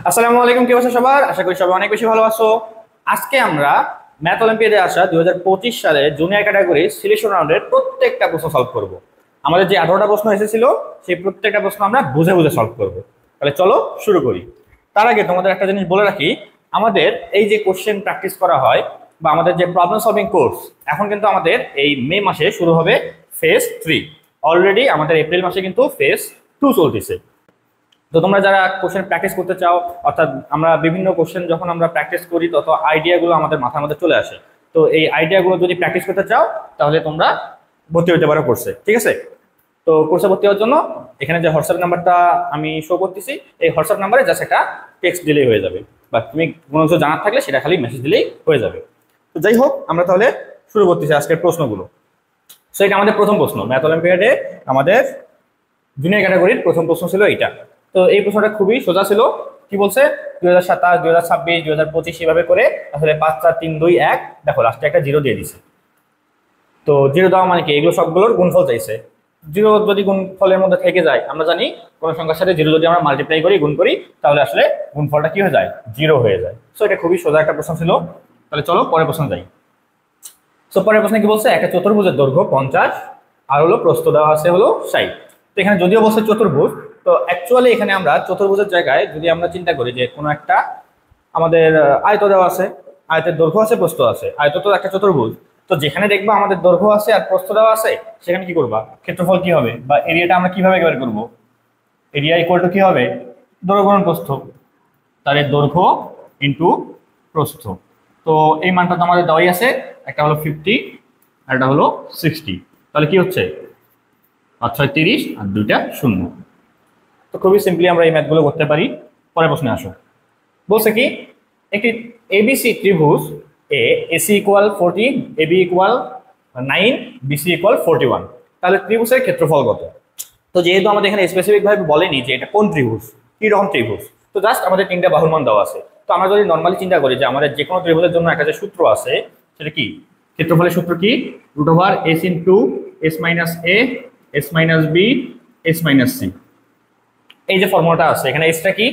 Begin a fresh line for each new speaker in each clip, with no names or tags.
আসসালামু আলাইকুম, কি অবস্থা সবার? আশা করি সবাই অনেক বেশি ভালো আছো। আজকে আমরা ম্যাথ অলিম্পিয়াডে আসা 2025 সালে জুনিয়র ক্যাটাগরি সিলেকশন রাউন্ডের প্রত্যেকটা প্রশ্ন সলভ করব। আমাদের যে 18টা প্রশ্ন এসেছিল সেই প্রত্যেকটা প্রশ্ন আমরা বুঝে বুঝে সলভ করব। তাহলে চলো শুরু করি। তার আগে তোমাদের একটা জিনিস বলে রাখি, আমাদের এই যে কোশ্চেন প্র্যাকটিস করা হয় বা আমাদের যে প্রবলেম সলভিং কোর্স, এখন কিন্তু আমাদের এই মে মাসে শুরু হবে ফেজ 3। অলরেডি আমাদের এপ্রিল মাসে কিন্তু ফেজ 2 চলতেছে। তো তোমরা যারা কোশ্চেন প্র্যাকটিস করতে চাও, অর্থাৎ আমরা বিভিন্ন কোশ্চেন যখন আমরা প্র্যাকটিস করি তত আইডিয়াগুলো আমাদের মাথার মধ্যে চলে আসে। তো এই আইডিয়াগুলো যদি প্র্যাকটিস করতে চাও তাহলে তোমরা ভর্তি হতে পারো কোর্সে, ঠিক আছে? তো কোর্সে ভর্তি হওয়ার জন্য এখানে যে হোয়াটসঅ্যাপ নাম্বারটা আমি শো করতেছি, এই হোয়াটসঅ্যাপ নাম্বারে জাস্ট একটা টেক্সট দিলেই হয়ে যাবে, বা তুমি কোনো কিছু জানার থাকলে সেটা খালি মেসেজ দিলেই হয়ে যাবে। তো যাই হোক, আমরা তাহলে শুরু করতেছি আজকের প্রশ্নগুলো। সো এটা আমাদের প্রথম প্রশ্ন ম্যাথ অলিম্পিয়াডে, আমাদের জুনিয়র ক্যাটাগরির প্রথম প্রশ্ন ছিল এইটা। তো এই প্রশ্নটা খুবই সোজা ছিল। কি বলছে? 2027, 2026, 2025 এভাবে করে আসলে 5, 4, 3, 2, 1, দেখো লাস্টে একটা জিরো দিয়ে দিছে। তো জিরো দেওয়া মানে কি? এগুলো সবগুলোর গুণফল চাইছে। জিরো যদি গুণফলের মধ্যে থেকে যায়, আমরা জানি কোনো সংখ্যার সাথে জিরো যদি আমরা মাল্টিপ্লাই করি, গুণ করি, তাহলে আসলে গুণফলটা কি হয়ে যায়? জিরো হয়ে যায়। সো এটা খুবই সোজা একটা প্রশ্ন ছিল। তাহলে চলো পরের প্রশ্ন যাই। সো পরের প্রশ্নে কি বলছে? একটা চতুর্ভুজের দৈর্ঘ্য 50 আর হলো প্রস্থ দেওয়া আছে হলো 60। তো এখানে যদিও বলছে চতুর্ভুজ, তো অ্যাকচুয়ালি এখানে আমরা চতুর্ভুজের জায়গায় যদি আমরা চিন্তা করি যে কোনো একটা আমাদের আয়ত দেওয়া আছে, আয়তের দৈর্ঘ্য আছে, প্রস্থ আছে, আয়ত তো একটা চতুর্ভুজ। তো যেখানে দেখবা আমাদের দৈর্ঘ্য আছে আর প্রস্থ দেওয়া আছে, সেখানে কি করবা? ক্ষেত্রফল কি হবে বা এরিয়াটা আমরা কিভাবে বের করব? এরিয়া ইকুয়াল টু কি হবে? দৈর্ঘ্য গুণন প্রস্থ। তাহলে দৈর্ঘ্য ইন্টু প্রস্থ। তো এই মানটা তো আমাদের দেওয়াই আছে, একটা হলো 50 আর একটা হলো 60। তাহলে কি হচ্ছে? 5, 6, 30 আর দুইটা শূন্য। তো খুবই সিম্পলি আমরা এই ম্যাথগুলো করতে পারি। পরের প্রশ্নে আসো। বলছে কি, একটি এবিসি ত্রিভুজ এ AC equal 40, AB equal 9, BC equal 41। তাহলে ত্রিভুজের ক্ষেত্রফল কত? তো যেহেতু আমাদের এখানে স্পেসিফিক ভাবে বলেনি যে এটা কোন ত্রিভুজ, কি রকম ত্রিভুজ, তো জাস্ট আমাদের তিনটা বাহুর মান দেওয়া আছে। তো আমরা যদি নর্মালি চিন্তা করি যে আমাদের যে কোনো ত্রিভুজের জন্য একটা যে সূত্র আছে, সেটা কি? ক্ষেত্রফলের সূত্র কি? Root over s into s minus a, s minus b, s minus c. এই যে ফর্মুলাটা আছে এখানে, এসটা কি?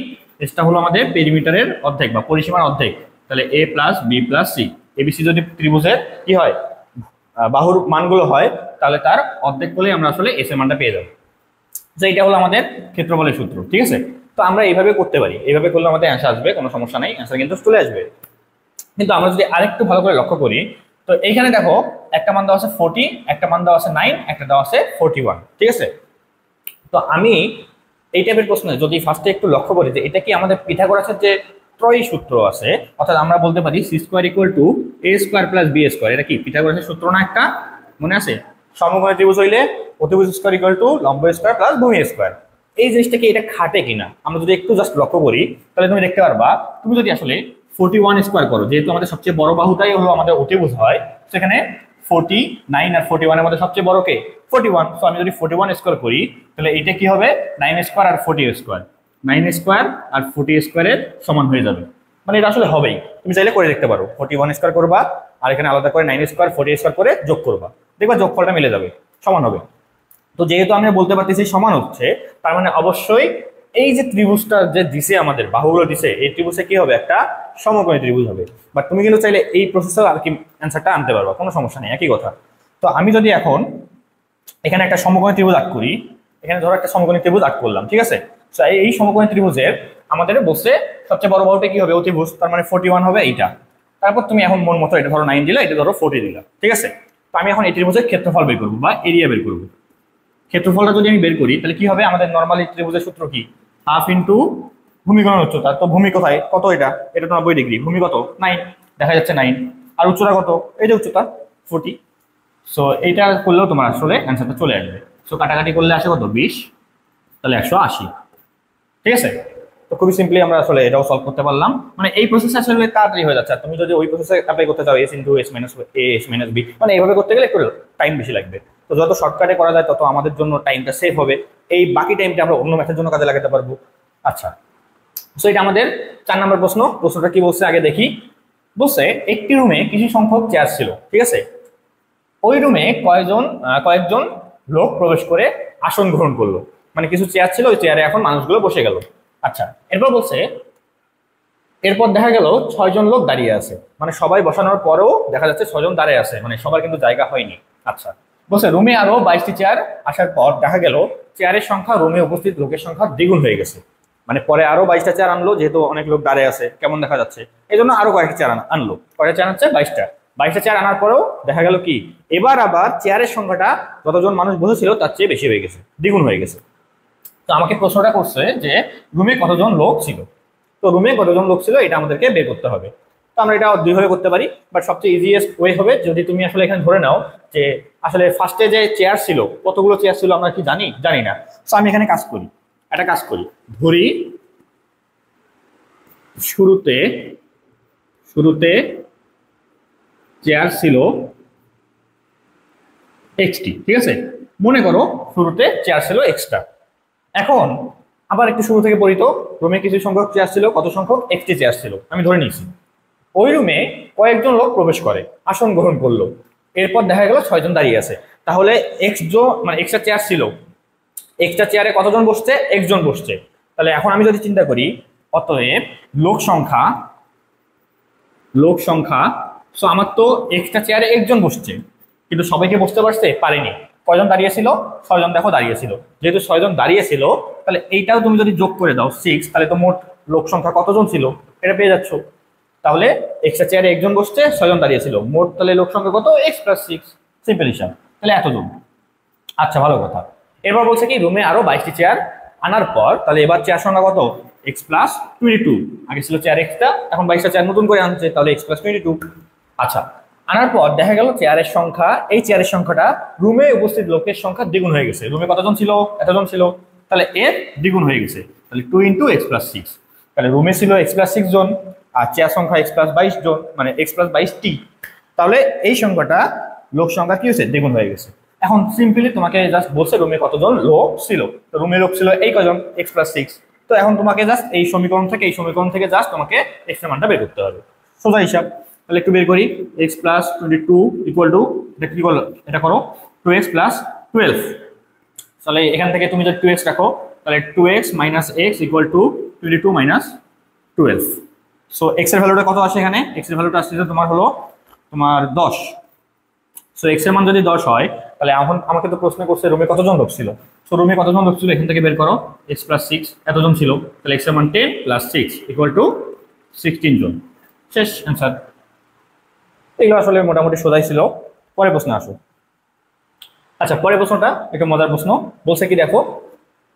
এসটা হলো আমাদের পেরিমিটারের অর্ধেক বা পরিসীমার অর্ধেক। তাহলে a plus b plus c, ABC যদি ত্রিভুজের কি হয়, বাহুর মানগুলো হয়, তাহলে তার অর্ধেক করলে আমরা আসলে এস এর মানটা পেয়ে যাবো। তো এটা হলো আমাদের ক্ষেত্রফলের সূত্র, ঠিক আছে? তো আমরা এইভাবে করতে পারি, এইভাবে করলে আমাদের অ্যান্সার আসবে, কোনো সমস্যা নাই, অ্যান্সার কিন্তু চলে আসবে। কিন্তু আমরা যদি আরেকটু ভালো করে লক্ষ্য করি, তো এইখানে দেখো একটা মান দেওয়া আছে 40, একটা মান দেওয়া আছে 9, একটা দেওয়া আছে 41, ঠিক আছে? তো আমি এই টাইপের প্রশ্নে যদি ফার্স্টে একটু লক্ষ্য করি যে এটা কি আমাদের পিথাগোরাসের যে ত্রয়ী সূত্র আছে, অর্থাৎ আমরা বলতে পারি C square equal to A square plus B square, এটা কি পিথাগোরাসের সূত্র না একটা? মনে আছে? সমকোণী ত্রিভুজ হইলে অতিভুজ স্কোয়ার ইকুয়াল টু লম্ব স্কোয়ার প্লাস ভূমি স্কোয়ার। এই জিনিসটা কি এটা খাটে কিনা আমরা যদি একটু জাস্ট লক্ষ্য করি, তাহলে তুমি দেখতে পারবা, তুমি যদি আসলে 41 স্কোয়ার করো, যেহেতু আমাদের সবচেয়ে বড় বাহুটাই হলো আমাদের অতিভুজ হয়, সেখানে 49 আর 41 এর মধ্যে সবচেয়ে বড় কে? 41। সো আমি যদি 41 স্কোয়ার করি, তাহলে এটা কি হবে? 9 স্কোয়ার আর 40 স্কোয়ার, 9 স্কোয়ার আর 40 স্কোয়ারের সমান হয়ে যাবে। মানে এটা আসলে হবেই, তুমি চাইলে করে দেখতে পারো। 41 স্কোয়ার করবা আর এখানে আলাদা করে 9 স্কোয়ার 40 স্কোয়ার করে যোগ করবা, দেখবা যোগফলটা মিলে যাবে, সমান হবে। তো যেহেতু আমি বলতে পারতেছি সমান হচ্ছে, তার মানে অবশ্যই এই যে ত্রিভুজটা যে দিছে আমাদের বাহুগুলো দিছে, এই ত্রিভুজে কি হবে? একটা সমকোণী ত্রিভুজ হবে। বাট তুমি কিন্তু চাইলে এই প্রসেসে আর কি অ্যান্সারটা আনতে পারবা, কোনো সমস্যা নেই, একই কথা। তো আমি যদি এখন এখানে একটা সমকোণী ত্রিভুজ আঁক করি, এখানে ধরো একটা সমকোণী ত্রিভুজ আঁক করলাম, ঠিক আছে? তো এই সমকোণী ত্রিভুজের আমাদের বলছে সবচেয়ে বড় বাহুটা কি হবে? অতিভুজ, তার মানে 41 হবে এইটা। তারপর তুমি এখন মন মতো এটা ধরো 9 দিলা, এটা ধরো 40 দিলা, ঠিক আছে? তো আমি এখন এই ত্রিভুজের ক্ষেত্রফল বের করবো বা এরিয়া বের করবো। ক্ষেত্রফলটা যদি আমি বের করি, তাহলে কি হবে? আমাদের নর্মালি ত্রিভুজের সূত্র কি? হাফ ইন্টু ভূমি গুণন উচ্চতা। তো ভূমি কোথায়? কত এটা? এটা তো 90 ডিগ্রি। ভূমি কত? 9, দেখা যাচ্ছে 9। আর উচ্চতা কত? এই যে উচ্চতা 40। সো এইটা করলেও তোমার আসলে অ্যান্সারটা চলে আসবে। সো কাটাকাটি করলে আসে কত? 20, তাহলে 180, ঠিক আছে? তো খুবই সিম্পলি আমরা আসলে এটাও সলভ করতে পারলাম। মানে এই প্রসেস আসলে তাড়াতাড়ি হয়ে যাচ্ছে। আর তুমি যদি ওই প্রসেসে অ্যাপ্লাই করতে চাও, S into s minus a, s minus B, মানে এইভাবে করতে গেলে একটু টাইম বেশি লাগবে। তো যত শর্টকাটে করা যায় তত আমাদের জন্য টাইমটা সেভ হবে। এই বাকি টাইমটা আমরা অন্য ম্যাথের জন্য কাজে লাগাতে পারবো। আচ্ছা, সো এটা আমাদের 4 নম্বর প্রশ্ন। প্রশ্নটা কি বলছে আগে দেখি। বলছে একটি রুমে কিছু সংখ্যক চেয়ার ছিল, ঠিক আছে? ওই রুমে কয়েকজন লোক প্রবেশ করে আসন গ্রহণ করলো, মানে কিছু চেয়ার ছিল, ওই চেয়ারে এখন মানুষগুলো বসে গেল। আচ্ছা, এরপর বলছে এরপর দেখা গেল 6 জন লোক দাঁড়িয়ে আছে, মানে সবাই বসানোর পরেও দেখা যাচ্ছে 6 জন দাঁড়িয়ে আছে, মানে সবার কিন্তু জায়গা হয়নি। আচ্ছা, বলছে রুমে আরো 22টি চেয়ার আসার পর দেখা গেল চেয়ারের সংখ্যা রুমে উপস্থিত লোকের সংখ্যা দ্বিগুণ হয়ে গেছে। মানে পরে আরো 22টা চেয়ার আনলো, যেহেতু অনেক লোক দাঁড়িয়ে আছে কেমন দেখা যাচ্ছে, এই জন্য আরো কয়েকটা চেয়ার আনলো। কয়টা চেয়ার হচ্ছে? 22টা। 22টা চেয়ার আনার পরেও দেখা গেল কি এবার আবার চেয়ারের সংখ্যাটা যতজন মানুষ বসেছিল তার চেয়ে বেশি হয়ে গেছে, দ্বিগুণ হয়ে গেছে। তো আমাকে প্রশ্নটা করছে যে রুমে কতজন লোক ছিল। তো রুমে কতজন লোক ছিল এটা আমাদেরকে বের করতে হবে। তো আমরা এটা দুইভাবে করতে পারি, বাট সবচেয়ে ইজিয়েস্ট ওয়ে হবে যদি তুমি আসলে এখানে ধরে নাও যে আসলে ফার্স্টে যে চেয়ার ছিল, কতগুলো চেয়ার ছিল আমরা কি জানি না। তো আমি এখানে একটা কাজ করি, ধরি শুরুতে চেয়ার ছিল এক্সটি, ঠিক আছে? মনে করো শুরুতে চেয়ার ছিল এক্সটা। এখন আবার একটু শুরু থেকে পড়ি তো, রুমে কিছু সংখ্যক চেয়ার ছিল, কত সংখ্যক? এক্সটি চেয়ার ছিল, আমি ধরে নিয়েছি। ওই রুমে কয়েকজন লোক প্রবেশ করে, আসন গ্রহণ করলো। এরপর দেখা গেল 6 জন দাঁড়িয়ে আছে। তাহলে এক্সট্রা চেয়ার ছিল, এক্সট্রা চেয়ারে কতজন বসছে? একজন বসছে। তাহলে এখন আমি যদি চিন্তা করি, অতএব লোক সংখ্যা সো আমার তো এক্সট্রা চেয়ারে একজন বসছে, কিন্তু সবাইকে বসতে পারেনি। কয়জন দাঁড়িয়েছিল? 6 জন দেখো দাঁড়িয়েছিল। যেহেতু 6 জন দাঁড়িয়েছিল, তাহলে এইটাও তুমি যদি যোগ করে দাও 6, তাহলে তো মোট লোক সংখ্যা কতজন ছিল এটা পেয়ে যাচ্ছ। তাহলে এক্সট্রা চেয়ারে একজন বসছে, 6 জন দাঁড়িয়েছিল, মোট তাহলে লোক সংখ্যা কত? x+6, সিম্পল হিসাব। তাহলে এতজন। আচ্ছা, ভালো কথা। এরপর বলছে কি রুমে আরো 22টি চেয়ার আনার পর, তাহলে এবার চেয়ার সংখ্যা কত? x+22। আগে ছিল চেয়ার এক্সট্রা, এখন 22টা চেয়ার নতুন করে আনছে, তাহলে x+22। আচ্ছা, আনার পর দেখা গেল চেয়ারের সংখ্যাটা রুমে উপস্থিত লোকের সংখ্যা দ্বিগুণ হয়ে গেছে। রুমে কতজন ছিল? এতজন ছিল, তাহলে এর দ্বিগুণ হয়ে গেছে, তাহলে 2 × x+6। তাহলে রুমে ছিল x+6 জন, আর চেয়ার সংখ্যা x+22 জন, মানে x+22টি। তাহলে এই সংখ্যাটা লোক সংখ্যা কি হয়েছে? দ্বিগুণ হয়ে গেছে। এখন সিম্পলি তোমাকে জাস্ট বলছে রুমে কতজন লোক ছিল, তো রুমে লোক ছিল এই কজন? x+6। তো এখন তোমাকে জাস্ট এই সমীকরণ থেকে জাস্ট তোমাকে x এর মানটা বের করতে হবে, সোজা হিসাব। তাহলে একটু বের করি, x+22 ইকুয়াল টু, এটা কি করলো? এটা করো 2x + 12। তাহলে এখান থেকে তুমি যদি 2x রাখো, তাহলে 2x - x equal to 22 - 12। So x এর ভ্যালুটা কত আসে এখানে? x এর ভ্যালুটা আসছে তোমার 10। সো x এর মান যদি 10 হয়, তাহলে এখন আমাকে তো প্রশ্ন করছে রুমে কতজন লোক ছিল। সো রুমে কতজন লোক ছিল এখান থেকে বের করো, x+6 এতজন ছিল, তাহলে x এর মান 10 + 6 ইকুয়াল টু 16 জন। শেষ অ্যান্সার। এগুলো আসলে মোটামুটি সোজাই ছিল। পরের প্রশ্ন আসো। আচ্ছা, পরের প্রশ্নটা একটু মজার প্রশ্ন। বলছে কি দেখো,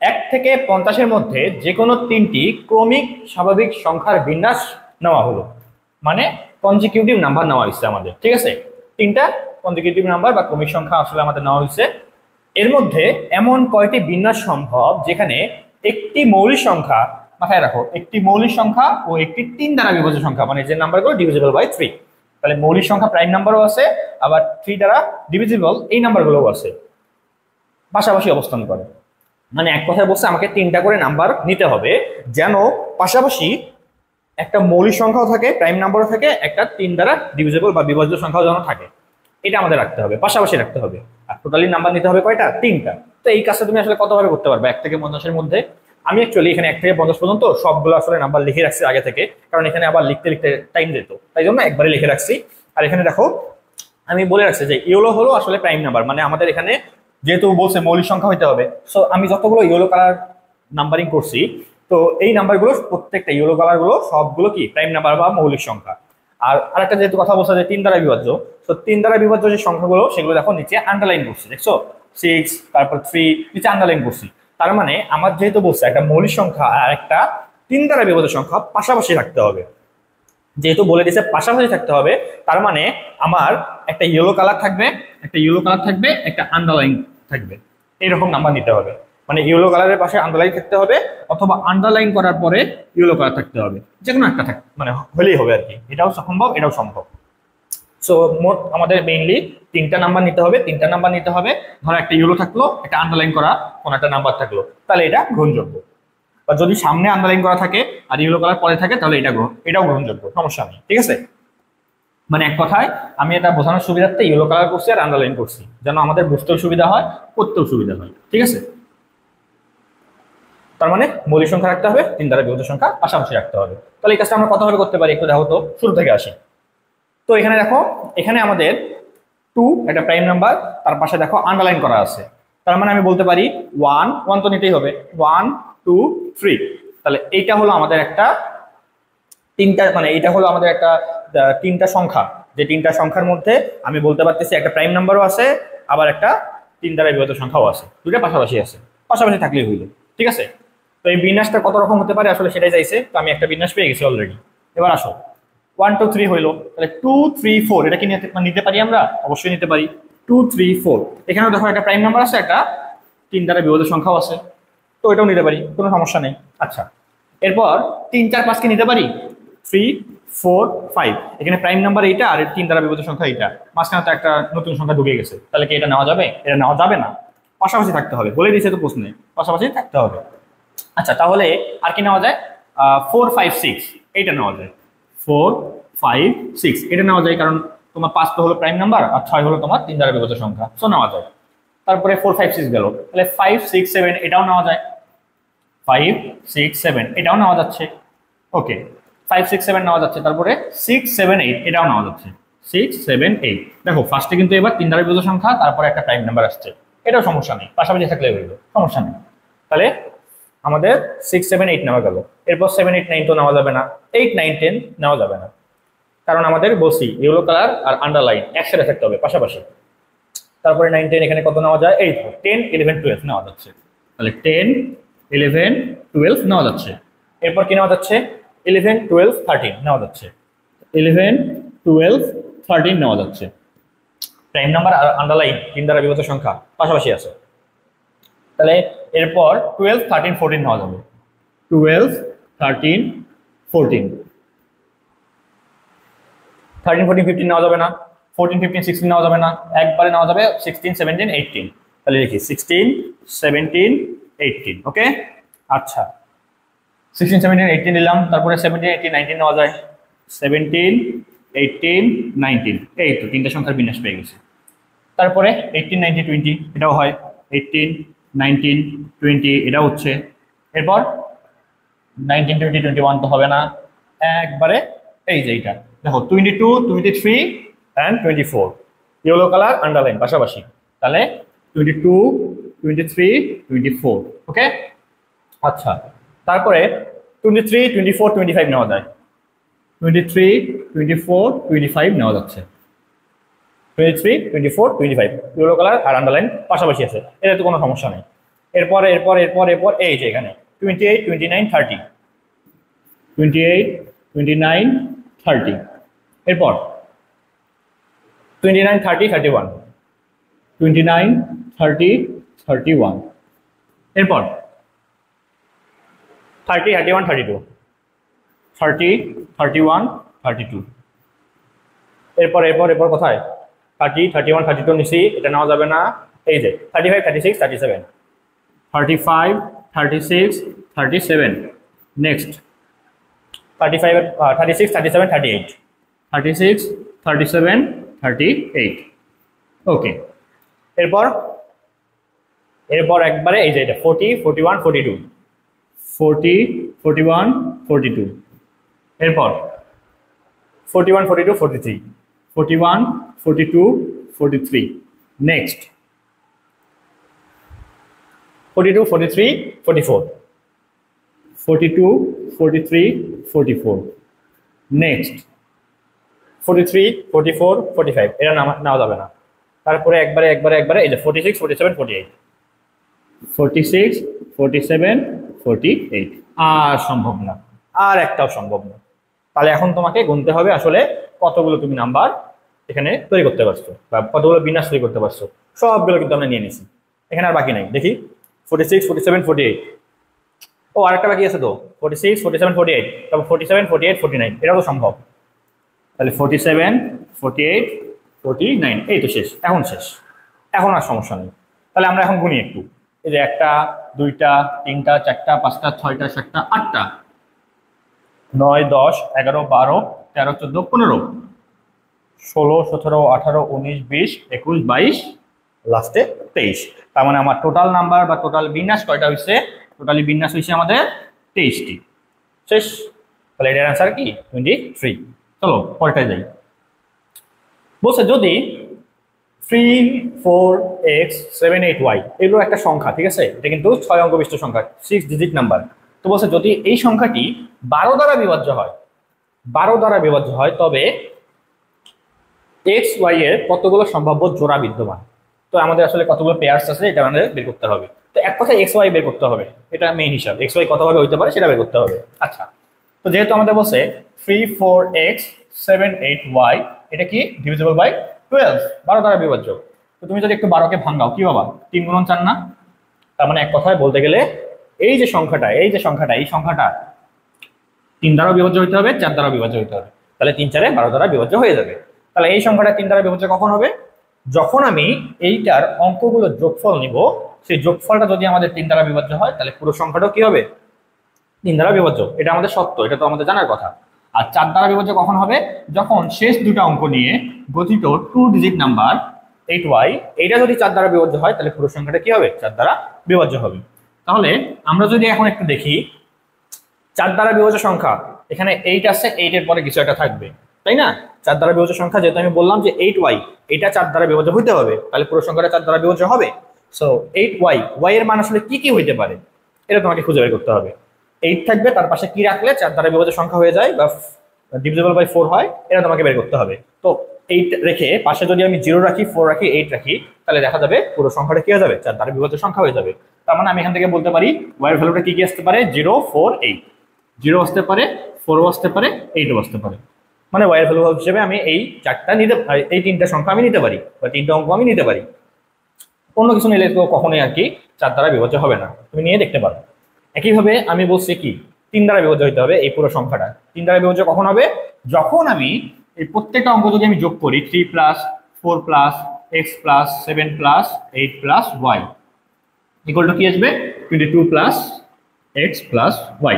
1 থেকে 50-এর মধ্যে যে কোনো 3টি ক্রমিক স্বাভাবিক সংখ্যার বিন্যাস নেওয়া হলো, মানে কনজিকিউটিভ নাম্বার নেওয়া হয়েছে আমাদের, ঠিক আছে? 3টা কনজিকিউটিভ নাম্বার বা ক্রমিক সংখ্যা আসলে আমাদের নেওয়া হয়েছে। এর মধ্যে এমন কয়টি বিন্যাস সম্ভব যেখানে একটি মৌলিক সংখ্যা, মাথায় রাখো, একটি মৌলিক সংখ্যা ও একটি 3 দ্বারা বিভাজ্য সংখ্যা, মানে যে নাম্বারগুলো ডিভিজিবল বাই 3। তাহলে মৌলিক সংখ্যা প্রাইম নাম্বারও আছে, আবার 3 দ্বারা ডিভিজিবল এই নাম্বারগুলোও আছে, পাশাপাশি অবস্থান করে। মানে এক কথায় বলছে আমাকে 3টা করে নাম্বার নিতে হবে, যেন পাশাপাশি একটা মৌলিক সংখ্যাও থাকে, প্রাইম নাম্বারও থাকে, একটা 3 দ্বারা ডিভিজিবল বা বিভাজ্য সংখ্যাও যেন থাকে। এটা আমাদের রাখতে হবে, পাশাপাশি রাখতে হবে। আর টোটালি নাম্বার নিতে হবে কয়টা? 3টা। তো এই কাজটা তুমি আসলে কতভাবে করতে পারবে 1 থেকে 50-এর মধ্যে? আমি অ্যাকচুয়ালি এখানে 1 থেকে 50 পর্যন্ত সবগুলো আসলে নাম্বার লিখে রাখছি আগে থেকে, কারণ এখানে আবার লিখতে টাইম যেত, তাই জন্য একবারে লিখে রাখছি। আর এখানে দেখো আমি বলে রাখছি যে ইয়েলো হলো আসলে প্রাইম নাম্বার, মানে আমাদের এখানে যেহেতু বলছে মৌলিক সংখ্যা হইতে হবে, সো আমি যতগুলো ইয়েলো কালার নাম্বারিং করছি, তো এই নাম্বারগুলো প্রত্যেকটা ইয়েলো কালারগুলো সবগুলো কি প্রাইম নাম্বার বা মৌলিক সংখ্যা। আর আরেকটা যেহেতু কথা বলছে যে 3 দ্বারা বিভাজ্য, তো 3 দ্বারা বিভাজ্য যে সংখ্যাগুলো সেগুলো দেখো নিচে আন্ডারলাইন করছি, দেখছো 6, তারপর 3 নিচে আন্ডারলাইন করছি। তার মানে আমার যেহেতু বলছে একটা মৌলিক সংখ্যা আর একটা 3 দ্বারা বিভাজ্য সংখ্যা পাশাপাশি রাখতে হবে, যেহেতু বলে দিয়েছে পাশাপাশি থাকতে হবে, তার মানে আমার একটা ইয়েলো কালার থাকবে, একটা আন্ডারলাইন থাকবে, এইরকম নাম্বার নিতে হবে। মানে ইয়েলো কালারের পাশে আন্ডারলাইন থাকতে হবে, অথবা আন্ডারলাইন করার পরে ইয়েলো কালার থাকতে হবে, যে কোনো একটা মানে হলেই হবে আর কি। এটাও সম্ভব, এটাও সম্ভব। সো মোট আমাদের মেইনলি 3টা নাম্বার নিতে হবে, ধরো একটা ইয়েলো থাকলো, একটা আন্ডারলাইন করা কোন একটা নাম্বার থাকলো, তাহলে এটা গ্রহণযোগ্য। বা যদি সামনে আন্ডারলাইন করা থাকে আর ইয়েলো কালার পরে থাকে, তাহলে এটাও গ্রহণযোগ্য, সমস্যা নেই, ঠিক আছে? মানে এক কথায় আমি এটা বোঝানোর সুবিধার্থে ইয়েলো কালার করছি আর আন্ডারলাইন করছি, যেন আমাদের বুঝতেও সুবিধা হয়, করতেও সুবিধা হয়, ঠিক আছে? তার মানে মৌলিক সংখ্যা রাখতে হবে, 3 দ্বারা বিভক্ত সংখ্যা পাশাপাশি রাখতে হবে। তাহলে এই কাজটা আমরা কতভাবে করতে পারি একটু দেখো তো, শুরু থেকে আসি। তো এখানে দেখো, এখানে আমাদের 2 একটা প্রাইম নাম্বার, তার পাশে দেখো আন্ডারলাইন করা আছে। তার মানে আমি বলতে পারি 1 তো নিতেই হবে, 1 2 3। তাহলে এইটা হলো আমাদের একটা তিনটা, মানে এটা হলো আমাদের একটা তিনটা সংখ্যা, যে তিনটা সংখ্যার মধ্যে আমি বলতে পারতেছি একটা প্রাইম নাম্বারও আছে, আবার একটা 3 দ্বারা বিভক্ত সংখ্যাও আছে, দুটো পাশাপাশি আছে, পাশাপাশি থাকলেই হইলো। ঠিক আছে, তো এই বিন্যাসটা কত রকম হতে পারে আসলে সেটাই চাইছে। তো আমি একটা বিন্যাস পেয়ে গেছি অলরেডি। এবার আসো 1 2 3 হইলো, তাহলে 2 3 4 এটা কি নিতে পারি আমরা? অবশ্যই নিতে পারি। 2 3 4 এখানেও দেখো একটা প্রাইম নাম্বার আছে, একটা 3 দ্বারা বিভক্ত সংখ্যাও আছে, তো এটাও নিতে পারি, কোনো সমস্যা নেই। আচ্ছা, এরপর 3 4 5 কে নিতে পারি, 3 4 5 এখানে প্রাইম নাম্বার এইটা আর 3 দ্বারা বিভক্ত সংখ্যা এইটা, মাঝখানে তো একটা নতুন সংখ্যা ঢুকে গেছে, তাহলে কি এটা নেওয়া যাবে? এটা নেওয়া যাবে না, পাশাপাশি থাকতে হবে, বলে দিয়েছে তো প্রশ্নে, পাশাপাশি থাকতে হবে। আচ্ছা, তাহলে আর কি নেওয়া যায়? 4 5 6 এইটা নেওয়া যায়, 4 5 6 এটা নেওয়া যায়, কারণ তোমার 5 তো হলো প্রাইম নাম্বার আর 6 হলো তোমার 3 দ্বারা বিভক্ত সংখ্যা, সো নেওয়া যায়। তারপরে 4 5 6 গেল, তাহলে 5 6 7 এটাও নেওয়া যায়, 5 6 7 এটাও নেওয়া যাচ্ছে। ওকে, 5 6 7 নেওয়া যাচ্ছে। তারপরে 6 7 8 এটাও নেওয়া যাচ্ছে, 6 7 8। দেখো ফার্স্টে কিন্তু এবার 3 দ্বারা বিভক্ত সংখ্যা, তারপরে একটা প্রাইম নাম্বার আসছে, এটাও সমস্যা নেই, পাশাপাশি থাকলে হইলো, সমস্যা নেই। তাহলে আমাদের 6 7 8 নেওয়া গেল। এরপর 7 8 9 তো নেওয়া যাবে না, 8 9 10 নেওয়া যাবে না, কারণ আমাদের বলছি ইয়েলো কালার আর আন্ডারলাইন একসাথে থাকতে হবে পাশাপাশি। তারপরে 9 10 এখানে কত নেওয়া যায়? এই 10 11 12 নেওয়া যাচ্ছে, তাহলে 10 11 12 নেওয়া যাচ্ছে। এরপর কি নেওয়া যাচ্ছে? 11 12 13 নেওয়া যাচ্ছে, 11 12 13 নেওয়া যাচ্ছে। প্রাইম নাম্বার আর আন্ডারলাইন 3 দ্বারা বিভক্ত সংখ্যা পাশাপাশি আছে, তাহলে এরপর 12 13 14 নেওয়া যাবে, 12 13 14 13 14 15 নেওয়া যাবে না, 14 15 16 নেওয়া যাবে না, একবারে নেওয়া যাবে 16 17 18। তাহলে লিখি 16 17 18। ওকে, আচ্ছা 16 17 18 নিলাম, তারপরে 17 18 19 নেওয়া যায়, 17 18 19, এই তো তিনটা সংখ্যার বিন্যাস পেয়ে গেছে। তারপরে 18 19 20 এটাও হয়, 18 19 20 এটাও হচ্ছে। এরপর 19 20 21 তো হবে না, একবারে এই যে এইটা দেখো 22 23 and 24 ইয়েলো কালার আন্ডারলাইন পাশাপাশি, তাহলে 22 23 24। ওকে, আচ্ছা তারপরে 23 24 25 নেওয়া যায়, 23 24 25 নেওয়া যাচ্ছে, 23 24 25 ইয়েলো কালার আর আন্ডারলাইন পাশাপাশি আছে, এটা তো কোনো সমস্যা নেই। এরপর এরপর এরপর এরপর এই যে এখানে 28 29 30, 28 29 30। এরপর 29 30 31, 29 30 31। এরপর 30 31 32, 30 31 32। এরপর এরপর এরপর কোথায়? 30 31 32 নিছি, এটা নেওয়া যাবে না, এই যে 35 36 37, 35 36 37। নেক্সট 35 36 37 38, 36 37 38। ওকে, এরপর এরপর একবারে এই যে এটা 40 41 42, 40 41 42। এরপর 41 42 43, 41 42 43। নেক্সট 42 43 44, 42 43 44। নেক্সট 43 44 45 এটা নেওয়া যাবে না। তারপরে একবারে একবারে একবারে এই যে 46 47 48, 46 47 48। আর সম্ভব না, আর একটাও সম্ভব না। তাহলে এখন তোমাকে গুনতে হবে আসলে কতগুলো তুমি নাম্বার এখানে তৈরি করতে পারছো বা কতগুলো বিন্যাস তৈরি করতে পারছো। সবগুলো কিন্তু আমরা নিয়ে নিছি, এখানে আর বাকি নাই। দেখি 46 47 48, ও আরেকটা বাকি আছে তো 46 47 48, তারপর 47 48 49, এটাও তো সম্ভব। তাহলে 47 48 49, এই তো শেষ, এখন শেষ, এখন আর সমস্যা নেই। তাহলে আমরা এখন গুনি একটু, এই যে 1টা 2টা 3টা 4টা 5টা 6টা 7টা 8টা 9 10 11 12 13 14 15 16 17 18 19 20 21 22 লাস্টে 23। তার মানে আমার টোটাল নাম্বার বা টোটাল বিন্যাস কয়টা হয়েছে? টোটালি বিন্যাস হয়েছে আমাদের 23টি। শেষ। তাহলে এটার অ্যান্সার কি 23। চলো পরেরটায় যাই। বলছে যদি 3 4 x 7 8 y এগুলো একটা সংখ্যা, ঠিক আছে, এটা কিন্তু 6 অঙ্ক বিশিষ্ট সংখ্যা, 6 ডিজিট নাম্বার। তো বলছে যদি এই সংখ্যাটি 12 দ্বারা বিভাজ্য হয়, 12 দ্বারা বিভাজ্য হয়, তবে এক্স ওয়াই এর কতগুলো সম্ভাব্য জোড়া বিদ্যমান। তো আমাদের আসলে কতগুলো পেয়ার্স আছে এটা আমাদের বের করতে হবে। তো এক কথায় এক্স ওয়াই বের করতে হবে, এটা মেইন হিসাব। এক্স ওয়াই কতভাবে হইতে পারে সেটা বের করতে হবে। আচ্ছা, তো যেহেতু আমাদের বলছে 3 4 x 7 8 y, এটা কি ডিভিজিবল বাই 12, 12 দ্বারা বিভাজ্য। তো তুমি যদি একটু 12কে ভাঙাও কি বাবা, 3 গুণন 4 না? তার মানে এক কথায় বলতে গেলে এই যে সংখ্যাটা, এই সংখ্যাটা 3 দ্বারা বিভাজ্য হইতে হবে, 4 দ্বারা বিভাজ্য হইতে হবে। তাহলে 3 4 12 দ্বারা বিভাজ্য হয়ে যাবে। তাহলে এই সংখ্যাটা 3 দ্বারা বিভাজ্য কখন হবে? যখন আমি এইটার অঙ্কগুলো যোগফল নিব, সেই যোগফলটা যদি আমাদের 3 দ্বারা বিভাজ্য হয়, তাহলে পুরো সংখ্যাটাও কি হবে? 3 দ্বারা বিভাজ্য। এটা আমাদের সত্য, এটা তো আমাদের জানার কথা। আর 4 দ্বারা বিভাজ্য কখন হবে? যখন শেষ দুটো অঙ্ক নিয়ে গঠিত 2 ডিজিট নাম্বার 8y, এটা যদি 4 দ্বারা বিভাজ্য হয়, তাহলে পুরো সংখ্যাটা কি হবে? 4 দ্বারা বিভাজ্য হবে। তাহলে আমরা যদি এখন একটু দেখি 4 দ্বারা বিভাজ্য সংখ্যা, এখানে 8 আছে, 8 এর পরে কিছু একটা থাকবে, তাই না? 4 দ্বারা বিভাজ্য সংখ্যা, যেহেতু আমি বললাম যে 8y, এটা 4 দ্বারা বিভাজ্য হইতে হবে, তাহলে পুরো সংখ্যাটা 4 দ্বারা বিভাজ্য হবে। সো 8y, y এর মান আসলে কি কি হইতে পারে এটা তোমাকে খুঁজে বের করতে হবে। 8 থাকবে, তার পাশে কি রাখলে 4 দ্বারা বিভাজ্য সংখ্যা হয়ে যায় বা ডিভিজিবল বাই 4 হয়, এটা তোমাকে বের করতে হবে। তো 8 রেখে পাশে যদি আমি 0 রাখি, 4 রাখি, 8 রাখি, তাহলে দেখা যাবে পুরো সংখ্যাটা কি হয়ে যাবে? 4 দ্বারা বিভাজ্য সংখ্যা হয়ে যাবে। তার মানে আমি এখান থেকে বলতে পারি y এর ভ্যালুটা কি কি আসতে পারে? 0 4 8, 0 আসতে পারে, 4 আসতে পারে, 8 আসতে পারে। মানে y এর ভ্যালু হিসেবে আমি এই 4টা নিতে, এই 3টা সংখ্যা আমি নিতে পারি, বা 3টা অঙ্ক আমি নিতে পারি। অন্য কিছু নিলে তো কখনোই আর কি 4 দ্বারা বিভাজ্য হবে না, তুমি নিয়ে দেখতে পারো। একইভাবে আমি বলছি কি 3 দ্বারা বিভাজ্য হইতে হবে এই পুরো সংখ্যাটা। 3 দ্বারা বিভাজ্য কখন হবে? যখন আমি এই প্রত্যেকটা অঙ্ক যদি আমি যোগ করি, 3 plus 4 plus x plus 7 plus 8 plus y equal to কি আসবে? 22 plus x plus y।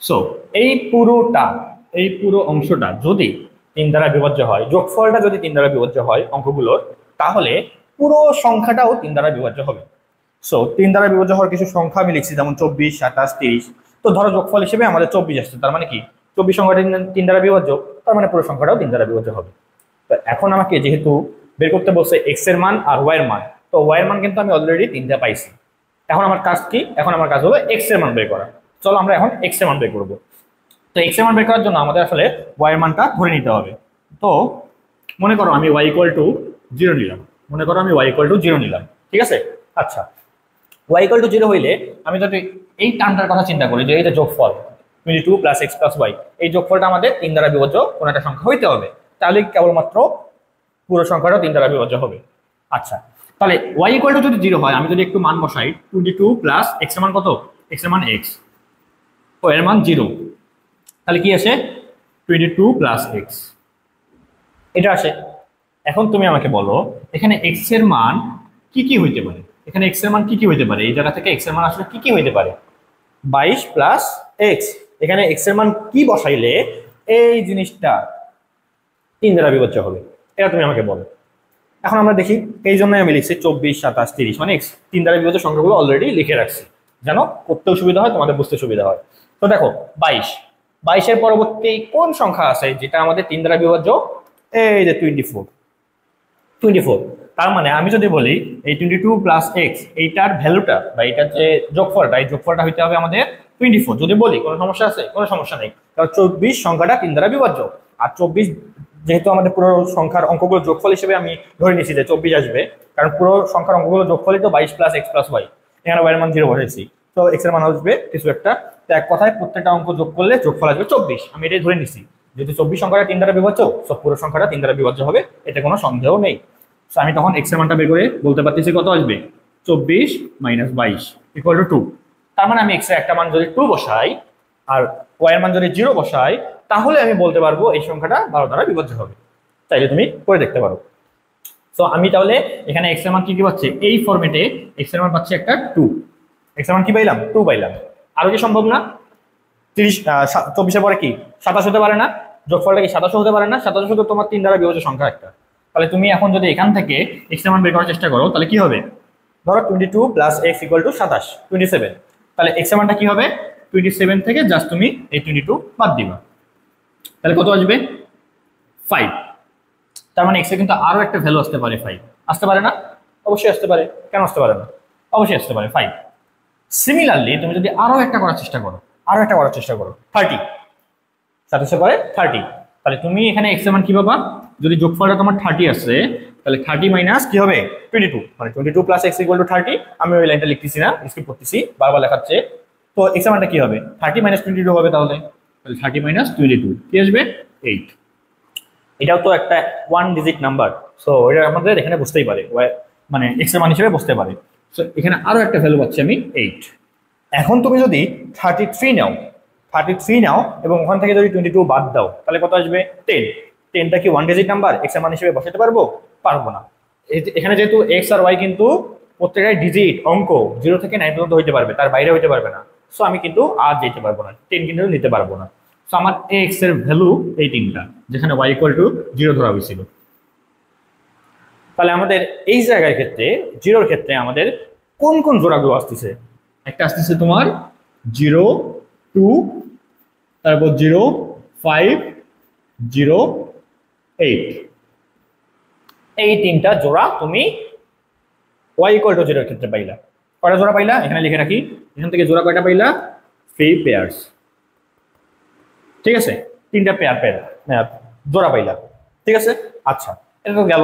So এই পুরো অংশটা যদি 3 দ্বারা বিভাজ্য হয়, যোগফলটা যদি 3 দ্বারা বিভাজ্য হয় অঙ্কগুলোর, তাহলে পুরো সংখ্যাটাও 3 দ্বারা বিভাজ্য হবে। সো 3 দ্বারা বিভাজ্য হওয়ার কিছু সংখ্যা আমি লিখছি, যেমন 24 27 30। তো ধরো যোগফল হিসেবে আমাদের 24 আসছে, তার মানে কি 24 সংখ্যাটা 3 দ্বারা বিভাজ্য, তার মানে পুরো সংখ্যাটাও 3 দ্বারা বিভাজ্য হবে। তো এখন আমাকে যেহেতু বের করতে বলছে x এর মান আর y এর মান, তো y এর মান কিন্তু আমি অলরেডি 3টা পাইছি। এখন আমার কাজ কি? এখন আমার কাজ হলো x এর মান বের করা। চলো আমরা এখন x এর মান বের করবো। তো x এর মান বের করার জন্য আমাদের আসলে y এর মানটা ধরে নিতে হবে। তো মনে করো আমি y ইকুয়াল টু 0 নিলাম, ঠিক আছে? আচ্ছা, y ইকুয়াল টু 0 হইলে আমি যদি এই টার্মটার কথা চিন্তা করি, যে এই যে যোগফল 22 প্লাস x প্লাস y, এই যোগফলটা আমাদের 3 দ্বারা বিভাজ্য কোনো একটা সংখ্যা হইতে হবে, তাহলে কেবলমাত্র পুরো সংখ্যাটা 3 দ্বারা বিভাজ্য হবে। আচ্ছা, তাহলে y ইকুয়াল টু যদি 0 হয়, আমি যদি একটু মান বসাই, 22 প্লাস x এর মান কত? x এর মান x, ও এর মান 0, তাহলে কি আসে? 22 প্লাস x, এটা আসে। এখন তুমি আমাকে বলো এখানে x এর মান কি কি হইতে পারে? এখানে x এর মান কি কি হইতে পারে? এই জায়গা থেকে x এর মান আসলে কি কি হইতে পারে? 22 প্লাস x, এখানে x এর মান কি বসাইলে এই জিনিসটা 3 দ্বারা বিভাজ্য হবে, এটা তুমি আমাকে বলো। এখন আমরা দেখি, এই জন্যই আমি লিখছি 24 27 30, মানে x 3 দ্বারা বিভাজ্য সংখ্যাগুলো অলরেডি লিখে রাখছি, যেন করতেও সুবিধা হয়, তোমাদের বুঝতে সুবিধা হয়। তো দেখো 22 এর পরবর্তী কোন সংখ্যা আছে যেটা আমাদের 3 দ্বারা বিভাজ্য? এই যে 24। তার মানে আমি যদি বলি এই 22 প্লাস x, এইটার ভ্যালুটা বা এইটার যে যোগফলটা, এই যোগফলটা হইতে হবে আমাদের 24। যদি বলি কোনো সমস্যা আছে? কোনো সমস্যা নেই, কারণ 24 সংখ্যাটা 3 দ্বারা বিভাজ্য। আর 24 যেহেতু আমাদের পুরো সংখ্যার অঙ্কগুলো যোগফল হিসেবে আমি ধরে নিচ্ছি যে 24 আসবে, কারণ পুরো সংখ্যার অঙ্কগুলো যোগফলই তো 22 প্লাস x প্লাস y, এখানে y এর মান 0 বসাইছি, তো x এর মান আসবে কিছু একটা। তো এক কথায় প্রত্যেকটা অঙ্ক যোগ করলে যোগফল আসবে 24, আমি এটাই ধরে নিচ্ছি। যেহেতু 24 সংখ্যাটা 3 দ্বারা বিভাজ্য, সব পুরো সংখ্যাটা 3 দ্বারা বিভাজ্য হবে, এটা কোনো সন্দেহ নেই। সো আমি তখন x এর মানটা বের করে বলতে পারতেছি কত আসবে? 24 মাইনাস 22 ইকুয়াল টু 2। তার মানে আমি x এর একটা মান যদি 2 বসাই আর y এর মান যদি 0 বসাই, তাহলে আমি বলতে পারবো এই সংখ্যাটা 12 দ্বারা বিভাজ্য হবে। চাইলে তুমি করে দেখতে পারো। তো আমি তাহলে এখানে x এর মান কি কি পাচ্ছি? এই ফরম্যাটে x এর মান পাচ্ছি একটা 2। x এর মান কি পাইলাম? 2 পাইলাম। আরো কি সম্ভব না? 24 এর পরে কি 27 হতে পারে না? যোগফলটা কি 27 হতে পারে না? 27 তো তোমার 3 দ্বারা বিভাজ্য সংখ্যা একটা। তাহলে তুমি এখন যদি এখান থেকে x এর মান বের করার চেষ্টা করো, তাহলে কি হবে? ধরো 22 প্লাস x ইকুয়াল টু 27, তাহলে এক্স এর মানটা কি হবে 27 থেকে জাস্ট তুমি এই 22 বাদ দিবা, তাহলে কত আসবে 5। তার মানে এক্স এর কিন্তু আরো একটা ভ্যালু আসতে পারে 5, আসতে পারে না? অবশ্যই আসতে পারে, কেন আসতে পারে না? অবশ্যই আসতে পারে 5। সিমিলারলি তুমি যদি আরো একটা করার চেষ্টা করো, 30, 27 পরে 30, তাহলে তুমি এখানে এক্স এর মান কি পাবা? যদি যোগফলটা তোমার 30 আসে তাহলে 30 মাইনাস কি হবে 22, মানে 22 প্লাস এক্স ইকুয়াল টু 30। আমি ওই লাইনটা লিখতেছি না, স্কিপ করতেছি, বারবার লেখাচ্ছে। তো এক্স এর মানটা কি হবে 30 মাইনাস 22 হবে, তাহলে 30 মাইনাস 22 কি আসবে 8। এটাও তো একটা 1 ডিজিট নাম্বার, সো এটা আমাদের এখানে বুঝতেই পারে, মানে এক্স এর মান হিসেবে বুঝতে পারে। সো এখানে আরো একটা ভ্যালু পাচ্ছি আমি 8। এখন তুমি যদি 33 নাও এবং ওখান থেকে যদি 22 বাদ দাও তাহলে কত আসবে 10। 10টা কি 1 ডিজিট নাম্বার, এক্স এর মান হিসেবে বসাতে পারবো? পারবো না। এখানে যেহেতু এক্স আর ওয়াই কিন্তু প্রত্যেকটাই ডিজিট অঙ্ক 0 থেকে 9 পর্যন্ত হইতে পারবে, তার বাইরে হইতে পারবে না। সো আমি কিন্তু আর যেতে পারবো না, 10 কিন্তু নিতে পারবো না। সো আমার এক্স এর ভ্যালু এই 3টা, যেখানে ওয়াই ইকুয়াল টু 0 ধরা হয়েছিল। তাহলে আমাদের এই জায়গার ক্ষেত্রে 0 ক্ষেত্রে আমাদের কোন কোন জোড়াগুলো আসতেছে? একটা আসতেছে তোমার 0 2, তারপর 0 5 0 8, এই 3টা জোড়া তুমি y ইকুয়াল টু 0 এর ক্ষেত্রে পাইলা। কয়টা জোড়া পাইলা এখানে লিখে রাখি, এখান থেকে জোড়া কয়টা পাইলা 3 পেয়ারস, ঠিক আছে? 3টা পেয়ার জোড়া পাইলা, ঠিক আছে? আচ্ছা, এটা তো গেল।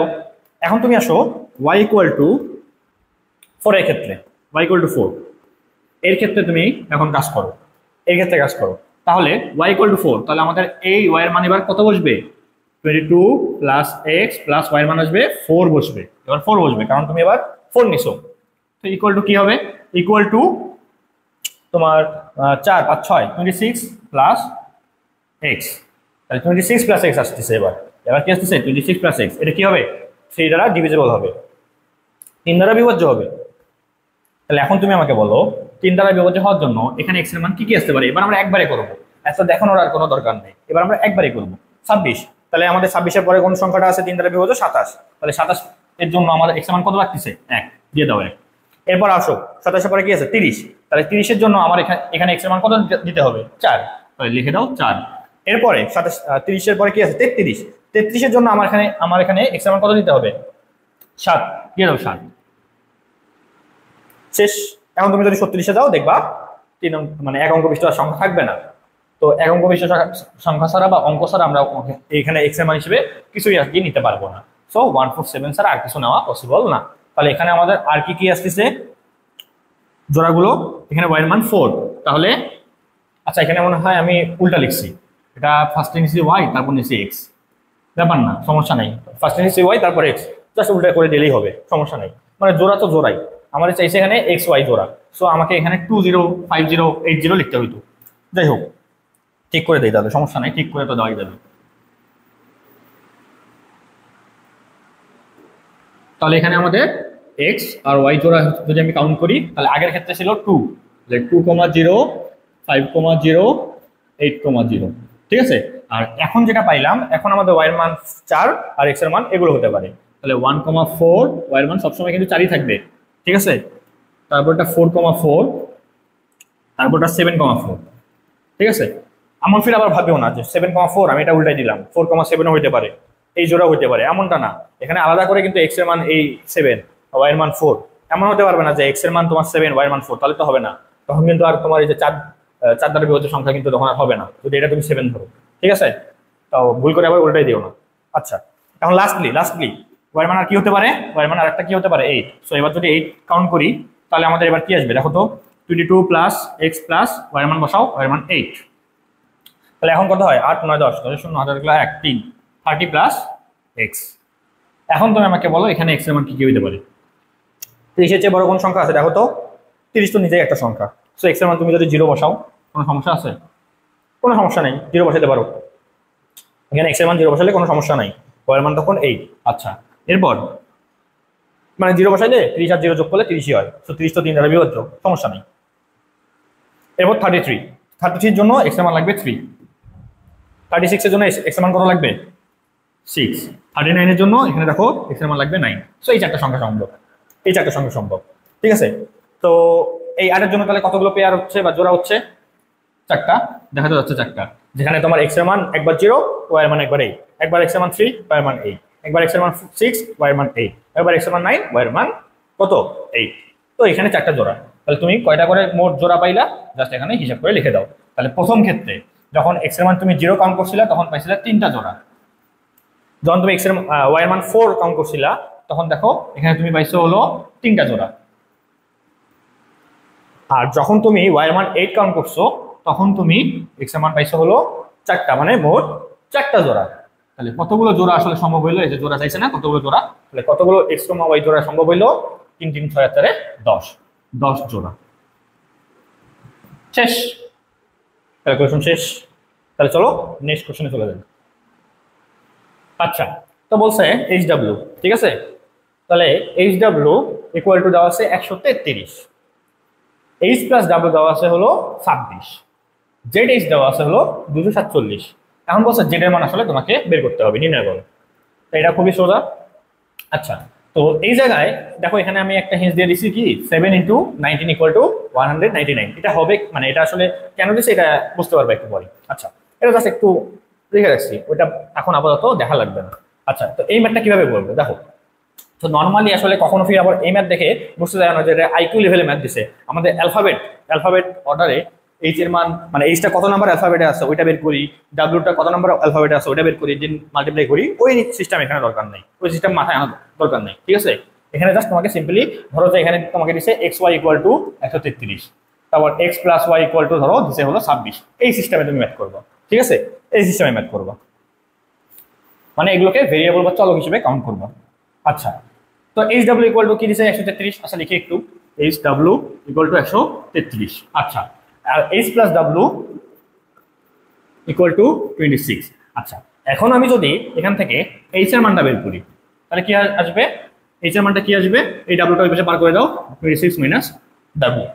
এখন তুমি আসো y ইকুয়াল টু 4 এর ক্ষেত্রে, y ইকুয়াল টু 4 এর ক্ষেত্রে তুমি এখন কাজ করো, এর ক্ষেত্রে কাজ করো। তাহলে y ইকুয়াল টু 4, তাহলে আমাদের এই y এর মান এবার কত বসবে 22 প্লাস এক্স প্লাস y এর মান আসবে 4 বসবে। এবার 4 বসবে কারণ তুমি এবার 4 নিছো। তো ইকুয়াল টু কি হবে? ইকুয়াল টু তোমার 4 5 6 26 প্লাস এক্স, তাহলে 26 প্লাস এক্স আসতেছে। এবার কি আসতেছে 26 প্লাস এক্স, এটা কি হবে 3 দ্বারা ডিভিজিবল হবে, 3 দ্বারা বিভাজ্য হবে। তাহলে এখন তুমি আমাকে বলো 3 দ্বারা বিভাজ্য হওয়ার জন্য এখানে এক্স এর মান কি কি আসতে পারে? এবার আমরা একবারে করব, এত দেখানোর আর কোনো দরকার নেই, এবার আমরা একবারে করব 26। তাহলে আমাদের 26 এর পরে কোন সংখ্যাটা আছে 3 দ্বারা বিভাজ্য 27, তাহলে 27 এর জন্য আমাদের এক্স এর মান কত লাগতেছে 1, দিয়ে দাও 1। এরপর আসো 27 এর পরে কি আছে 30, তাহলে 30 এর জন্য আমার এখানে এক্স এর মান কত দিতে হবে 4, তাহলে লিখে দাও 4। এরপরে 30 এর পরে কি আছে 33, 33 এর জন্য আমার এখানে এক্স এর মান কত দিতে হবে 7, দিয়ে দাও 7, শেষ। এখন তুমি যদি 36 এ যাও দেখবা মানে এক অঙ্ক বিশিষ্ট সংখ্যা থাকবে না। তো এক অঙ্ক বিশিষ্ট সংখ্যা ছাড়া বা অঙ্ক ছাড়া আমরা এখানে এক্স এর মান হিসেবে কিছুই আর কি নিতে পারবো না। সো 147 ছাড়া আর কিছু নেওয়া পসিবল না। তাহলে এখানে আমাদের আর কি কি আসতেছে জোড়াগুলো? এখানে y এর মান 4, তাহলে আচ্ছা এখানে মনে হয় আমি উল্টা লিখছি, এটা ফার্স্টে নিছি y তারপর নিছি x, ব্যাপার না, সমস্যা নাই। ফার্স্টে নিছি y তারপর x, জাস্ট উল্টা করে দিলেই হবে, সমস্যা নাই। মানে জোড়া তো জোড়াই, আমাদের চাইছে এখানে এক্স ওয়াই জোড়া। সো আমাকে এখানে 20 50 80 লিখতে হইতো, যাই হোক ঠিক করে দেই, তাহলে সমস্যা নাই, ঠিক করে তো দেওয়াই যাবে। তাহলে এখানে আমাদের এক্স আর ওয়াই জোড়া যদি আমি কাউন্ট করি তাহলে আগের ক্ষেত্রে ছিল 2, 2,0 5,0 8,0, ঠিক আছে? আর এখন যেটা পাইলাম, এখন আমাদের ওয়াই এর মান 4 আর এক্স এর মান এগুলো হতে পারে। তাহলে 1,4 ওয়াই এর মান সবসময় কিন্তু 4ই থাকবে, ঠিক আছে? তারপরটা 4,4, তারপরটা 7,4, ঠিক আছে? এমন ফির আবার ভাবিও না যে 7,4 আমি এটা উল্টাই দিলাম, 4,7 হইতে পারে, এই জোড়া হইতে পারে, এমনটা না। এখানে আলাদা করে কিন্তু এক্স এর মান এই 7 ওয়াই এর মান 4, এমন হতে পারবে না যে এক্স এর মান তোমার 7 ওয়াই এর মান 4, তাহলে তো হবে না। তখন কিন্তু আর তোমার এই যে 4 দ্বারা বিভাজ্য সংখ্যা কিন্তু তখন আর হবে না, যদি এটা তুমি 7 ধরো, ঠিক আছে? তাও ভুল করে আবার উল্টাই দিও না। আচ্ছা, এখন লাস্টলি ওয়াই এর মান আর কি হতে পারে? ওয়াই এর মান আরেকটা কি হতে পারে 8। সো এবার যদি 8 কাউন্ট করি তাহলে আমাদের এবার কি আসবে দেখো তো, 22 প্লাস এক্স প্লাস ওয়াই এর মান বসাও, ওয়াই এর মান 8। তাহলে এখন কত হয় 8 9 10 10 0 হাজার 1 3 30 প্লাস এক্স। এখন তুমি আমাকে বলো এখানে এক্স এর মান কি কি হতে পারে? 30 এর চেয়ে বড় কোন সংখ্যা আছে দেখো তো? 30 তো নিজেই একটা সংখ্যা। সো এক্স এর মান তুমি যদি 0 বসাও কোনো সমস্যা আছে? কোনো সমস্যা নেই, 0 বসাতে পারো। এখানে এক্স এর মান 0 বসালে কোনো সমস্যা নাই, ওয়াই এর মান তখন 8। আচ্ছা, এরপর মানে 0 বসাইলে 30 আর 0 যোগ করলে 30ই হয়। সো 30 তো 3 দ্বারা বিভাজ্য, সমস্যা নেই। এরপর 33 এর জন্য এক্স এর মান লাগবে 3, 36 এর জন্য এক্স এর মান কত লাগবে 6, 39 এর জন্য এখানে দেখো এক্স এর মান লাগবে 9। সো এই চারটা সংখ্যা সম্ভব, ঠিক আছে? তো তো এই আরের জন্য তাহলে কতগুলো পেয়ার হচ্ছে বা জোড়া হচ্ছে? চারটা, দেখা যাচ্ছে চারটা, যেখানে তোমার এক্স এর মান একবার 0, ওয়াই এর মান একবার 8, একবার এক্স এর মান 3, ওয়াই এর মান 8, একবার এক্স এর মান 6, ওয়াই এর মান 8, একবার এক্স এর মান 9, ওয়াই এর মান কত? 8। তো এখানে চারটা জোড়া, তাহলে তুমি কয়টা করে মোট জোড়া পাইলা জাস্ট এখানে হিসাব করে লিখে দাও। তাহলে প্রথম ক্ষেত্রে যখন এক্স এর মান তুমি 0 কাউন্ট করছিলা তখন পাইছিলা 3টা জোড়া, যখন তুমি এক্স এর ওয়াই এর মান 4 কাউন্ট করছিলা তখন দেখো এখানে তুমি পাইছো হলো 3টা জোড়া। আর যখন তুমি ওয়াই এর মান 8 কাউন্ট করছো তখন তুমি এক্স এর মান পাইছো হলো 4টা, মানে মোট 4টা জোড়া। তাহলে কতগুলো জোড়া আসলে সম্ভব হইলো? এই যে জোড়া চাইছে না, কতগুলো জোড়া, তাহলে কতগুলো এক্স ওয়াই জোড়া সম্ভব হইলো? 3 3 6 4 10, 10 জোড়া। শেষ, ক্যালকুলেশন শেষ। তাহলে চলো নেক্সট কোশ্চেনে চলে যাই। আচ্ছা, তো বলছে এইচ ডাব্লিউ, ঠিক আছে, তাহলে এইচ ডাব্লিউ ইকুয়াল টু দেওয়া আছে 133, এইচ প্লাস ডাব্লিউ দেওয়া আছে হলো 26, জেড এইচ দেওয়া আছে হলো 247। এখন বলছে জেড এর মান আসলে তোমাকে বের করতে হবে, নির্ণয় করো। তো এটা খুবই সোজা। আচ্ছা, তো এই জায়গায় দেখো এখানে আমি একটা হিন্স দিয়ে দিছি কি 7 × 19 = 199। এটা হবে মানে এটা আসলে কেন দিছে এটা বুঝতে পারবে একটু পরে। আচ্ছা, এটা জাস্ট একটু লিখে রাখছি, ওইটা এখন আপাতত দেখা লাগবে না। আচ্ছা, তো এই ম্যাথটা কিভাবে বলবো দেখো। তো নর্মালি আসলে কখনো ফির আবার এই ম্যাথ দেখে বুঝতে যায় না যে এটা আইকিউ লেভেলে ম্যাথ দিছে। আমাদের অ্যালফাবেট অর্ডারে এইচ এর মান মানে এইচটা কত নাম্বার অ্যালফাবেটে আছে ওইটা বের করি, ডাব্লিউটা কত নাম্বার অ্যালফাবেটে আছে ওইটা বের করি, দিন মাল্টিপ্লাই করি। ওই সিস্টেম এখানে দরকার নাই, ওই সিস্টেম মাথায় আনা দরকার নাই, ঠিক আছে। এখানে জাস্ট তোমাকে সিম্পলি ধরো যে এখানে তোমাকে দিছে এক্স ওয়াই ইকুয়াল টু 133, তারপর x plus y equal to ধরো দিছে হলো 26। এই সিস্টেমে তুমি ম্যাথ করবা, ঠিক আছে, এই সিস্টেমে ম্যাথ করবা, মানে এগুলোকে ভেরিয়েবল বা চলক হিসেবে কাউন্ট করবা। আচ্ছা, তো এইচ ডাব্লিউ ইকুয়াল টু কি দিছে 133। আচ্ছা, লিখি একটু, এইচ ডাব্লিউ ইকুয়াল টু 133। আচ্ছা, আর এইচ প্লাস ডাব্লিউ ইকুয়াল টু 26। আচ্ছা, এখন আমি যদি এখান থেকে এইচ এর মানটা বের করি তাহলে কি আসবে? এইচ এর মানটা কি আসবে? এই ডাব্লিউটা ওই পাশে পার করে দাও, 26 মাইনাস ডাব্লিউ।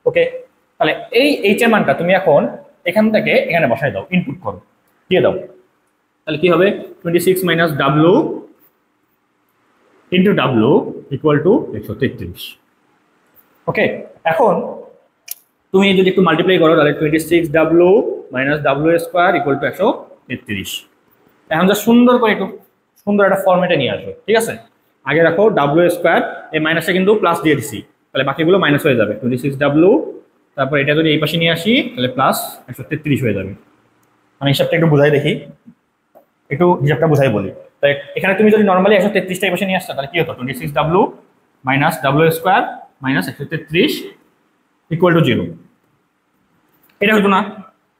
ওকে, তাহলে এই এইচ এর মানটা তুমি এখন এখান থেকে এখানে বসাই দাও, ইনপুট করো, দিয়ে দাও। তাহলে কি হবে? 26 minus W into W equal to 133। ওকে, এখন তুমি যদি একটু মাল্টিপ্লাই করো তাহলে 26 W minus W square equal to 133। এখন যা সুন্দর করে একটু সুন্দর একটা ফর্মেটে নিয়ে আসবে, ঠিক আছে। আগে রাখো ডাব্লিউ স্কোয়ার, এই মাইনাসে কিন্তু প্লাস দিয়ে দিছি, তাহলে বাকিগুলো মাইনাস হয়ে যাবে। 26 ডাব্লিউ, তারপর এটা যদি এই পাশে নিয়ে আসি তাহলে প্লাস 133 হয়ে যাবে। আমি হিসাবটা একটু বুঝাই দেখি, একটু হিসাবটা বুঝাই বলি। তাই এখানে তুমি যদি নর্মালি 133টা এই পাশে নিয়ে আসছো তাহলে কি হতো? 26 W minus W square minus 133 equal to 0। এটা হতো না,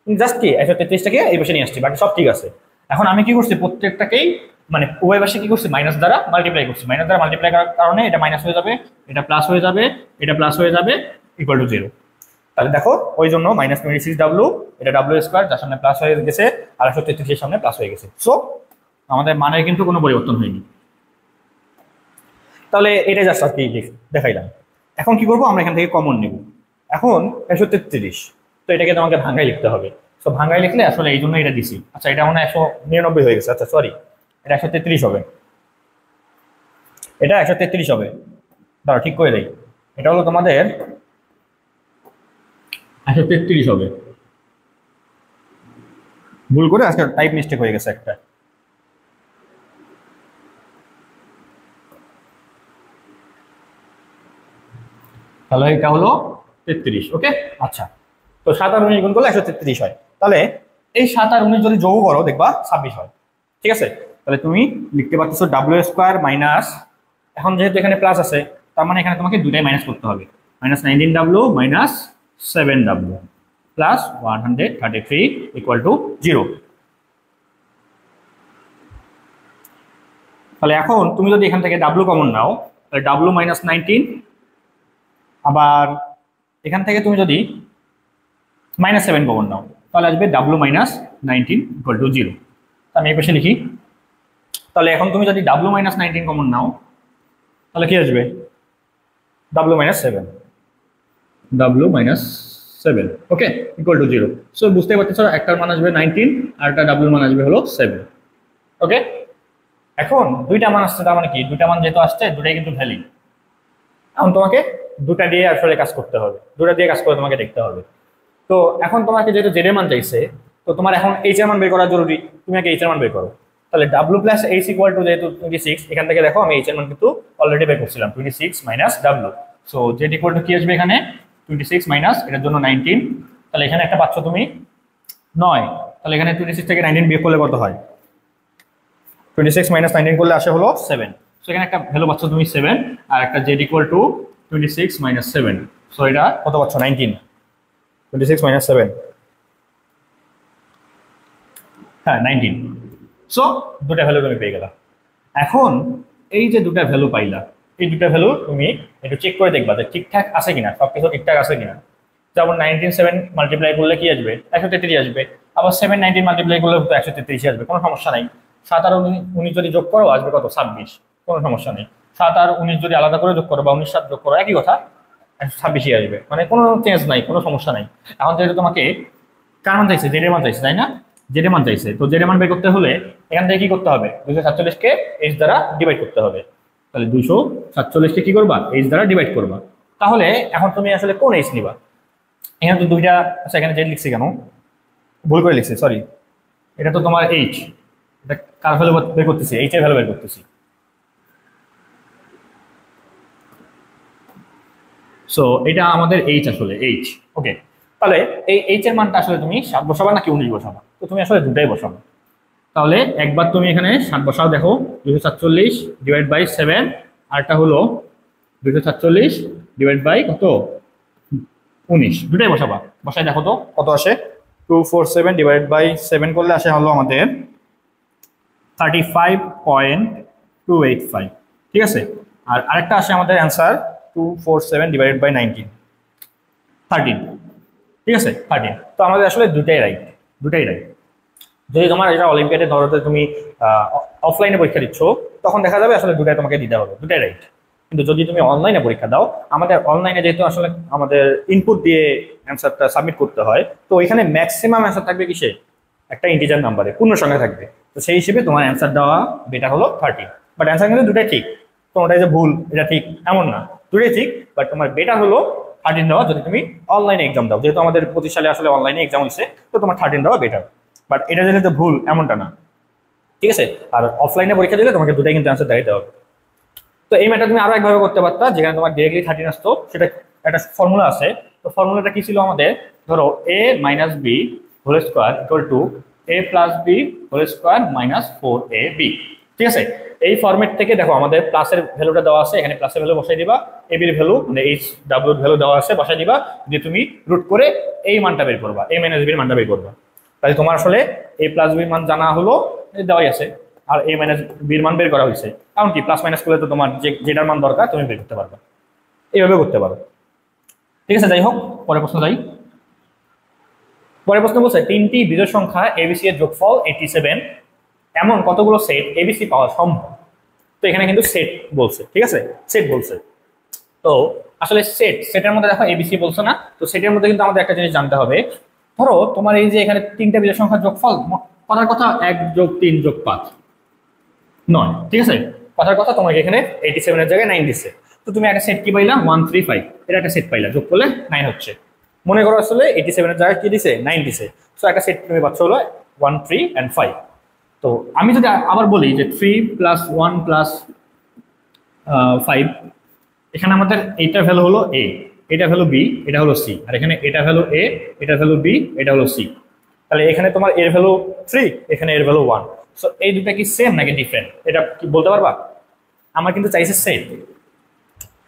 জাস্ট কি 133টাকে এই পাশে নিয়ে আসছি, বাকি সব ঠিক আছে। এখন আমি কি করছি? প্রত্যেকটাকেই মানে উভয় পাশে কি করছি? মাইনাস দ্বারা মাল্টিপ্লাই করছি। মাইনাস দ্বারা মাল্টিপ্লাই করার কারণে এটা মাইনাস হয়ে যাবে, এটা প্লাস হয়ে যাবে, এটা প্লাস হয়ে যাবে, ইকুয়াল টু 0। তাহলে দেখো ওই জন্য মাইনাস 26 ডাব্লিউ, এটা ডাব্লিউ স্কোয়ার যার সামনে প্লাস হয়ে গেছে, আর 133 এর সামনে প্লাস হয়ে গেছে। সো আমাদের মানের কিন্তু কোনো পরিবর্তন হয়নি। তাহলে এটা জাস্ট আর কি দেখাইলাম। এখন কি করবো? আমরা এখান থেকে কমন নেব। এখন 133, তো এটাকে তোমাকে ভাঙায় লিখতে হবে। তো ভাঙায় লিখলে আসলে এই জন্য এটা দিছি। আচ্ছা, এটা মনে হয় 199 হয়ে গেছে। আচ্ছা সরি, এটা 133 হবে, এটা 133 হবে। দাঁড়াও ঠিক করে দেই, এটা হলো তোমাদের 133 হবে। ভুল করে আজকে টাইপ মিস্টেক হয়ে গেছে একটা। তাহলে এটা হলো 33। ওকে, আচ্ছা, তো 7 আর 19 গুণ করলে 133 হয়। তাহলে এই 7 আর 19 যদি যোগ করো দেখবা 26 হয়, ঠিক আছে। তাহলে তুমি লিখতে পারতেছো ডাব্লিউ স্কোয়ার মাইনাস, এখন যেহেতু এখানে প্লাস আছে তার মানে এখানে তোমাকে দুটাই মাইনাস করতে হবে, minus 19 W minus 7 W plus 133 equal to 0। তাহলে এখন তুমি যদি এখান থেকে ডাব্লিউ কমন নাও তাহলে ডাব্লিউ মাইনাস 19, আবার এখান থেকে তুমি যদি -7 কমন নাও তাহলে আসবে ডাব্লিউ মাইনাস 19 ইকুয়াল টু 0। আমি এই পাশে লিখি। তাহলে এখন তুমি যদি ডাব্লিউ মাইনাস 19 কমন নাও তাহলে কি আসবে? W minus 7, W minus 7, okay, equal to 0। So বুঝতে পারতেছো একটার মান আসবে 19 আর একটা ডাব্লিউ মান আসবে হলো 7। ওকে, এখন দুইটা মান আসছে, তার মানে কি দুইটা মান যেহেতু আসছে দুটাই কিন্তু ভ্যালিড। এখন তোমাকে দুটা দিয়ে আসলে কাজ করতে হবে, দুটা দিয়ে কাজ করে তোমাকে দেখতে হবে। তো এখন তোমাকে যেহেতু জেড এর মান চাইছে, তো তোমার এখন এইচ এর মান বের করা জরুরি, তুমি আগে এইচ এর মান বের করো। তাহলে W plus H equal to যেহেতু 26, এখান থেকে দেখো আমি এইচ এর মান কিন্তু অলরেডি বের করছিলাম 26 minus W. So Z equal to কি আসবে এখানে 26 মাইনাস এটার জন্য 19, তাহলে এখানে একটা পাচ্ছ তুমি 9, তাহলে এখানে 26 থেকে 19 বিয়োগ করলে কত হয়, 26 মাইনাস 19 করলে আসে হলো 7। সো এখানে একটা ভ্যালু পাচ্ছ তুমি 7, আর একটা Z equal to 26 minus 7, so এটা কত পাচ্ছ 19, 26 মাইনাস 7, হ্যাঁ 19। সো দুটা ভ্যালু তুমি পেয়ে গেলা। এখন এই যে দুটা ভ্যালু পাইলা, এই দুটা ভ্যালু তুমি একটু চেক করে দেখবা যে ঠিকঠাক আছে কিনা, সবকিছু ঠিকঠাক আছে কিনা। যেমন 19 7 মাল্টিপ্লাই করলে কি আসবে, 133 আসবে। আবার 7 19 মাল্টিপ্লাই করলে তো 133 আসবে, কোনো সমস্যা নাই। 7 আর 19 যদি যোগ করো আসবে কত 26, কোনো সমস্যা নেই। 7 আর 19 যদি আলাদা করে যোগ করো বা 19 7 যোগ করো একই কথা, 26ই আসবে, মানে কোনো চেঞ্জ নাই, কোনো সমস্যা নাই। এখন যেহেতু তোমাকে কার মান চাইছে, জেড এর মান চাইছে তাই না, জেড এর মান চাইছে, তো জেড এর মান বের করতে হলে এখান থেকে কি করতে হবে, 247 কে এইচ দ্বারা ডিভাইড করতে হবে। তাহলে 247 কে কি করবা, এইচ দ্বারা ডিভাইড করবা। তাহলে এখন তুমি আসলে কোন এইচ নিবা, এখানে তো দুইটা, আচ্ছা এখানে জেড লিখছি কেন, ভুল করে লিখছি, সরি। এটা তো তোমার এইচ, এটা কার ভ্যালু বের করতেছি, এইচ এর ভ্যালু বের করতেছি। সো এটা আমাদের এইচ, আসলে এইচ। ওকে, তাহলে এই এইচ এর মানটা আসলে তুমি 7 বসাবা নাকি 19 বসাবা, তো তুমি আসলে দুটাই বসাবো। তাহলে একবার তুমি এখানে 7 বসাও, দেখো 247 ডিভাইড বাই 7, আরটা হলো 247 ডিভাইড বাই কত 19, দুটাই বসাবা। বসাই দেখো তো কত আসে, 247 ডিভাইড বাই 7 করলে আসে হলো আমাদের 35.285, ঠিক আছে। আর আরেকটা আসে আমাদের অ্যান্সার 247 ডিভাইডেড বাই 19, 13, ঠিক আছে 13। তো আমাদের আসলে দুটাই রাইট, দুটাই রাইট। যদি তোমার এটা অলিম্পিয়াডে ধরো তুমি অফলাইনে পরীক্ষা দিচ্ছ, তখন দেখা যাবে আসলে দুটাই তোমাকে দিতে হবে, দুটাই রাইট। কিন্তু যদি তুমি অনলাইনে পরীক্ষা দাও, আমাদের অনলাইনে যেহেতু আসলে আমাদের ইনপুট দিয়ে অ্যান্সারটা সাবমিট করতে হয়, তো এখানে ম্যাক্সিমাম অ্যান্সার থাকবে কিসে, একটা ইন্টিজার নাম্বারে, পূর্ণ সংখ্যা থাকবে। তো সেই হিসেবে তোমার অ্যান্সার দেওয়া বেটার হলো 30। বাট অ্যান্সার কিন্তু দুটাই ঠিক, কোনোটাই যে ভুল এটা ঠিক এমন না, দুটাই ঠিক। বাট তোমার বেটার হলো 13 দেওয়া যদি তুমি অনলাইনে এক্সাম দাও, যেহেতু আমাদের 25 সালে আসলে অনলাইনে এক্সাম হয়েছে, তো তোমার 13 দেওয়া বেটার। বাট এটা যেহেতু ভুল এমনটা না, ঠিক আছে। আর অফলাইনে পরীক্ষা দিলে তোমাকে দুটাই কিন্তু অ্যান্সার দিতে হবে। তো এই ম্যাটার তুমি আরো একভাবে করতে পারতা, যেখানে তোমার ডিরেক্টলি 13 আসতো, সেটা একটা ফর্মুলা আছে। তো ফর্মুলাটা কি ছিল আমাদের, ধরো a minus b whole square equal to a plus b whole square minus 4ab, ঠিক আছে। এই ফরম্যাট থেকে দেখো আমাদের প্লাসের ভ্যালুটা দেওয়া আছে, এখানে প্লাসের ভ্যালু বসাই দিবা, এ বির ভ্যালু মানে এইচ ডাব্লিউর ভ্যালু দেওয়া আছে বসাই দিবা, দিয়ে তুমি রুট করে এই মানটা বের করবা, a মাইনাস বির মানটা বের করবা। তাহলে তোমার আসলে a প্লাস বির মান জানা হলো, দেওয়াই আছে, আর a মাইনাস বির মান বের করা হয়েছে। কারণ কি প্লাস মাইনাস করলে তো তোমার যেটার মান দরকার তুমি বের করতে পারবে, এইভাবে করতে পারো, ঠিক আছে। যাই হোক, পরের প্রশ্ন যাই। পরের প্রশ্ন বলছে তিনটি বিজোড় সংখ্যা এবিসি এর যোগফল 87, এমন কতগুলো সেট এবিসি পাওয়া সম্ভব। তো এখানে কিন্তু সেট বলছে, ঠিক আছে, সেট বলছে। তো আসলে সেটের মধ্যে দেখো এবিসি বলছে না, তো সেটের মধ্যে কিন্তু আমাদের একটা জিনিস জানতে হবে। ধরো তোমার এই যে এখানে তিনটা বিজোড় সংখ্যার যোগফল, কথার কথা 1 যোগ 3 যোগ 5 9, ঠিক আছে, কথার কথা তোমাকে এখানে 87 এর জায়গায় 9 দিচ্ছে। তো তুমি একটা সেট কি পাইলা 135, এটা একটা সেট পাইলা, যোগ করলে 9 হচ্ছে। মনে করো আসলে 87 এর জায়গায় কি দিছে 9 দিছে, সো একটা সেট তুমি পাচ্ছ হলো 1 3 and 5। তো আমি যদি আবার বলি যে 3 প্লাস 1 প্লাস 5, এখানে আমাদের এইটার ভ্যালু হলো a, এটা ভ্যালু b, এটা হলো c, আর এখানে এটা ভ্যালু a, এটা ভ্যালু b, এটা হলো c। তাহলে এখানে তোমার এর ভ্যালু 3, এখানে এর ভ্যালু 1। সো এই দুটা কি সেম নাকি ডিফারেন্ট, এটা কি বলতে পারবা? আমার কিন্তু চাইছে সেট,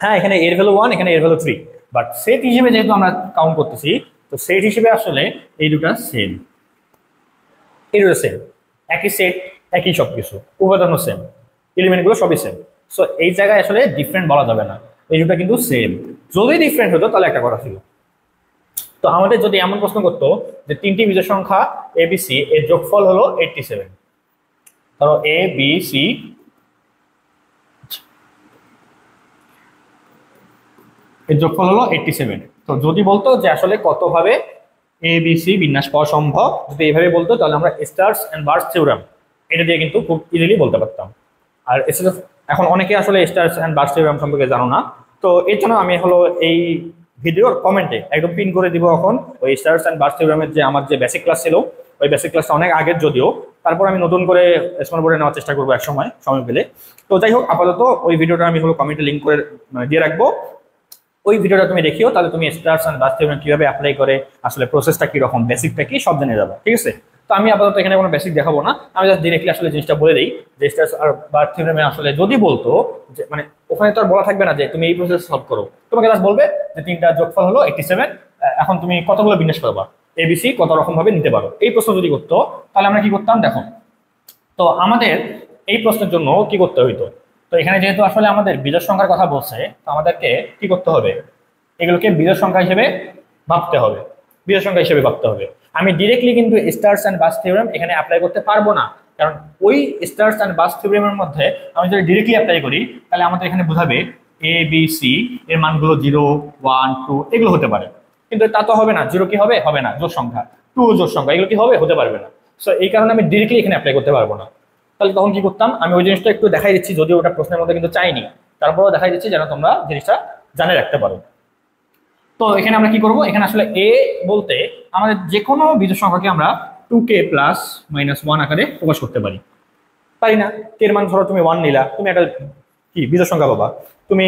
হ্যাঁ এখানে এর ভ্যালু 1, এখানে এর ভ্যালু 3, বাট সেট হিসেবে যেহেতু আমরা কাউন্ট করতেছি, তো সেট হিসেবে আসলে এই দুটা সেম, এই দুটো সেম, একই সেট, একই সবকিছু, উপাদান সেম, এলিমেন্টগুলো সবই সেম। সো এই জায়গায় আসলে ডিফারেন্ট বলা যাবে না, এই দুটা কিন্তু সেম। যদি ডিফারেন্ট হতো তাহলে একটা কথা ছিল। তো আমাদের যদি এমন প্রশ্ন করতো যে তিনটি বিজোড় সংখ্যা এবিসি এর যোগফল হলো 87, ধরো এ বি সি, এর যোগফল হলো 87। তো যদি বলতো যে আসলে কতভাবে এ বি সি বিন্যাস পাওয়া সম্ভব, যদি এইভাবে বলতো তাহলে আমরা স্টার্স এন্ড বার্স থিওরাম এটা দিয়ে কিন্তু খুব ইজিলি বলতে পারতাম। আর এখন অনেকে আসলে স্টার্স এন্ড বার্স থিওরাম সম্পর্কে জানো না, তো এর জন্য আমি হলো এই ভিডিওর কমেন্টে একদম পিন করে দিব এখন ওই স্টারস অ্যান্ড বার্স থিওরেমের যে আমার যে বেসিক ক্লাস ছিল, ওই বেসিক ক্লাসটা অনেক আগের যদিও, তারপর আমি নতুন করে স্মার্ট বোর্ডে নেওয়ার চেষ্টা করবো এক সময় পেলে। তো যাই হোক, আপাতত ওই ভিডিওটা আমি হলো কমেন্টে লিঙ্ক করে দিয়ে রাখবো। ওই ভিডিওটা তুমি দেখিও, তাহলে তুমি স্টারস অ্যান্ড বার্স থিওরেম কিভাবে অ্যাপ্লাই করে, আসলে প্রসেসটা কি রকম, বেসিকটা কি সব জেনে যাবে, ঠিক আছে। তো আমি আপাতত এখানে কোনো বেসিক দেখাবো না, আমি জাস্ট ডিরেক্টলি আসলে জিনিসটা বলে দিই যে স্টারস আর বার্স থিওরেমে আসলে যদি বলতো যে মানে ওখানে তো আর বলা থাকবে না যে তুমি এই প্রসেস সলভ করো, তোমাকে জাস্ট বলবে যে 3টা যোগফল হলো 87, এখন তুমি কতগুলো বিন্যাস করবা, এবিসি কত রকম ভাবে নিতে পারো, এই প্রশ্ন যদি করতো তাহলে আমরা কি করতাম দেখো। তো আমাদের এই প্রশ্নের জন্য কি করতে হইতো, তো এখানে যেহেতু আসলে আমাদের বিজোড় সংখ্যার কথা বলছে, তো আমাদেরকে কি করতে হবে, এগুলোকে বিজোড় সংখ্যা হিসেবে ভাবতে হবে, বিজোড় সংখ্যা হিসেবে ভাবতে হবে। আমি ডিরেক্টলি কিন্তু স্টারস অ্যান্ড বার্স থিওরেম এখানে অ্যাপ্লাই করতে পারবো না, কারণ ওই স্টারস অ্যান্ড বার্স থিওরেমের মধ্যে আমি যদি ডিরেক্টলি অ্যাপ্লাই করি তাহলে আমাদের এখানে বোঝাবে এ বি সি এর মানগুলো 0, 1, 2 এগুলো হতে পারে, কিন্তু তা তো হবে না। 0 কি হবে, হবে না, জোড় সংখ্যা, 2 জোড় সংখ্যা, এগুলো কি হবে, হতে পারবে না। সো এই কারণে আমি ডিরেক্টলি এখানে অ্যাপ্লাই করতে পারবো না। তাহলে তখন কি করতাম, আমি ওই জিনিসটা একটু দেখাই দিচ্ছি, যদিও ওটা প্রশ্নের মধ্যে কিন্তু চাইনি, তারপরেও দেখাই দিচ্ছি যেন তোমরা জিনিসটা জানে রাখতে পারো। তো এখানে আমরা কি করব, এখানে আসলে এ বলতে আমাদের যে কোনো বিজোড় সংখ্যাকে আমরা 2k প্লাস মাইনাস 1 আকারে প্রকাশ করতে পারি, পারি না? কে এর মান ধরো তুমি 1 নিলা, তুমি একটা কি বিজোড় সংখ্যা পাবা, তুমি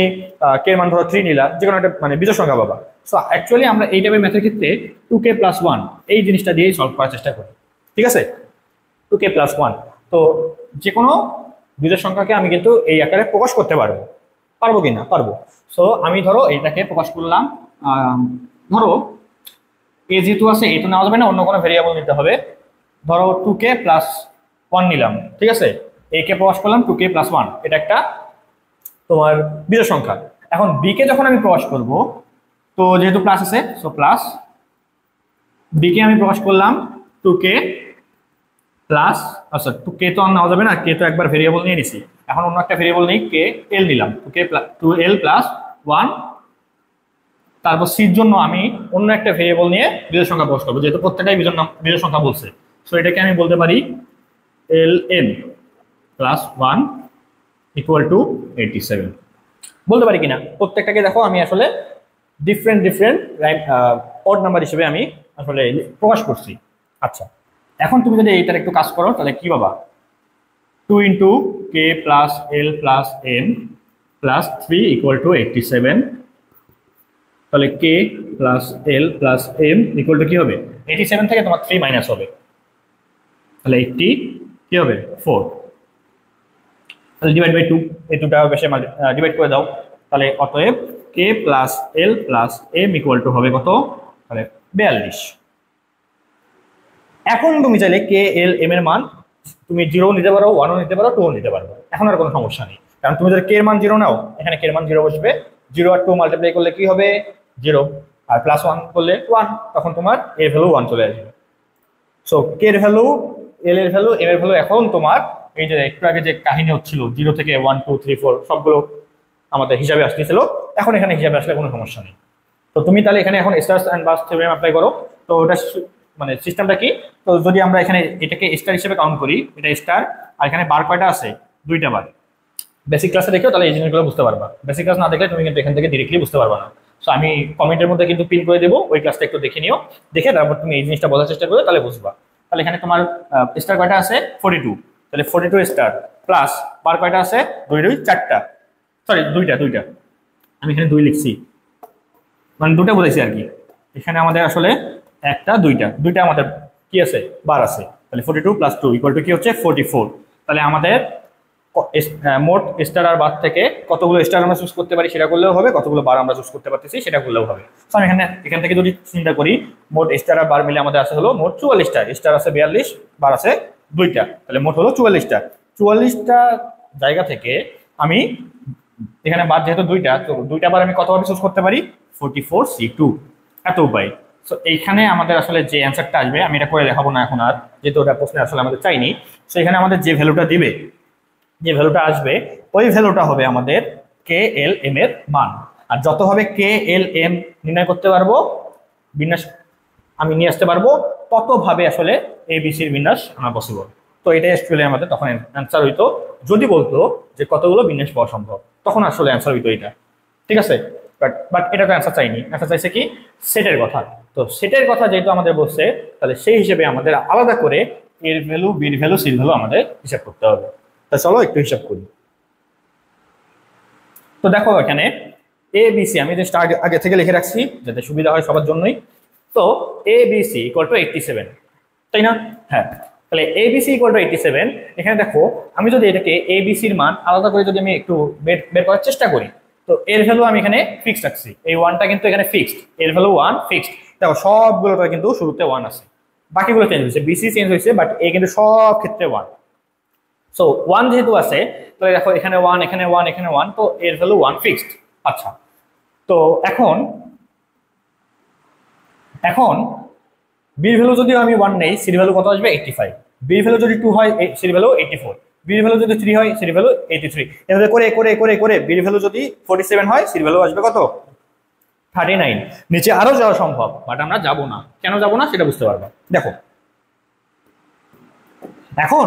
কে এর মান ধরো 3 নিলা, যে কোনো একটা মানে বিজোড় সংখ্যা পাবা। সো অ্যাকচুয়ালি আমরা এই টাইপের ম্যাথের ক্ষেত্রে 2k প্লাস 1 এই জিনিসটা দিয়েই সলভ করার চেষ্টা করি, ঠিক আছে। 2k প্লাস 1, তো যে কোনো বিজোড় সংখ্যাকে আমি কিন্তু এই আকারে প্রকাশ করতে পারবো, পারবো কিনা, পারবো। সো আমি ধরো এইটাকে প্রকাশ করলাম, ধরো এ যেহেতু আছে এ তো নেওয়া যাবে না, অন্য কোনো ভেরিয়েবল নিতে হবে, ধরো 2k প্লাস 1 নিলাম, ঠিক আছে। এ কে প্রকাশ করলাম 2k প্লাস 1, এটা একটা তোমার বিজোড় সংখ্যা। এখন বি কে যখন আমি প্রকাশ করব, তো যেহেতু প্লাস আছে সো প্লাস, বি কে আমি প্রকাশ করলাম 2k প্লাস, আচ্ছা 2k তো আর নেওয়া যাবে না, কে তো একবার ভেরিয়েবল নিয়ে নিছি, এখন অন্য একটা ভেরিয়েবল নেই, কে এল নিলাম, 2l প্লাস 1, তারপর সির জন্য আমি অন্য একটা ভেরিয়েবল নিয়ে বিজোড় সংখ্যা প্রকাশ করবো, যেহেতু প্রত্যেকটাই বিজোড় সংখ্যা বলছে। সো এটাকে আমি বলতে পারি ln প্লাস 1 ইকুয়াল টু 87 বলতে পারি কিনা। প্রত্যেকটাকে দেখো আমি আসলে ডিফারেন্ট অড নাম্বার হিসেবে আমি আসলে প্রকাশ করছি। আচ্ছা, এখন তুমি যদি এইটার একটু কাজ করো তাহলে কি পাবা, 2 into k plus l plus m plus 3 equal to 87, তাহলে k plus l plus m equal to কি হবে, 87 থেকে তোমার 3 মাইনাস হবে, তাহলে 80 কি হবে 4, তাহলে ডিভাইড বাই 2, এই দুটা বেশি ডিভাইড করে দাও, তাহলে অতএব k plus l plus m equal to হবে কত, তাহলে 42। এখন তুমি চাইলে কে এল এম এর মান তুমি 0 নিতে পারো, 1ও নিতে পারো, 2ও নিতে পারো, এখন আর কোনো সমস্যা নেই, কারণ তুমি যদি কে এর মান 0 নাও, এখানে কে এর মান 0 বসবে, 0 আর 2 মাল্টিপ্লাই করলে কি হবে 0, আর প্লাস 1 করলে 1, তখন তোমার এর ভ্যালু 1 চলে আসবে। সো কে এর ভ্যালু, এল এর ভ্যালু, এম এর ভ্যালু এখন তোমার এই যে একটু আগে যে কাহিনী হচ্ছিল 0 থেকে 1 2 3 4 সবগুলো আমাদের হিসাবে আসতেছিল, এখন এখানে হিসাবে আসলে কোনো সমস্যা নেই। তো তুমি তাহলে এখানে এখন stars and bars theorem apply করো। তো ওটা মানে সিস্টেমটা কি, তো যদি আমরা এখানে এটাকে স্টার হিসেবে কাউন্ট করি, এটা স্টার, আর এখানে বার কয়টা আছে, 2টা বার। বেসিক ক্লাসে দেখো তাহলে এই জিনিসগুলো বুঝতে পারবা, বেসিক ক্লাস না দেখলে তুমি কিন্তু এখান থেকে ডিরেক্টলি বুঝতে পারবা না। সো আমি কমেন্টের মধ্যে কিন্তু পিন করে দেবো, ওই ক্লাসটা একটু দেখে নিও, দেখে তারপর তুমি এই জিনিসটা বোঝার চেষ্টা করো, তাহলে বুঝবা। তাহলে এখানে তোমার স্টার কয়টা আছে 42, তাহলে 42 স্টার প্লাস বার কয়টা আছে 2 2 4টা, সরি 2টা, আমি এখানে 2 লিখছি, মানে 2টা বলেছি আর কি, এখানে আমাদের আসলে 1টা 2টা আমাদের কি আছে বার আছে, তাহলে 42 প্লাস 2 ইকুয়াল টু কি হচ্ছে 44। তাহলে আমাদের মোট স্টার আর বার থেকে কতগুলো স্টার আমরা চুজ করতে পারি সেটা করলেও হবে, কতগুলো বার আমরা চুজ করতে পারতেছি সেটা করলেও হবে। তো আমি এখান থেকে যদি চিন্তা করি, মোট স্টার আর বার মিলে আমাদের আছে হলো মোট 44টা, স্টার আছে 42, বার আছে 2টা, তাহলে মোট হলো 44টা। 44টা জায়গা থেকে আমি এখানে বার যেহেতু 2টা, তো 2টা বার আমি কতভাবে চুজ করতে পারি, 44C2, এত উপায়। সো এইখানে আমাদের আসলে যে অ্যান্সারটা আসবে, আমি এটা করে দেখাবো না এখন আর, যেহেতু ওটা প্রশ্নে আসলে আমাদের চাইনি। সো এখানে আমাদের যে ভ্যালুটা দিবে, যে ভ্যালুটা আসবে, ওই ভ্যালুটা হবে আমাদের কে এল এম এর মান। আর যত হবে কে এল এম নির্ণয় করতে পারবো, বিন্যাস আমি নিয়ে আসতে পারবো, ততভাবে আসলে এবিসির বিন্যাস আমার পসিবল। তো এটাই অ্যাকচুয়ালি আমাদের তখন অ্যান্সার হইতো, যদি বলতো যে কতগুলো বিন্যাস পাওয়া সম্ভব, তখন আসলে অ্যান্সার হইতো এটা। ঠিক আছে। বাট এটা তো অ্যান্সার চাইনি, অ্যান্সার চাইছে কি সেটের কথা। তো সেটের কথা যেহেতু আমাদের বলছে, তাহলে সেই হিসেবে আমাদের আলাদা করে এর ভ্যালু, বির ভ্যালু, সির ভ্যালু আমাদের হিসাব করতে হবে। তা চলো একটু হিসাব করি। তো দেখো এখানে এ বি সি আমি জাস্ট আগে থেকে লিখে রাখছি যাতে সুবিধা হয় সবার জন্যই। তো A B C equal to 87, তাই না? হ্যাঁ, তাহলে A B C equal to 87। এখানে দেখো আমি যদি এটাকে এ বি সির মান আলাদা করে যদি আমি একটু বের করার চেষ্টা করি, তো এর ভ্যালু আমি এখানে ফিক্সড রাখছি, এই ওয়ানটা কিন্তু এখানে ফিক্সড, এর ভ্যালু 1 ফিক্সড। দেখো সবগুলোটা কিন্তু শুরুতে 1 আছে, বাকিগুলো চেঞ্জ হয়েছে, বিসি চেঞ্জ হয়েছে, বাট এ কিন্তু সব ক্ষেত্রে 1। সো 1 যেহেতু আছে, তাহলে দেখো এখানে 1, এখানে 1, এখানে 1, তো এর ভ্যালু 1 ফিক্সড। আচ্ছা, তো এখন বির ভ্যালু যদি আমি 1 নেই, সির ভ্যালু কত আসবে? 85। বির ভ্যালু যদি 2 হয়, সির ভ্যালু 84। বির ভ্যালু যদি 3 হয়, সির ভ্যালু 83। এভাবে করে করে করে করে বির ভ্যালু যদি 47 হয়, সির ভ্যালু আসবে কত? 39। নিচে আরো যাওয়া সম্ভব, বাট আমরা যাব না। কেন যাব না সেটা বুঝতে পারবো। দেখো এখন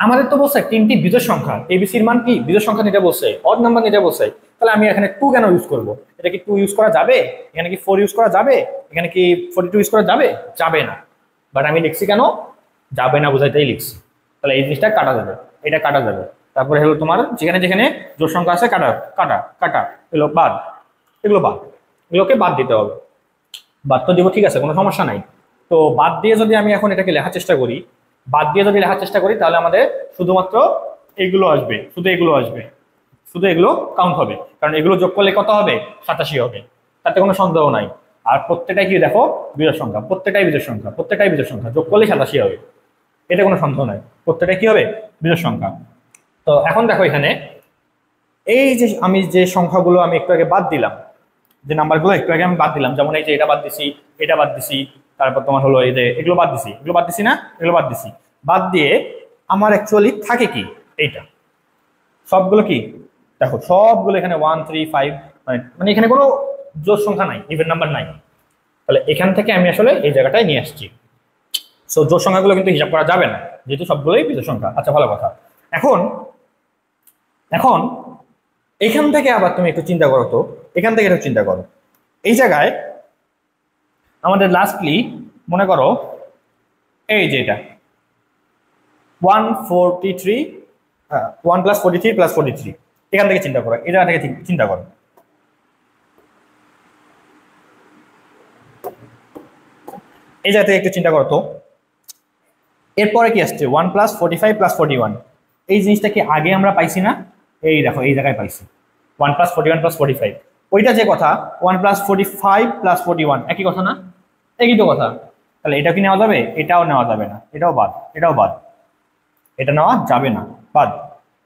আমাদের তো বলছে তিনটি বিজোড় সংখ্যা, এবিসির মান কি বিজোড় সংখ্যা নিতে বলছে, অড নাম্বার নিতে বলছে। তাহলে আমি এখানে 2 কেন ইউজ করব? এটা কি 2 ইউজ করা যাবে? এখানে কি 4 ইউজ করা যাবে? এখানে কি 42 ইউজ করা যাবে? যাবে না। বাট আমি লিখছি কেন? যাবে না বুঝাইতেই লিখছি। তাহলে এই জিনিসটা কাটা যাবে, এটা কাটা যাবে। তারপরে হলো তোমার যেখানে যেখানে জোড় সংখ্যা আছে কাটা কাটা কাটা, এগুলো বাদ, এগুলো বাদ, এগুলোকে বাদ দিতে হবে। বাদ তো দিব, ঠিক আছে, কোনো সমস্যা নাই। তো বাদ দিয়ে যদি আমি এখন এটাকে লেখার চেষ্টা করি, তাহলে আমাদের শুধুমাত্র এগুলো আসবে, শুধু এগুলো আসবে, শুধু এগুলো কাউন্ট হবে, কারণ এগুলো যোগ করলে কত হবে? 87 হবে, তাতে কোনো সন্দেহ নাই। আর প্রত্যেকটাই কি দেখো বিজোড় সংখ্যা, প্রত্যেকটাই বিজোড় সংখ্যা, প্রত্যেকটাই বিজোড় সংখ্যা, যোগ করলে 87 হবে, এটা কোনো সন্দেহ নাই, প্রত্যেকটাই কি হবে? বিজোড় সংখ্যা। তো এখন দেখো এখানে এই যে আমি যে সংখ্যাগুলো আমি একটু আগে বাদ দিলাম, যে নাম্বারগুলো একটু আগে আমি বাদ দিলাম, যেমন এই যে এটা বাদ দিছি, এটা বাদ দিছি, তারপর তোমার হলো এই যে এগুলো বাদ দিছি, এগুলো বাদ দিছি না, এগুলো বাদ দিছি, বাদ দিয়ে আমার অ্যাকচুয়ালি থাকে কি এইটা, সবগুলো কি দেখো সবগুলো এখানে 1 3 5, মানে এখানে কোনো জোড় সংখ্যা নাই, ইভেন নাম্বার নাই। তাহলে এখান থেকে আমি আসলে এই জায়গাটায় নিয়ে আসছি। সো জোড় সংখ্যাগুলো কিন্তু হিসাব করা যাবে না, যেহেতু সবগুলোই বিজোড় সংখ্যা। আচ্ছা, ভালো কথা। এখন এখন এখান থেকে আবার তুমি একটু চিন্তা করো, তো এখান থেকে একটু চিন্তা করো, এই জায়গায় আমাদের লাস্টলি মনে করো এই যে এটা 143, 1 + 43 + 43, এখান থেকে চিন্তা করো, এই জায়গা থেকে চিন্তা করো। এই জায়গা থেকে একটু চিন্তা করো তো, এরপরে কি আসছে? 1 + 45 + 41, এই জিনিসটা কি আগে আমরা পাইছি না? এই দেখো এই জায়গায় পাইছি 1 + 41 + 45, ওইটা যে কথা 1 + 45 + 41 একই কথা না? একই তো কথা। তাহলে এটা কি নেওয়া যাবে? এটাও নেওয়া যাবে না, এটাও বাদ, এটাও বাদ, এটা নেওয়া যাবে না, বাদ।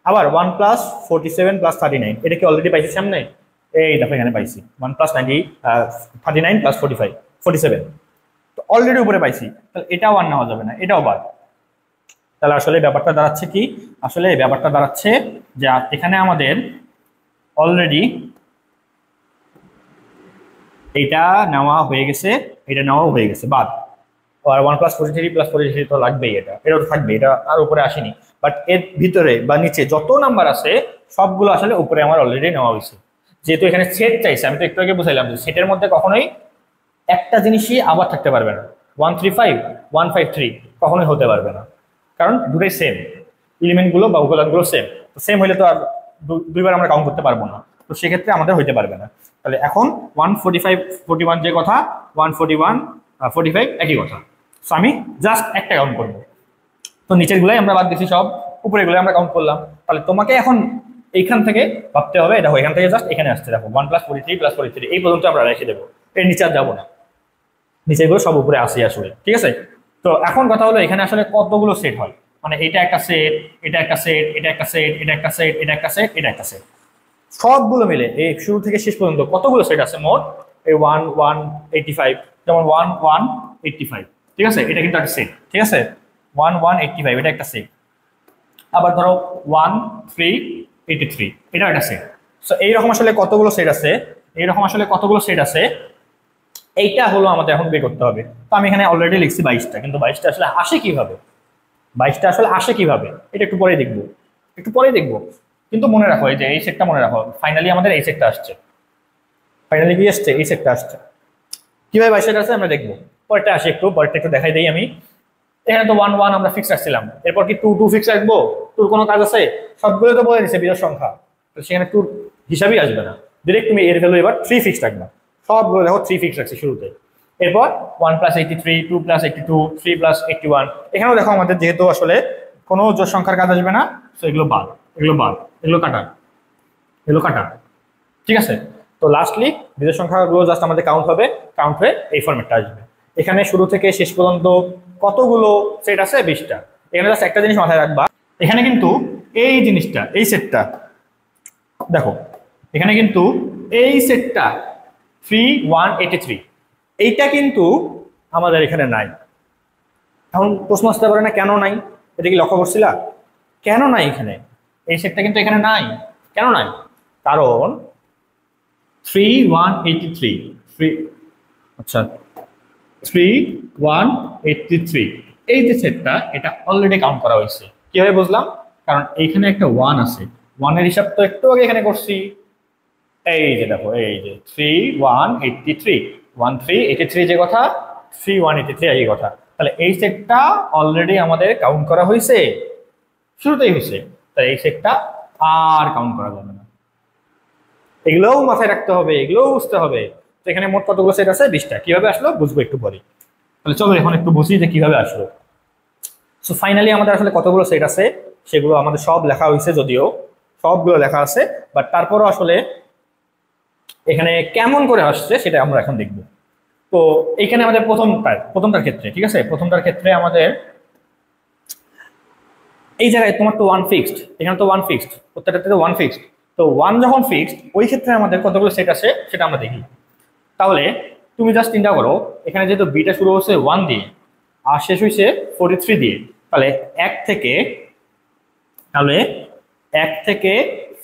আবার 1 + 47 + 39, এটা কি অলরেডি পাইছি সামনে? এই দেখো এখানে পাইছি 1 + 39 + 45 47, তো অলরেডি উপরে পাইছি, তাহলে এটাও আর নেওয়া যাবে না, এটাও বাদ। তাহলে আসলে ব্যাপারটা দাঁড়াচ্ছে কি? আসলে ব্যাপারটা দাঁড়াচ্ছে যে এখানে আমাদের অলরেডি এটা নেওয়া হয়ে গেছে, এটা নেওয়াও হয়ে গেছে, বাদ। আর 1 + 43 + 43 তো লাগবেই, এটাও থাকবে, এটা আর উপরে আসেনি। বাট এর ভিতরে বা নিচে যত নাম্বার আছে সবগুলো আসলে উপরে আমার অলরেডি নেওয়া হয়েছে। যেহেতু এখানে সেট চাইছে, আমি তো একটু আগে বুঝাইলাম যে সেটের মধ্যে কখনোই একটা জিনিসই আবার থাকতে পারবে না, 135 153 কখনোই হতে পারবে না, কারণ দুটোই সেম, এলিমেন্টগুলো বা উপাদানগুলো সেম। তো সেম হইলে তো আর দুইবার আমরা কাউন্ট করতে পারবো না, তো সেক্ষেত্রে আমাদের হইতে পারবে না। তাহলে এখন 145 41 যে কথা, 141 45 একই কথা। সো আমি জাস্ট একটা কাউন্ট করবো, তো নিচের গুলাই আমরা বাদ দিচ্ছি সব, উপরের গুলাই আমরা কাউন্ট করলাম। তাহলে তোমাকে এখন এইখান থেকে ভাবতে হবে, দেখো এখান থেকে জাস্ট এখানে আসছে, দেখো 1 + 43 + 43 এই পর্যন্ত আমরা রেখে দেবো, এর নিচে আর যাবো না, নিচেগুলো সব উপরে আসি আসলে, ঠিক আছে। তো এখন কথা হলো এখানে আসলে কতগুলো সেট হয়, মানে এটা একটা সেট, এটা একটা সেট, এটা একটা সেট, এটা একটা সেট, এটা একটা সেট, এটা একটা সেট, সবগুলো মিলে এই শুরু থেকে শেষ পর্যন্ত কতগুলো সেট আছে মোট? এই 1 1 85, যেমন 1 1 85, ঠিক আছে, এটা কিন্তু একটা সেট, ঠিক আছে, 1 1 85 এটা একটা সেট। আবার ধরো 1 3 83 এটা একটা সেট। সো এইরকম আসলে কতগুলো সেট আছে, এইরকম আসলে কতগুলো সেট আছে, এইটা হলো আমাদের এখন বের করতে হবে। তো আমি এখানে অলরেডি লিখছি 22টা, কিন্তু 22টা আসলে আসে কিভাবে, 22টা আসলে আসে কিভাবে এটা একটু পরে দেখবো, একটু পরে দেখবো। কিন্তু মনে রাখো এই যে এই সেটটা মনে রাখো, ফাইনালি আমাদের এই সেটটা আসছে, ফাইনালি কি আসছে, এই সেটটা আসছে। কিভাবে বাই সেট আছে আমরা দেখবো, পরেরটা আসি, পরেরটা একটু দেখাই দিই আমি। এখানে তো 1 1 আমরা ফিক্স রাখছিলাম, এরপর কি 2 2 ফিক্স রাখবো? টুর কোনো কাজ আছে? সবগুলো তো বলে দিচ্ছে বিজোড় সংখ্যা, তো সেখানে টুর হিসাবই আসবে না, ডিরেক্ট তুমি এর ভ্যালু এবার 3 ফিক্স রাখবা। সবগুলো দেখো 3 ফিক্স রাখছি শুরুতে। এরপর 1 + 83, 2 + 82, 3 + 81। এখানেও দেখো আমাদের যেহেতু আসলে কোনো জোড় সংখ্যার কাজ আসবে না, তো এগুলো বাদ, এগুলো বাদ, এগুলো কাটা, এগুলো কাটা, ঠিক আছে। তো লাস্টলি বিজোড় সংখ্যাগুলো জাস্ট আমাদের কাউন্ট হবে, কাউন্ট হয়ে এই ফরম্যাটটা আসবে। এখানে শুরু থেকে শেষ পর্যন্ত কতগুলো সেট আছে? 20টা। এখানে জাস্ট একটা জিনিস মাথায় রাখবা, এখানে কিন্তু এই জিনিসটা, এই সেটটা দেখো, এখানে কিন্তু এই সেটটা 3183, এইটা কিন্তু আমাদের এখানে নাই। এখন প্রশ্ন আসতে পারে না কেন নাই, এটা কি লক্ষ্য করছিলা? কেন নাই এখানে? এই সেটটা কিন্তু এখানে নাই, কেন নাই? কারণ 3183, আচ্ছা 3183 এই যে সেটটা, এটা অলরেডি কাউন্ট করা হয়েছে। কিভাবে বুঝলাম? কারণ এইখানে একটা 1 আছে, 1 এর হিসাব তো একটু আগে এখানে করছি। এই যে দেখো, এই যে 3183, 1383 যে কথা, 3183 এই কথা, তাহলে এই সেটটা অলরেডি আমাদের কাউন্ট করা হয়েছে, শুরুতেই হয়েছে, তাই এই সেটটা আর কাউন্ট করা যাবে না। এগুলোও মাথায় রাখতে হবে, এগুলোও বুঝতে হবে। তো এখানে মোট কতগুলো সেট আছে? 20টা। কিভাবে আসলো বুঝবো একটু পরে। তাহলে চলো এখন একটু বুঝি যে কিভাবে আসলো। সো ফাইনালি আমাদের আসলে কতগুলো সেট আছে সেগুলো আমাদের সব লেখা হয়েছে, যদিও সবগুলো লেখা আছে, বাট তারপরও আসলে এখানে কেমন করে আসছে সেটা আমরা এখন দেখব। তো এইখানে আমাদের প্রথমটার ক্ষেত্রে, ঠিক আছে, প্রথমটার ক্ষেত্রে আমাদের এই জায়গায় তোমার তো 1 ফিক্সড, এখানে তো 1 ফিক্সড, প্রত্যেকটাতে তো 1 ফিক্সড। তো 1 যখন ফিক্সড, ওই ক্ষেত্রে আমাদের কতগুলো সেট আছে সেটা আমরা দেখি। তাহলে তুমি জাস্ট চিন্তা করো, এখানে যেহেতু বিটা শুরু হচ্ছে 1 দিয়ে আর শেষ হয়েছে 43 দিয়ে, তাহলে 1 থেকে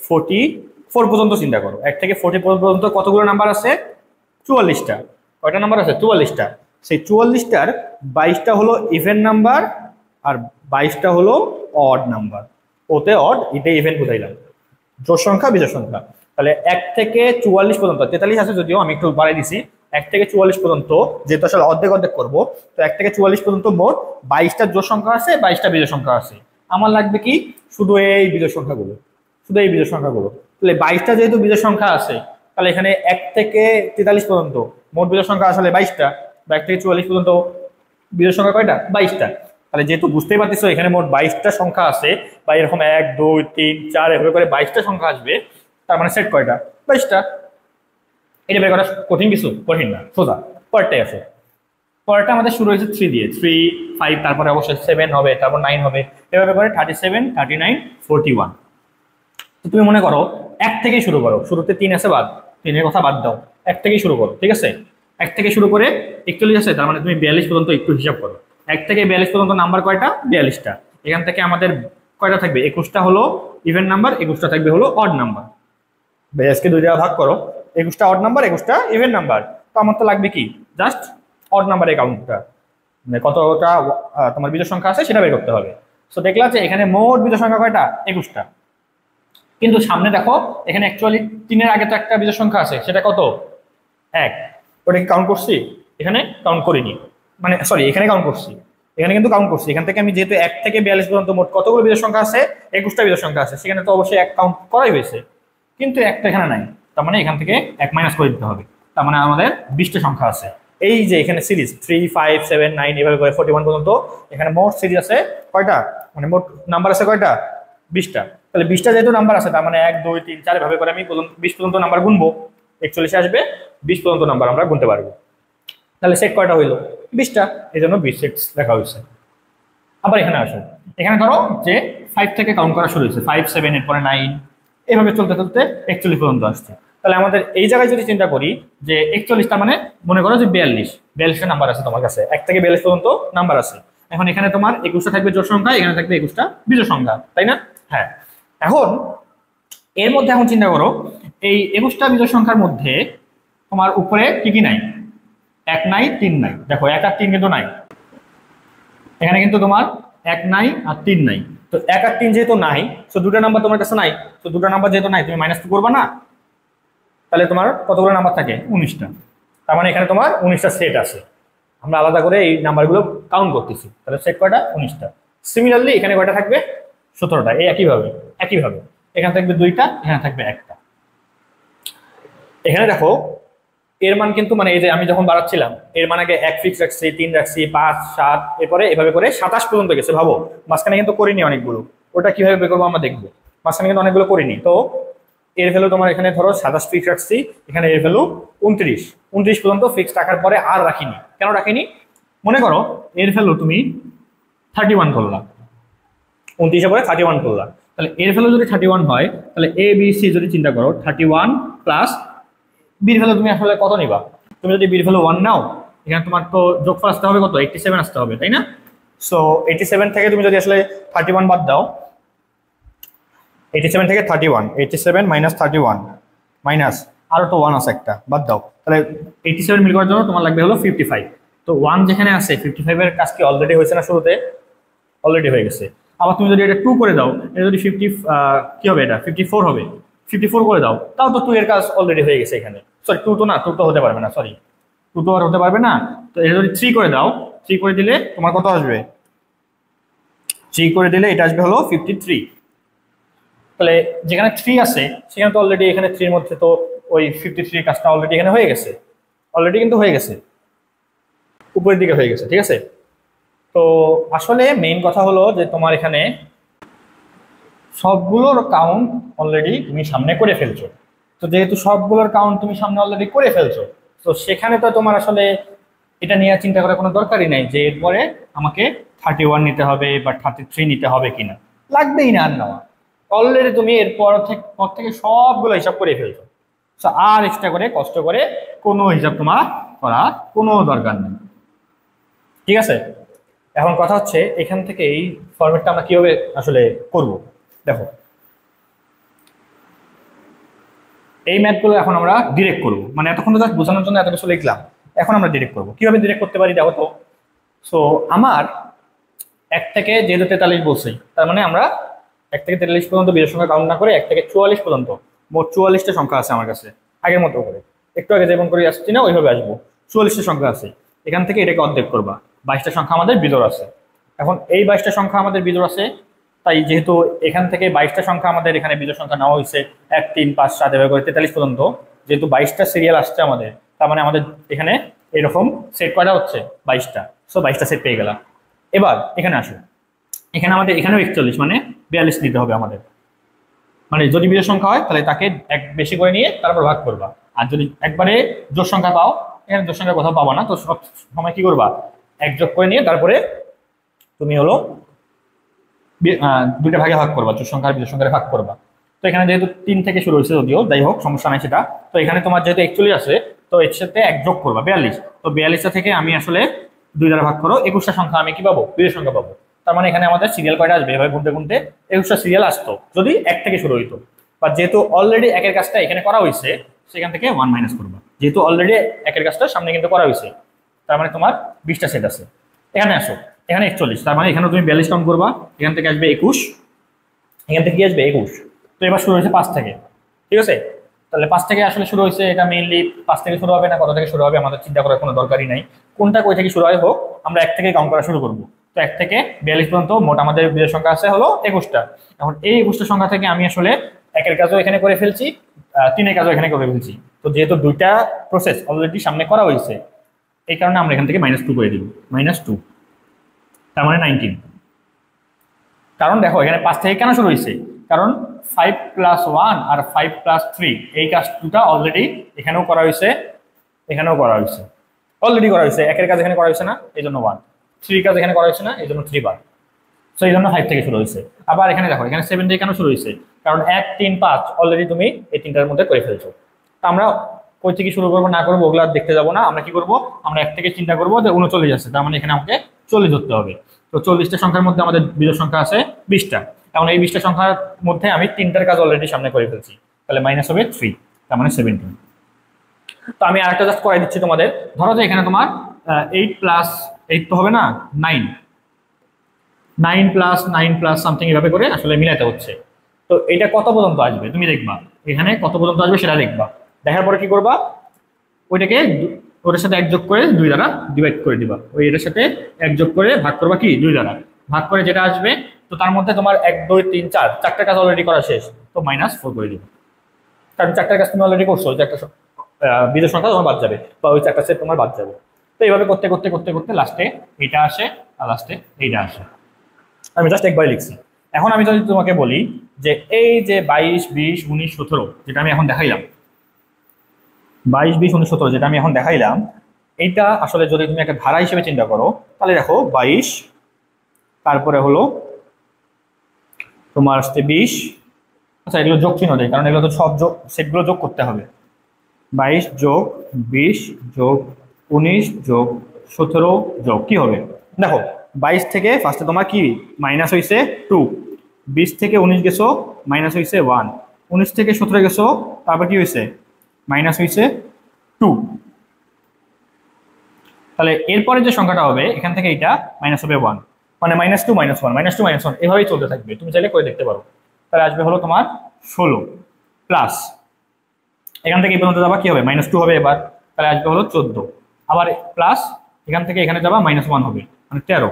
44 পর্যন্ত চিন্তা করো। 1 থেকে 44 পর্যন্ত কতগুলো নাম্বার আছে? 44টা। কয়টা নাম্বার আছে? 44টা। সেই 44টার 22টা হলো ইভেন নাম্বার আর 22টা হলো অড নাম্বার। ওতে অড, এটা ইভেন বুঝাইলাম। জোড় সংখ্যা বিজোড় সংখ্যা। তাহলে 1 থেকে 44 পর্যন্ত, 43 আছে যদিও, আমি একটু বাড়াই দিছি। 1 থেকে 44 পর্যন্ত যেহেতু আসলে অর্ধেক অর্ধেক করবো, তো 1 থেকে 44 পর্যন্ত মোট 22টা জোড় সংখ্যা আছে, 22টা বিজোড় সংখ্যা আছে। আমার লাগবে কি? শুধু এই বিজোড় সংখ্যাগুলো, শুধু এই বিজোড় সংখ্যাগুলো। তাহলে 22টা যেহেতু বিজোড় সংখ্যা আছে, তাহলে এখানে 1 থেকে 43 পর্যন্ত মোট বিজোড় সংখ্যা আসলে 22টা, বা 1 থেকে 44 পর্যন্ত বিজোড় সংখ্যা কয়টা? 22টা। তাহলে যেহেতু বুঝতেই পারতেছো এখানে মোট 22টা সংখ্যা আছে, বা এরকম 1 2 3 4 এভাবে করে 22টা সংখ্যা আসবে, তার মানে সেট কয়টা? 22টা। এটা বের করা কঠিন কিছু? কঠিন না, সোজা। পরেরটাই আছে। পরেরটা আমাদের শুরু হয়েছে 3 দিয়ে, 3 5, তারপরে অবশ্যই 7 হবে, তারপর 9 হবে, এভাবে করে 37 39 41। তো তুমি মনে করো 1 থেকেই শুরু করো, শুরুতে 3 আছে, বাদ 3-এর কথা বাদ দাও, 1 থেকেই শুরু করো, ঠিক আছে। 1 থেকে শুরু করে 41 আছে, তার মানে তুমি 42 পর্যন্ত একটু হিসাব করো। 1 থেকে 42 পর্যন্ত নাম্বার কয়টা? 42টা। এখান থেকে আমাদের কয়টা থাকবে? 21টা হলো ইভেন নাম্বার, 21টা থাকবে হলো অড নাম্বার। আজকে 2 জায়গা ভাগ করো, 21টা অড নাম্বার, 21টা ইভেন নাম্বার। তো আমার তো লাগবে কি? জাস্ট অড নাম্বারের কাউন্টটা, মানে কতটা তোমার বিজোড় সংখ্যা আছে সেটা বের করতে হবে। সো দেখলা যে এখানে মোট বিজোড় সংখ্যা কয়টা? 21টা। কিন্তু সামনে দেখো, এখানে অ্যাকচুয়ালি 3-এর আগে তো একটা বিজোড় সংখ্যা আছে, সেটা কত? 1। ওটা কি কাউন্ট করছি? এখানে কাউন্ট করিনি, মানে সরি, এখানে কাউন্ট করছি, এখানে কিন্তু কাউন্ট করছি। এখান থেকে আমি যেহেতু 1 থেকে 42 পর্যন্ত মোট কতগুলো বিজোড় সংখ্যা আছে? 21টা বিজোড় সংখ্যা আছে, সেখানে তো অবশ্যই 1 কাউন্ট করাই হয়েছে, কিন্তু একটা এখানে নাই। তার মানে এখান থেকে 1 মাইনাস করে দিতে হবে। তার মানে আমাদের 20টা সংখ্যা আছে। এই যে এখানে সিরিজ 3 5 7 9 এভাবে করে 41 পর্যন্ত, এখানে মোট সিরিজ আছে কয়টা? মানে মোট নাম্বার আছে কয়টা? 20টা। তাহলে 20টা যেহেতু নাম্বার আছে, তার মানে 1 2 3 4 এভাবে করে আমি 20 পর্যন্ত নাম্বার গুনবো। 41 আসবে, 20 পর্যন্ত নাম্বার আমরা গুনতে পারবো। তাহলে সেট কয়টা হইলো? 20টা। এই জন্য 20 সেট লেখা হয়েছে। আবার এখানে আসো, এখানে ধরো যে 5 থেকে কাউন্ট করা শুরু হয়েছে, 5 7 এরপরে 9, এভাবে চলতে চলতে 41 পর্যন্ত আসছে। তাহলে আমাদের এই জায়গায় যদি চিন্তা করি যে 41, তার মানে মনে করো যে 42টা নাম্বার আছে তোমার কাছে, 1 থেকে 42 পর্যন্ত নাম্বার আছে। এখন এখানে তোমার 21টা থাকবে জোড় সংখ্যা, এখানে থাকবে 21টা বিজোড় সংখ্যা, তাই না? হ্যাঁ। এখন এর মধ্যে এখন চিন্তা করো, এই 21টা বিজোড় সংখ্যার মধ্যে তোমার উপরে কি কি নাই? 1 নাই, 3 নাই। দেখো 1 আর 3 কিন্তু নাই, এখানে কিন্তু তোমার 1 নাই আর 3 নাই। তো 1 আর 3 যেহেতু নাই, তো দুটো নাম্বার তোমার কাছে নাই, তো দুটো নাম্বার যেহেতু নাই তুমি -2 করবা না, তাহলে তোমার কতগুলো নাম্বার থাকে? 19টা। তার মানে এখানে তোমার 19টা সেট আছে। আমরা আলাদা করে এই নাম্বারগুলো কাউন্ট করতেছি, তাহলে সেট কয়টা? 19টা। সিমিলারলি এখানে কয়টা থাকবে? 17টা। এই একইভাবে এখানে থাকবে 2টা, এখানে থাকবে 1টা। এখানে দেখো এর মান কিন্তু মানে এই যে আমি যখন বাড়াচ্ছিলাম এর মান আগে 1 ফিক্স রাখছি, 3 রাখছি, 5, 7, এরপরে এভাবে করে 27 পর্যন্ত গেছে। ভাবো মাঝখানে কিন্তু করিনি অনেকগুলো, ওটা কিভাবে বের করবো আমরা দেখবো। মাঝখানে কিন্তু অনেকগুলো করিনি। তো এর ভ্যালু তোমার এখানে ধরো 27 ফিক্স রাখছি, এখানে এর ভ্যালু 29 পর্যন্ত ফিক্স রাখার পরে আর রাখিনি। কেন রাখিনি? মনে করো এর ভ্যালু তুমি 31 করলা, 29 পরে 31 করলা, তাহলে এর ভ্যালু যদি 31 হয়, তাহলে এ বি সি যদি চিন্তা করো 31 প্লাস বির ভ্যালু তুমি আসলে কত নিবা? তুমি যদি বির ভ্যালু 1 নাও, এখানে তোমার তো যোগফল আসতে হবে কত? 87 আসতে হবে, তাই না? সো 87 থেকে তুমি যদি আসলে 31 বাদ দাও, 87 থেকে 31, 87 মাইনাস 31 মাইনাস আরো তো 1 আছে একটা, বাদ দাও। তাহলে 87 মিল করার জন্য তোমার লাগবে হলো 55। তো 1 যেখানে আছে 55 এর কাজ কি অলরেডি হয়েছে না? শুরুতে অলরেডি হয়ে গেছে। আবার তুমি যদি এটা 2 করে দাও, এটা যদি 50 কি হবে? এটা 54 হবে। 54 করে দাও, তাও তো 2 এর কাজ অলরেডি হয়ে গেছে এখানে। সরি 2 তো না, 2 তো হতে পারবে না, সরি 2 তো আর হতে পারবে না। তো এটা যদি 3 করে দাও, 3 করে দিলে তোমার কত আসবে? 3 করে দিলে এটা আসবে হলো 53। তাহলে যেখানে 3 আছে সেখানে তো অলরেডি এখানে 3 এর মধ্যে তো ওই 53 কাজটা অলরেডি এখানে হয়ে গেছে, অলরেডি কিন্তু হয়ে গেছে, উপরের দিকে হয়ে গেছে, ঠিক আছে? তো আসলে মেইন কথা হলো যে তোমার এখানে সবগুলোর কাউন্ট অলরেডি তুমি সামনে করে ফেলছো। তো যেহেতু সবগুলোর কাউন্ট তুমি সামনে অলরেডি করে ফেলছো, তো সেখানে তো তোমার আসলে এটা নিয়ে চিন্তা করার কোনো দরকারই নাই যে এরপরে আমাকে 31 নিতে হবে বা 33 নিতে হবে কিনা, লাগবেই না আর নেওয়া। অলরেডি তুমি পর থেকে সবগুলো হিসাব করে ফেলছো। আর এক্সট্রা করে কষ্ট করে কোনো হিসাব তোমার করা কোনো দরকার নেই, ঠিক আছে? এখন কথা হচ্ছে এখান থেকে এই ফরম্যাটটা আমরা কিভাবে আসলে করব। দেখো এই ম্যাথগুলো এখন আমরা ডিরেক্ট করব, মানে এতক্ষণ তো বোঝানোর জন্য এত কিছু লিখলাম, এখন আমরা ডিরেক্ট করব। কিভাবে ডিরেক্ট করতে পারি দেখো তো। সো আমার 1 থেকে যেহেতু 43 বলছি, তার মানে আমরা 1 থেকে 43 পর্যন্ত বিজোড় সংখ্যা কাউন্ট না করে 1 থেকে 44 পর্যন্ত মোট 44টা সংখ্যা আছে আমার কাছে। আগের মতো করে একটু আগে যেমন করে আসছি না, ওইভাবে আসবো। 44টা সংখ্যা আছে, এখান থেকে এটাকে অর্ধেক করবা। 22টা সংখ্যা আমাদের বিজোড় আছে। এখন এই 22টা সংখ্যা আমাদের বিজোড় আছে, তাই যেহেতু এখান থেকে 22টা সংখ্যা আমাদের এখানে বিজোড় সংখ্যা নেওয়া হয়েছে 1, 3, 5, 7 এভাবে করে 43 পর্যন্ত, যেহেতু 22টা সিরিয়াল আসছে আমাদের, তার মানে আমাদের এখানে এরকম সেট কয়টা হচ্ছে? 22টা। সো 22টা সেট পেয়ে গেলাম। এবার এখানে আসো, এখানে আমাদের এখানেও 41 মানে 42 নিতে হবে আমাদের। মানে যদি বিজোড় সংখ্যা হয় তাহলে তাকে 1 বেশি করে নিয়ে তারপর ভাগ করবা। আর যদি একবারে জোড় সংখ্যা পাও, এখানে জোড় সংখ্যা কোথাও পাবা না, তো সব সময় কি করবা? 1 যোগ করে নিয়ে তারপরে তুমি হলো 2টা ভাগে ভাগ করবা, জোড় সংখ্যা আর বিজোড় সংখ্যায় ভাগ করবা। তো এখানে যেহেতু 3 থেকে শুরু হয়েছে, যদিও যাই হোক সমস্যা নাই সেটা। তো এখানে তোমার যেহেতু 41 আছে, তো এর সাথে 1 যোগ করবা 42। তো 42টা থেকে আমি আসলে 2 দ্বারা ভাগ করো, 21টা সংখ্যা আমি কি পাবো? বিজোড় সংখ্যা পাবো। তার মানে এখানে আমাদের সিরিয়াল কয়টা আসবে? এভাবে গুনতে গুনতে 21টা সিরিয়াল আসতো যদি 1 থেকে শুরু হইতো। বা যেহেতু অলরেডি 1 এর কাজটা এখানে করা হয়েছে, সেখান থেকে 1 মাইনাস করবা। যেহেতু অলরেডি 1 এর কাজটা সামনে কিন্তু করা হয়েছে, তার মানে তোমার 20টা সেট আছে। এখানে আসো, এখানে 41, তার মানে এখানে তুমি 42 কাউন্ট করবা, এখান থেকে আসবে 21, এখান থেকে কি আসবে? 21। তো এবার শুরু হয়েছে 5 থেকে, ঠিক আছে? তাহলে 5 থেকে আসলে শুরু হয়েছে, এটা মেইনলি 5 থেকে শুরু হবে না কত থেকে শুরু হবে আমাদের চিন্তা করার কোনো দরকারই নাই। কোনটা কই থেকে শুরু হয় হোক, আমরা 1 থেকে কাউন্ট করা শুরু করবো। তো 1 থেকে 42 পর্যন্ত মোট আমাদের বিজোড় সংখ্যা আছে হলো 21টা। এখন এই 21টা সংখ্যা থেকে আমি আসলে 1 এর কাজও এখানে করে ফেলছি, 3 এর কাজও এখানে করে ফেলছি। তো যেহেতু 2টা প্রসেস অলরেডি সামনে করা হয়েছে, এই কারণে আমরা এখান থেকে -2 করে দিব, -2, তার মানে 19। কারণ দেখো এখানে 5 থেকে কেন শুরু হয়েছে? কারণ 5 + 1 আর 5 + 3 এই কাজটা অলরেডি এখানেও করা হয়েছে, এখানেও করা হয়েছে, অলরেডি করা হয়েছে। 1 এর কাজ এখানে করা হয়েছে না, এই জন্য 1, 3 কাজ এখানে করা হয়েছে না, এই জন্য 3 বার। সো এই জন্য 5 থেকে শুরু হয়েছে। আবার এখানে দেখো এখানে 7 থেকে কেন শুরু হয়েছে? কারণ 1, 3, 5 অলরেডি তুমি এই 3টার মধ্যে করে ফেলছো। তো আমরা কই থেকে শুরু করবো না করবো ওগুলো দেখতে যাবো না। আমরা কি করবো? আমরা 1 থেকে চিন্তা করবো যে 39 আছে, তার মানে এখানে আমাকে 40 ধরতে হবে। তো 40টা সংখ্যার মধ্যে আমাদের বিজোড় সংখ্যা আছে 20টা। এখন এই 20টা সংখ্যার মধ্যে আমি 3টার কাজ অলরেডি সামনে করে ফেলছি, তাহলে মাইনাস হবে 3, তার মানে 17। তো আমি আরেকটা জাস্ট করাই দিচ্ছি তোমাদের। ধরো যে এখানে তোমার 8 + 8 তো হবে না, 9 9 প্লাস সামথিং এভাবে করে আসলে মিলাতে হচ্ছে। তো এটা কত পর্যন্ত আসবে তুমি দেখবা, এখানে কত পর্যন্ত আসবে সেটা দেখবা। দেখার পরে কি করবা, ওইটাকে ওটার সাথে 1 যোগ করে 2 দ্বারা ডিভাইড করে দিবা, ওই এটার সাথে 1 যোগ করে ভাগ করবা কি 2 দ্বারা, ভাগ করে যেটা আসবে তো তার মধ্যে তোমার 1 2 3 4 চারটা কাজ অলরেডি করা শেষ, তো -4 করে দিবা। কারণ চারটা কাজ তুমি অলরেডি করছো, যে একটা বিজোড় সংখ্যা তোমার বাদ যাবে বা ওই চারটা সেট তোমার বাদ যাবে। তো এইভাবে করতে করতে করতে করতে লাস্টে এইটা আসে আর লাস্টে এইটা আসে। আমি জাস্ট একবার লিখছি। এখন আমি যদি তোমাকে বলি যে এই যে 22 20 19 17 যেটা আমি এখন দেখাইলাম, 22 20 19 17 যেটা আমি এখন দেখাইলাম, এইটা আসলে যদি তুমি একটা ধারা হিসেবে চিন্তা করো তাহলে দেখো 22, তারপরে হলো তোমার আসছে 20, আচ্ছা এগুলো যোগ চিহ্ন দেয় কারণ এগুলো তো সব যোগ সেটগুলো যোগ করতে হবে। 22 যোগ 20 যোগ 19 যোগ 17 যোগ কি হবে, দেখো 22 থেকে ফার্স্টে তোমার কি মাইনাস হয়েছে 2, 20 থেকে 19 গেছো মাইনাস হয়েছে 1, 19 থেকে 17 গেছো তারপর কি হয়েছে মাইনাস হয়েছে 2। তাহলে এরপরে যে সংখ্যাটা হবে এখান থেকে এটা মাইনাস হবে 1, মানে -2 -1 -2 -1 এভাবেই চলতে থাকবে, তুমি চাইলে করে দেখতে পারো। তাহলে আসবে হলো তোমার 16 প্লাস এখান থেকে এই পর্যন্ত যাবা কি হবে -2 হবে এবার, তাহলে আসবে হলো 14, আবার প্লাস এখান থেকে এখানে যাবা -1 হবে মানে 13,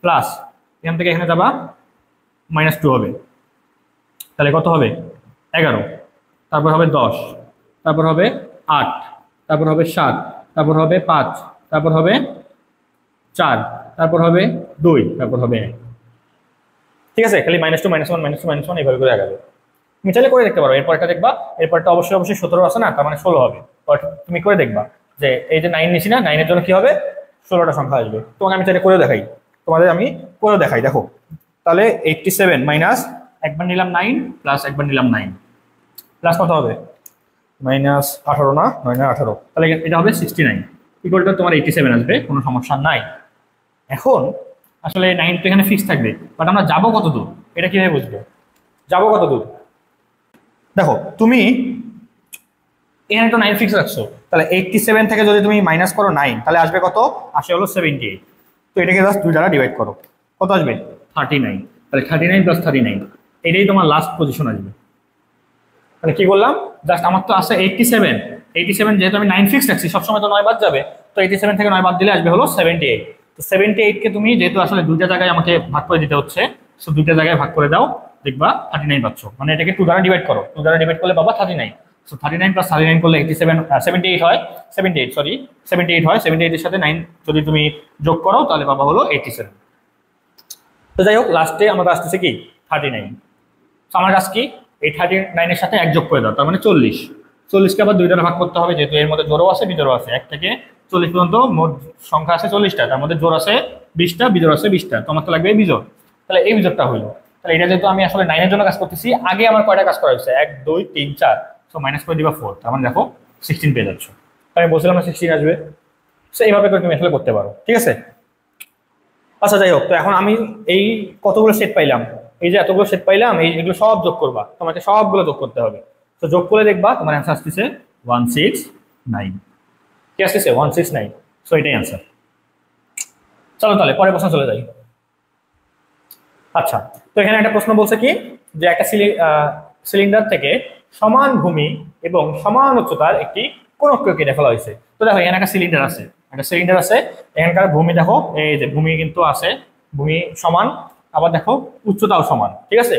প্লাস এখান থেকে এখানে যাবা -2 হবে, তাহলে কত হবে 11, তারপর হবে 10, তারপর হবে 8, তারপর হবে 7, তারপর হবে 5, তারপর হবে 4, তারপর হবে 2, তারপর হবে 1। ঠিক আছে, খালি -2 -1 -2 -1 এইভাবে করে আগাবে। তুমি চাইলে করে দেখতে পারো, এরপরটা দেখবা, এরপরটা অবশ্যই 17 আছে না, তার মানে 16 হবে। তুমি করে দেখবা যে এই যে 9 নিছি না, 9 এর জন্য কি হবে 16টা সংখ্যা আসবে। তোমাকে আমি চাইলে করে দেখাই, তোমাদের আমি করে দেখাই, দেখো তাহলে 87 মাইনাস একবার নিলাম 9 প্লাস একবার নিলাম 9 প্লাস কত হবে -18 না 9 না 18, তাহলে এটা হবে 69 ইকুয়াল টু তোমার 87 আসবে, কোনো সমস্যা নাই। এখন আসলে 9 তো এখানে ফিক্স থাকবে, বাট আমরা যাবো কত দূর এটা কিভাবে বুঝবো, যাবো কত দূর, দেখো তুমি এখানে তো 9 ফিক্স রাখছো, তাহলে 87 থেকে যদি তুমি মাইনাস করো 9 তাহলে আসবে কত, আসে হলো 78। তো এটাকে জাস্ট 2 দ্বারা ডিভাইড করো, কত আসবে 39, তাহলে 39 প্লাস 39 এটাই তোমার লাস্ট পজিশন আসবে। মানে কি করলাম, জাস্ট আমার তো আছে 87 যেহেতু আমি 9 ফিক্স রাখছি সবসময় তো 9 বাদ যাবে, তো 87 থেকে 9 বাদ দিলে আসবে হলো 78। তো 78 কে তুমি যেহেতু আসলে দুইটা জায়গায় আমাকে ভাগ করে দিতে হচ্ছে, সো দুইটা জায়গায় ভাগ করে দাও, দেখবা 39 পাচ্ছ, মানে এটাকে 2 দ্বারা ডিভাইড করো, 2 দ্বারা ডিভাইড করলে পাবা 39। সো 39 প্লাস 39 করলে 78 হয়, 78 হয়, 78 এর সাথে 9 যদি তুমি যোগ করো তাহলে পাবা হলো 87। তো যাই হোক লাস্টে আমাদের আসতেছে কি 39। তো আমার কাজ কি, এই 39 এর সাথে 1 যোগ করে দাও, তার মানে 40, 40কে আবার 2 দ্বারা ভাগ করতে হবে, যেহেতু এর মধ্যে জোড়ও আছে বিজোড়ও আছে, 1 থেকে 40 পর্যন্ত মোট সংখ্যা আছে 40টা, তার মধ্যে জোড় আছে 20টা, বিজোড় আছে 20টা, তো আমার তো লাগবে বিজোড়, তাহলে এই বিজোড়টা হইলো। তাহলে এটা যেহেতু আমি আসলে 9 এর জন্য কাজ করতেছি, আগে আমার কয়টা কাজ করা হয়েছে 1 2 3 4, সো মাইনাস করে দিবা 4, তার মানে দেখো 16 পেয়ে যাচ্ছ। আমি বলছিলাম না 16 আসবে, সো এইভাবে করে তুমি আসলে করতে পারো, ঠিক আছে। আচ্ছা যাই হোক, তো এখন আমি এই কতগুলো সেট পাইলাম, এই যে এতগুলো সেট পাইলাম, এগুলো সব যোগ করবা, তোমাকে সবগুলো যোগ করতে হবে। তো যোগ করে দেখবা তোমার অ্যান্সার আসতেছে 169, কি আসতেছে 169, সো এটাই অ্যান্সার। চলো তাহলে পরের প্রশ্ন চলে যাই। আচ্ছা, তো এখানে একটা প্রশ্ন বলছে কি যে একটা সিলিন্ডার থেকে সমান ভূমি এবং সমান উচ্চতার একটি কোণকে কেটে ফেলা হয়েছে। তো দেখো এখানে একটা সিলিন্ডার আছে, এখানকার ভূমি দেখো, এই যে ভূমি কিন্তু আছে, ভূমি সমান, আবার দেখো উচ্চতাও সমান, ঠিক আছে।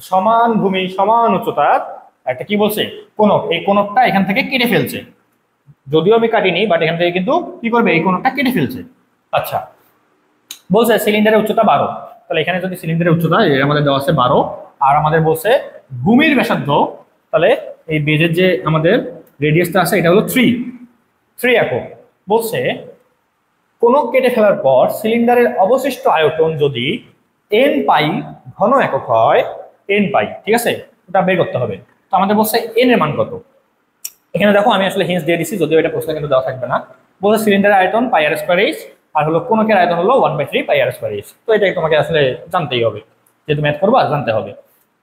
সমান ভূমি সমান উচ্চতার একটা কি বলছে কোণক, এই কোণকটা এখান থেকে কেটে ফেলছে, যদিও আমি কাটিনি বাট এখান থেকে কিন্তু কি করবে এই কোণকটা কেটে ফেলছে। আচ্ছা, বলছে সিলিন্ডারের উচ্চতা 12, তাহলে এখানে যদি সিলিন্ডারের উচ্চতা আমাদের দেওয়া আছে 12, আর আমাদের বলছে ভূমির ব্যাসার্ধ, তাহলে এই বেজের যে আমাদের রেডিয়াসটা আছে এটা হলো 3 একক। বলছে কোণক কেটে ফেলার পর সিলিন্ডারের অবশিষ্ট আয়তন যদি n পাই ঘন একক হয়, n পাই, ঠিক আছে, এটা বের করতে হবে। তো আমাদের বলছে n এর মান কত, এখানে দেখো আমি আসলে হিন্টস দিয়ে দিচ্ছি, যদিও এটা প্রশ্ন কিন্তু দেওয়া থাকবে না। বলছে সিলিন্ডারের আয়তন πr²h আর হলো কোণকের আয়তন হলো 1/3 πr²h। তো এটাই তোমাকে আসলে জানতেই হবে, যেহেতু ম্যাথ করবা জানতে হবে।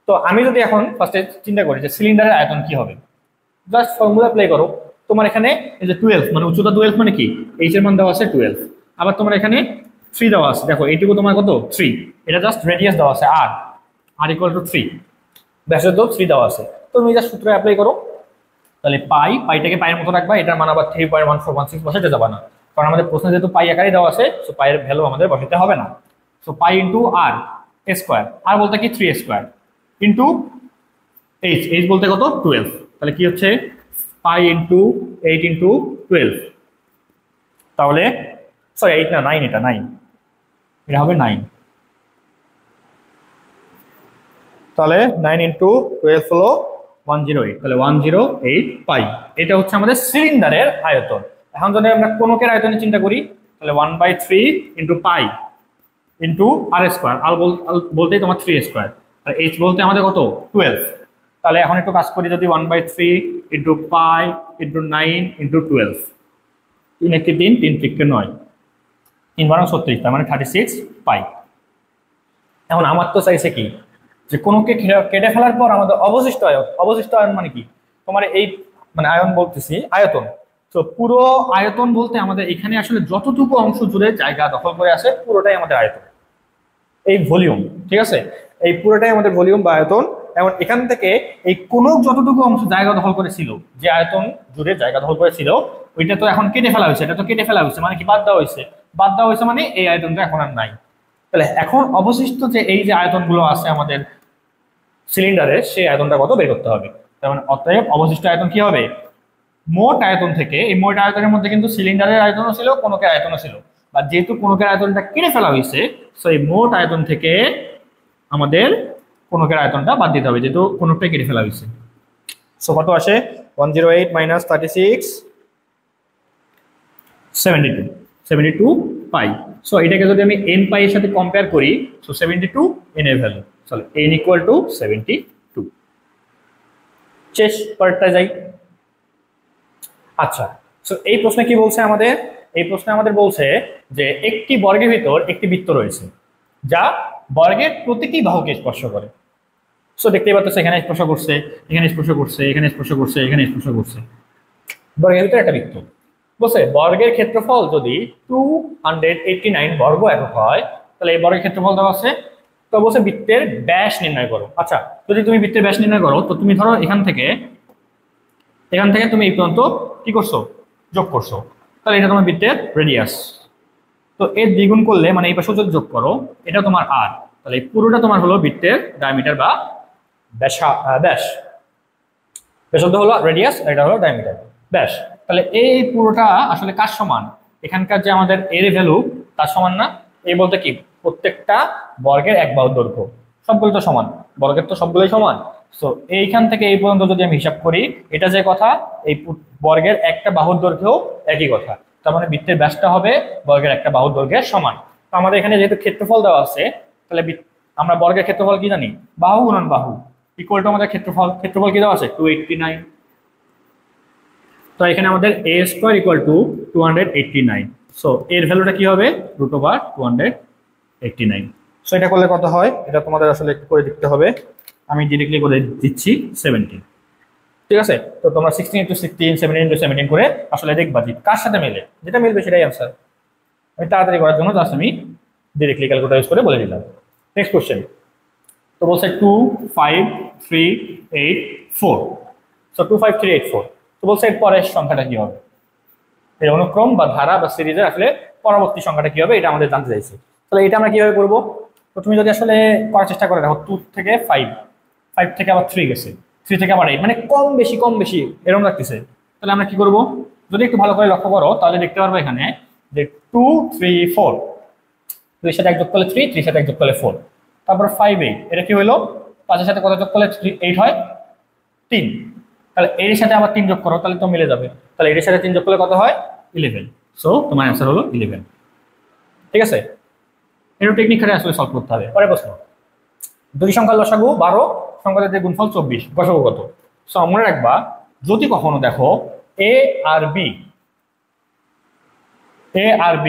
তো আমি যদি এখন ফার্স্টে চিন্তা করি যে সিলিন্ডারের আয়তন কি হবে, জাস্ট ফর্মুলা অ্যাপ্লাই করো। তোমার এখানে এই যে 12 মানে উচ্চতা 12 মানে কি, h এর মান দেওয়া আছে 12, আবার তোমার এখানে 3 দেওয়া আছে, দেখো এইটুকু তোমার কত 3, এটা জাস্ট রেডিয়াস দেওয়া আছে r ইকুয়াল টু 3, ব্যাসার্ধ 3 দেওয়া আছে। তো তুমি জাস্ট সূত্র অ্যাপ্লাই করো, তাহলে পাইটাকে পাইয়ের মতো রাখবা, এটার মান আবার 3.1416 বসাতে যাবা না, কারণ আমাদের প্রশ্নে যেহেতু পাই আকারে দেওয়া আছে, সো পাইয়ের ভ্যালু আমাদের বসাতে হবে না। সো পাই ইন্টু আর স্কোয়ার, আর বলতে কি 3 স্কোয়ার ইন্টু এইচ বলতে কত 12, তাহলে কি হচ্ছে পাই ইন্টু 8 ইন্টু 12, তাহলে সরি 8 না 9, এটা 9, এটা হবে 9, তাহলে 9 ইন্টু 12 হলো 108, তাহলে 108 পাই। এটা হচ্ছে আমাদের সিলিন্ডারের আয়তন। এখন যদি আমরা কোনকের আয়তনে চিন্তা করি, তাহলে 1/3 ইন্টু পাই ইন্টু আর স্কোয়ার, আর বলতেই তোমার 3 স্কোয়ার, আর এইচ বলতে আমাদের কত 12, তাহলে এখন একটু কাজ করি, যদি 1/3 ইন্টু পাই ইন্টু 9 ইন্টু 12, 3 একটি 3, 3 3 9, 3 12 36, তার মানে 36 পাই। এখন আমার তো চাইছে কি যে কোনকে কেটে ফেলার পর আমাদের অবশিষ্ট আয়ন মানে কি, তোমার এই মানে আয়ন বলতেছি আয়তন, তো পুরো আয়তন বলতে আমাদের এখানে আসলে যতটুকু অংশ জুড়ে জায়গা দখল করে আছে পুরোটাই আমাদের আয়তন, এই ভলিউম, ঠিক আছে, এই পুরোটাই আমাদের ভলিউম বা আয়তন। এবং এখান থেকে এই কোন যতটুকু অংশ জায়গা দখল করেছিল, যে আয়তন জুড়ে জায়গা দখল করেছিল, ওইটা তো এখন কেটে ফেলা হয়েছে, এটা তো কেটে ফেলা হয়েছে মানে কি বাদ দেওয়া হয়েছে মানে এই আয়তনটা এখন আর নাই। তাহলে এখন অবশিষ্ট যে এই যে আয়তনগুলো আছে আমাদের সিলিন্ডারে, সেই আয়তনটা কত বের করতে হবে। তার মানে অতএব অবশিষ্ট আয়তন কি হবে, মোট আয়তন থেকে, এই মোট আয়তনের মধ্যে কিন্তু সিলিন্ডারের আয়তনও ছিল, কোনকের আয়তনও ছিল, বা যেহেতু কোনকের আয়তনটা কেটে ফেলা হয়েছে, সো এই মোট আয়তন থেকে আমাদের কোনকের আয়তনটা বাদ দিতে হবে, যেহেতু কোনকটাই কেটে ফেলা হয়েছে। সো কত আসে 108 মাইনাস 36 72 পাই। সো এটাকে যদি আমি n পাই এর সাথে কম্পেয়ার করি, সো 72 n এর ভ্যালু, চলো n ইকুয়াল টু 72, শেষ পার্টটা যাই। আচ্ছা, সো এই প্রশ্নে কি বলছে আমাদের, এই প্রশ্নে আমাদের বলছে যে একটি বর্গের ভিতর একটি বৃত্ত রয়েছে যা বর্গের প্রতিটি বাহুকে স্পর্শ করে। সো দেখতেই পাচ্ছ এখানে স্পর্শ করছে, এখানে স্পর্শ করছে, এখানে স্পর্শ করছে, এখানে স্পর্শ করছে, বর্গের ভিতরে একটা বৃত্ত। বলছে বর্গের ক্ষেত্রফল যদি 289 বর্গ একক হয়, তাহলে এই বর্গের ক্ষেত্রফল দেওয়া আছে। তো বলছে বৃত্তের ব্যাস নির্ণয় করো। আচ্ছা, যদি তুমি বৃত্তের ব্যাস নির্ণয় করো, তো তুমি ধরো এখান থেকে তুমি এই পর্যন্ত কি করছো, যোগ করছো, তাহলে এটা তোমার বৃত্তের রেডিয়াস। তো এর দ্বিগুণ করলে মানে এই পাশেও যদি যোগ করো, এটা তোমার আর, তাহলে এই পুরোটা তোমার হলো বৃত্তের ডায়ামিটার বা ব্যাস। ব্যাসার্ধ হলো রেডিয়াস, এটা হলো ডায়ামিটার, ব্যাস। তাহলে এই পুরোটা আসলে কার সমান, এখানকার যে আমাদের এর ভ্যালু তার সমান না। এই বলতে কি প্রত্যেকটা বর্গের এক বাহুর দৈর্ঘ্য, সবগুলো তো সমান, বর্গের তো সবগুলোই সমান। সো এইখান থেকে এই পর্যন্ত যদি আমি হিসাব করি, এটা যে কথা, এই বর্গের একটা বাহুর দৈর্ঘ্য একই কথা, তার মানে বৃত্তের ব্যাসটা হবে বর্গের একটা বাহুর দৈর্ঘ্যের সমান। তো আমাদের এখানে যেহেতু ক্ষেত্রফল দেওয়া আছে, তাহলে আমরা বর্গের ক্ষেত্রফল কি জানি, বাহু গুণন বাহু ইকুয়াল টু আমাদের ক্ষেত্রফল কি দেওয়া আছে 289। তো এখানে আমাদের a square equal to 289, so এর ভ্যালুটা কি হবে √289। সো এটা করলে কত হয়, এটা তোমাদের আসলে একটু করে দেখতে হবে, আমি ডিরেক্টলি করে দিচ্ছি 17, ঠিক আছে। তো তোমরা 16 × 16 17 × 17 করে আসলে দেখবা যে কার সাথে মেলে, যেটা মিলবে সেটাই आंसर। আমি তাড়াতাড়ি করার জন্য জাস্ট আমি ডিরেক্টলি ক্যালকুলেটর ইউজ করে বলে দিলাম। নেক্সট কোশ্চেন, তো বলছে 2 5 3 8 4, সো 2 5 3 8 4। তো বলছে এর পরের সংখ্যাটা কি হবে, এই অনুক্রম বা ধারা বা সিরিজের আসলে পরবর্তী সংখ্যাটা কি হবে, এটা আমাদের জানতে চাইছে। তাহলে এটা আমরা কিভাবে করব, তো তুমি যদি আসলে করার চেষ্টা করে দেখো, 2 থেকে 5, 5 থেকে আবার 3 গেছে, 3 থেকে আবার 8, মানে কম বেশি এরকম লাগতেছে। তাহলে আমরা কি করব, যদি একটু ভালো করে লক্ষ্য করো তাহলে দেখতে পারবো এখানে যে 2 3 4, 2 এর সাথে 1 যোগ করলে 3, 3 এর সাথে 1 যোগ করলে 4, তারপর 5 8, এটা কি হলো 5 এর সাথে কত যোগ করলে 8 হয় 3, তাহলে এর সাথে আবার 3 যোগ করো তাহলে তো মিলে যাবে, তাহলে এর সাথে 3 যোগ করলে কত হয় 11। সো তোমার आंसर হলো 11, ঠিক আছে। এর টেকনিক করে আসলে সলভ করতে হবে। পরের প্রশ্ন, দুই সংখ্যার লসাগু 12, সংখ্যাদের গুণফল 24, গসাগু কত। সো মনে রাখবা, যদি কখনো দেখো a আর b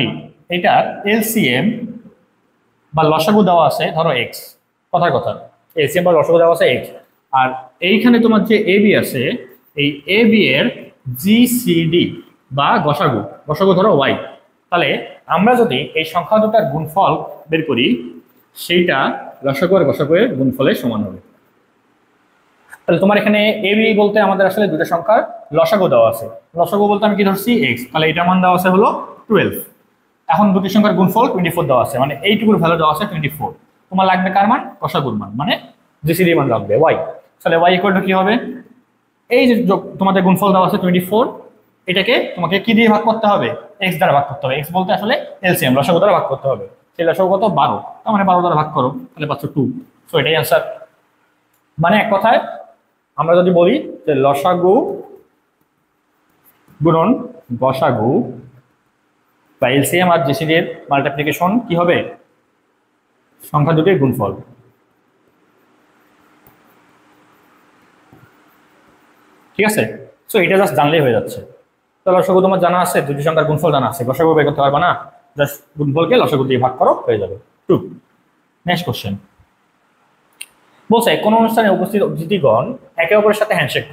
এটার এলসিএম বা লসাগু দেওয়া আছে ধরো x, কথার কথা এলসিএম বা লসাগু দেওয়া আছে x, আর এইখানে তোমার যে ab আছে, এই ab এর জিসিডি বা গসাগু ধরো y, তাহলে আমরা যদি এই সংখ্যা দুটার গুণফল বের করি সেইটা লসাগু আর গসাগুয়ের গুণফলের সমান হবে। তাহলে তোমার এখানে এ বি বলতে আমাদের আসলে দুটো সংখ্যার লসাগু দেওয়া আছে। লসাগু বলতে আমি কি ধরছি এক্স, তাহলে এটার মান দেওয়া আছে হলো 12। এখন দুটি সংখ্যার গুণফল 24 দেওয়া আছে, মানে এইটুকুর ভ্যালু দেওয়া আছে 24। তোমার লাগবে কার মান? গসাগুর মান, মানে জিসিডি মান লাগবে ওয়াই। তাহলে ওয়াই ইকুয়াল টু কি হবে? এই যে তোমাদের গুণফল দেওয়া আছে 24, এটাকে তোমাকে কি দিয়ে ভাগ করতে হবে? এক্স দ্বারা ভাগ করতে হবে। এক্স বলতে আসলে এলসিএম, লসাগু দ্বারা ভাগ করতে হবে। সেই লসাগু কত? 12, তার মানে 12 দ্বারা ভাগ করো, তাহলে পাচ্ছ 2। সো এটাই অ্যান্সার। মানে এক কথায় আমরা যদি বলি যে লসাগু গুণন গসাগু বা এলসিএম আর জিসিডি এর মাল্টিপ্লিকেশন কি হবে? সংখ্যা দুটির গুণফল। ঠিক আছে, সো এটা জাস্ট জানলেই হয়ে যাচ্ছে। তো লসাগু তোমার জানা আছে, দুটি সংখ্যার গুণফল জানা আছে, গসাগু বের করতে পারবা না, জাস্ট গুণফলকে লসাগু দিয়ে ভাগ করো, হয়ে যাবে। টু। নেক্সট কোশ্চেন বলছে কোন অনুষ্ঠানে উপস্থিত অতিথিগণ একে অপরের সাথে হ্যান্ডশেক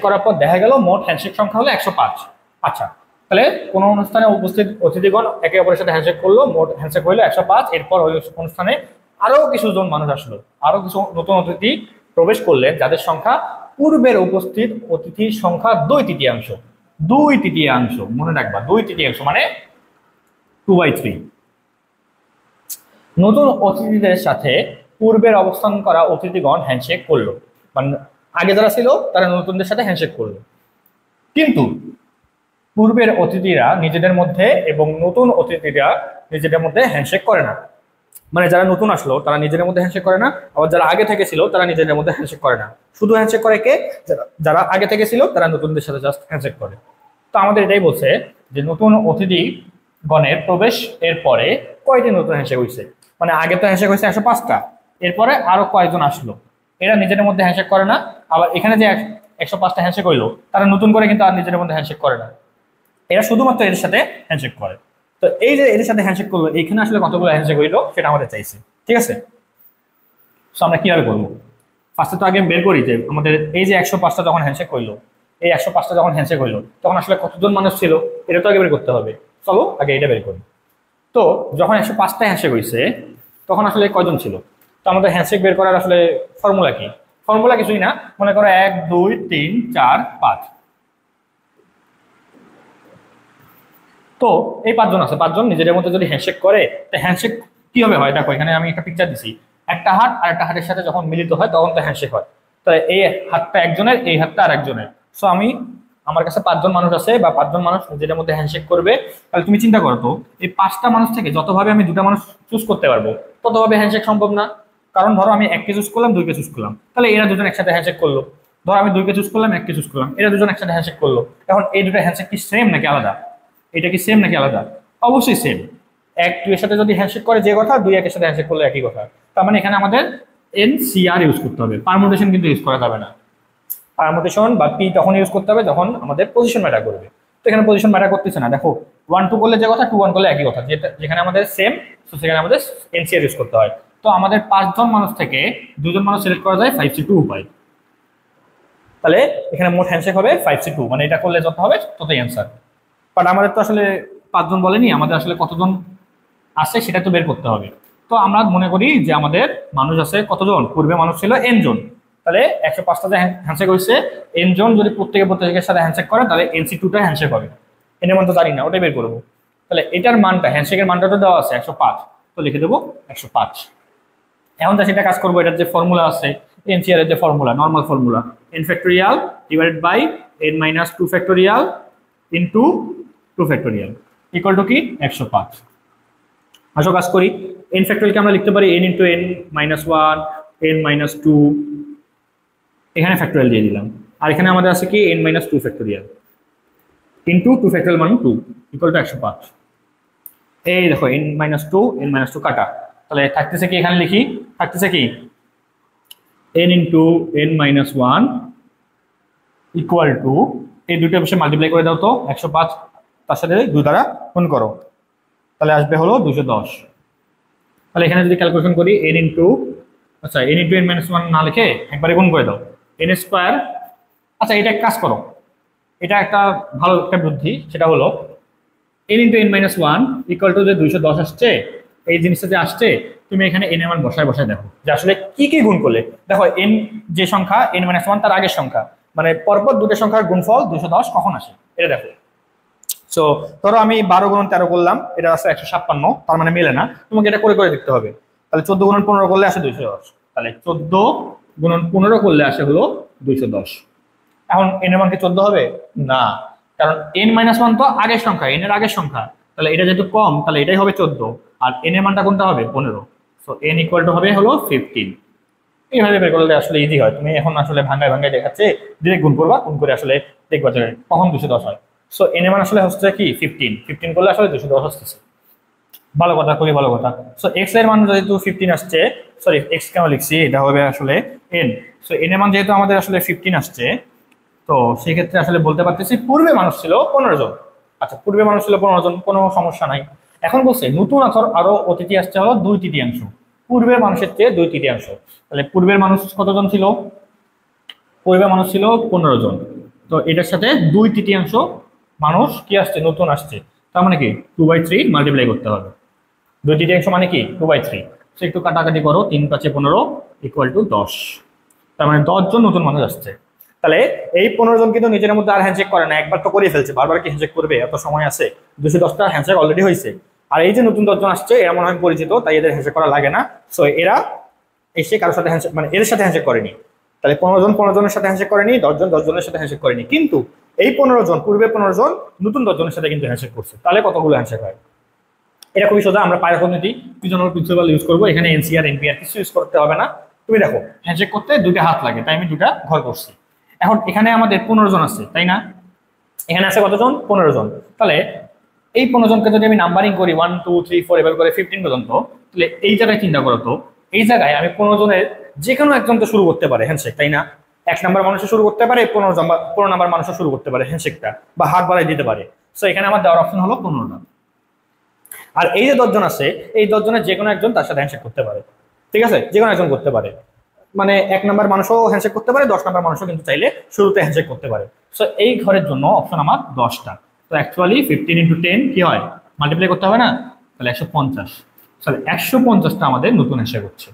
করার পর দেখা গেল মোট হ্যান্ডশেক সংখ্যা হলো 105। আচ্ছা, তাহলে কোন অনুষ্ঠানে উপস্থিত অতিথিগণ একে অপরের সাথে হ্যান্ডশেক করলো, মোট হ্যান্ডশেক হইলো 105। এরপর ওই অনুষ্ঠানে আরো কিছু জন মানুষ আসলো, আরো কিছু নতুন অতিথি প্রবেশ করলেন যাদের সংখ্যা পূর্বের উপস্থিত অতিথির সংখ্যা 2/3। 2/3, মনে রাখবা 2/3 মানে 2/3। নতুন অতিথিদের সাথে পূর্বের অবস্থান করা অতিথিগণ হ্যান্ডশেক করলো, মানে আগে যারা ছিল তারা নতুনদের সাথে হ্যান্ডশেক করলো, কিন্তু পূর্বের অতিথিরা নিজেদের মধ্যে এবং নতুন অতিথিরা নিজেদের মধ্যে হ্যান্ডশেক করে না। মানে যারা নতুন আসলো তারা নিজেদের মধ্যে হ্যান্ডশেক করে না, আবার যারা আগে থেকে ছিল তারা নিজেদের মধ্যে হ্যান্ডশেক করে না। শুধু হ্যান্ডশেক করে কে? যারা আগে থেকে ছিল তারা নতুনদের সাথে জাস্ট হ্যান্ডশেক করে। তো আমাদের এটাই বলছে যে নতুন অতিথিগণের প্রবেশ এর পরে কয়টি নতুন হ্যান্ডশেক হয়েছে, মানে আগে তো হ্যান্ডশেক হয়েছে 105টা, এরপরে আরো কয়েকজন আসলো, এরা নিজেদের মধ্যে হ্যান্ডশেক করে না। আবার এখানে যে 105টা হ্যান্ডশেক হইলো তারা নতুন করে কিন্তু আর নিজেদের মধ্যে হ্যান্ডশেক করে না, এরা শুধুমাত্র এদের সাথে হ্যান্ডশেক করে। তো এই যে এদের সাথে হ্যান্ডশেক করলো, এইখানে আসলে কতগুলো হ্যান্ডশেক হইলো সেটা আমাদের চাইছে। ঠিক আছে, তো আমরা কিভাবে করবো? ফার্স্টে তো আগে বের করি যে আমাদের এই যে 105টা যখন হ্যান্ডশেক হইলো, এই 105টা যখন হ্যান্ডশেক হইলো তখন আসলে কতজন মানুষ ছিল এটা তো আগে বের করতে হবে। চলো আগে এটা বের করি। তো যখন 105টা হ্যান্ডশেক হয়েছে তখন আসলে কয়জন ছিল? তো আমাদের হ্যান্ডশেক বের করার আসলে ফর্মুলা কি? ফর্মুলা কিছুই না, মনে করো 1 2 3 4 5। তো এই 5জন আছে, 5জন নিজেদের মধ্যে যদি হ্যান্ডশেক করে, তো হ্যান্ডশেক কিভাবে হয় দেখো, এখানে আমি একটা পিকচার দিছি। একটা হাত আর একটা হাতের সাথে যখন মিলিত হয় তখন তো হ্যান্ডশেক হয়। তো এই হাতটা একজনের, এই হাতটা আর একজনের। সো আমার কাছে 5জন মানুষ আছে বা 5জন মানুষ নিজেদের মধ্যে হ্যান্ডশেক করবে। তাহলে তুমি চিন্তা করো তো, এই 5টা মানুষ থেকে যতভাবে আমি 2টা মানুষ চুজ করতে পারবো ততভাবে হ্যান্ডশেক সম্ভব না। কারণ ধরো আমি 1কে চুজ করলাম, 2কে চুজ করলাম, তাহলে এরা দুজন একসাথে হ্যান্ডশেক করলো। ধরো আমি 2কে চুজ করলাম, 1কে চুজ করলাম, এরা দুজন একসাথে হ্যান্ডশেক করলো। এখন এই দুটো হ্যান্ডশেক কি সেম নাকি আলাদা? এটা কি সেম নাকি আলাদা? অবশ্যই সেম। 1 2 এর সাথে যদি হ্যান্ডশেক করে যে কথা, 2 1 এর সাথে হ্যান্ডশেক করলে একই কথা। তার মানে এখানে আমাদের NCR ইউজ করতে হবে, পারমুটেশন কিন্তু ইউজ করা যাবে না। পারমুটেশন বা পি তখন ইউজ করতে হবে যখন আমাদের পজিশন ম্যাটার করবে। তো এখানে পজিশন ম্যাটার করতেছে না, দেখো 1 2 করলে যে কথা, 2 1 করলে একই কথা, যেখানে আমাদের সেম, তো সেখানে আমাদের NCR ইউজ করতে হয়। তো আমাদের 5জন মানুষ থেকে 2জন মানুষ সিলেক্ট করা যায় 5C2 উপায়। তাহলে এখানে মোট হ্যান্ডশেক হবে 5C2, মানে এটা করলে যত হবে ততই অ্যান্সার। বাট আমাদের তো আসলে 5জন বলেনি, আমাদের আসলে কতজন আছে সেটা তো বের করতে হবে। তো আমরা মনে করি যে আমাদের মানুষ আছে কতজন? পূর্বে মানুষ ছিল n জন, তাহলে 105টা যে হ্যান্ডশেক হয়েছে n জন যদি প্রত্যেকের সাথে হ্যান্ডশেক করে তাহলে NC2টা হ্যান্ডশেক হবে। এর মান তো জানি না, ওটাই বের করবো। তাহলে এটার মানটা, হ্যান্ডশেকের মানটা তো দেওয়া আছে 105, তো লিখে দেবো 105। এখন তো সেটা কাজ করবো, এটার যে ফর্মুলা আছে NCR এর যে formula, normal formula, n factorial divided by n - 2 factorial into 2 factorial equal to কি 105। আসো কাজ করি, n ফ্যাক্টোরিয়ালকে আমরা লিখতে পারি n × n - 1 n - 2, এখানে ফ্যাক্টোরিয়াল দিয়ে দিলাম। আর এখানে আমাদের আছে কি n - 2 ফ্যাক্টোরিয়াল ইন্টু 2 ফ্যাক্টোরিয়াল মানে 2 ইকুয়াল টু 105। এই দেখো n - 2 n - 2 কাটা, তাহলে থাকতেছে কি, এখানে লিখি, থাকতেছে কি n × n - 1 ইকুয়াল টু, এই দুটো অবশ্যই মাল্টিপ্লাই করে দাও তো, 105 তার সাথে 2 দ্বারা গুণ করো, তাহলে আসবে হলো 210। তাহলে এখানে যদি ক্যালকুলেশন করি n × n × n - 1 না লিখে একবারে গুণ করে দাও, n²। আচ্ছা এটা কাজ করো, এটা একটা ভালো একটা বুদ্ধি, সেটা হলো n into n minus one equal to যে 210 আসছে, এই জিনিসটা যে আসছে তুমি এখানে n এর মান বসায় বসায় দেখো যে আসলে কি কি গুণ করলে। দেখো n যে সংখ্যা n মাইনাস ওয়ান তার আগের সংখ্যা, মানে পরপর দুটো সংখ্যার গুণফল 210 কখন আসে এটা দেখো। সো ধরো আমি 12 গুণন 13 করলাম, এটা আসলে 156, তার মানে মেলে না, তোমাকে এটা করে করে দেখতে হবে। তাহলে 14 গুণন 15 করলে আসে 210, তাহলে 14 গুণন 15 করলে আসে হলো 210। এখন n এর মান কি 14 হবে? না, কারণ n মাইনাস ওয়ান তো আগের সংখ্যা, n এর আগের সংখ্যা, তাহলে এটা যেহেতু কম তাহলে এটাই হবে 14, আর n এর মানটা কোনটা হবে 15। সো n ইকুয়াল টু হবে হলো 15। এইভাবে বের করলে আসলে ইজি হয়। তুমি এখন আসলে ভাঙায় ভাঙায় দেখাচ্ছে, ডিরেক্ট গুণ করবা, গুণ করে আসলে দেখবা যে কখন 210 হয়। সো n এর মান আসলে হচ্ছে কি 15, 15 করলে আসলে 210 আসতেছে। ভালো কথা, খুবই ভালো কথা। সো x এর মান যেহেতু 15 আসছে, সরি x কেন লিখছি, এটা হবে আসলে n। সো n এর মান যেহেতু আমাদের আসলে 15 আসছে, তো সেই ক্ষেত্রে আসলে বলতে পারতেছি পূর্বে মানুষ ছিল 15 জন। আচ্ছা, পূর্বে মানুষ ছিল 15 জন, কোনো সমস্যা নাই। এখন বলছে নতুন আরো অতিথি আসছে হলো 2/3। পূর্বের মানুষের চেয়ে 2/3। তাহলে পূর্বের মানুষ কতজন ছিল? পূর্বে মানুষ ছিল 15 জন। তো এটার সাথে 2/3 মানুষ কি আসছে, নতুন আসছে, তার মানে কি 2/3 মাল্টিপ্লাই করতে হবে। 2/3 মানে কি 2/3। সো একটু কাটাকাটি করো, 3 5 15 ইকুয়াল টু 10। তার মানে 10 জন নতুন মানুষ আসছে। তাহলে এই 15 জন কিন্তু নিজের মধ্যে আর হ্যান্ডশেক করে না, একবার তো করে ফেলছে, বারবার কি হ্যান্ডশেক করবে? এত সময় আছে, 210টা হ্যান্ডশেক অলরেডি হয়েছে। আর এই যে নতুন 10 জন আসছে এরা মনে হয় পরিচিত, তাই এদের হ্যান্ডশেক করা লাগে না। সো এরা এসে কারোর সাথে হ্যান্ডশেক, মানে এদের সাথে হ্যান্ডশেক করেনি। তাহলে 15 জন 15 জনের সাথে হ্যান্ডশেক করেনি, 10 জন 10 জনের সাথে হ্যান্ডশেক করেনি, কিন্তু এই 15 জন পূর্বে 15 জন নতুন 10 জনের সাথে কিন্তু হ্যান্ডশেক করছে। তাহলে কতগুলো হ্যান্ডশেক হয়? এটা খুবই সোজা, আমরা পাইথনেটি পিছনের প্রিন্সিপাল ইউজ করবো, এখানে এনসিআর এনপিআর কিছু ইউজ করতে হবে না। তুমি দেখো হ্যান্ডশেক করতে দুইটা হাত লাগে, তাই আমি দুটা ঘর করছি। এখন এখানে আমাদের 15 জন আছে, তাই না? এখানে আছে কতজন? 15 জন। তাহলে এই 15 জনকে যদি আমি নাম্বারিং করি 1 2 3 4 এভাবে করে 15 পর্যন্ত, তাহলে এই জায়গায় চিন্তা করো তো, এই জায়গায় আমি 15 জনের যে কোনো একজন তো শুরু করতে পারে হ্যান্ডশেক, তাই না? 1 নাম্বার মানুষও শুরু করতে পারে, 15 নাম্বার মানুষও শুরু করতে পারে হ্যান্ডশেকটা, বা হাত বাড়াই দিতে পারে। সো এখানে আমার দেওয়ার অপশন হলো 15টা। আর এই যে 10 জন আছে, এই 10 জনের যে কোনো একজন তার সাথে হ্যান্ডশেক করতে পারে, ঠিক আছে? যে কোনো একজন করতে পারে, মানে 1 নাম্বার মানুষও হ্যান্ডশেক করতে পারে, 10 নাম্বার মানুষও কিন্তু চাইলে শুরুতে হ্যান্ডশেক করতে পারে। সো এই ঘরের জন্য অপশন আমার 10টা। তো অ্যাকচুয়ালি 15 ইন্টু 10 কি হয়, মাল্টিপ্লাই করতে হবে না? তাহলে 150। তাহলে 150টা আমাদের নতুন হ্যান্ডশেক হচ্ছে।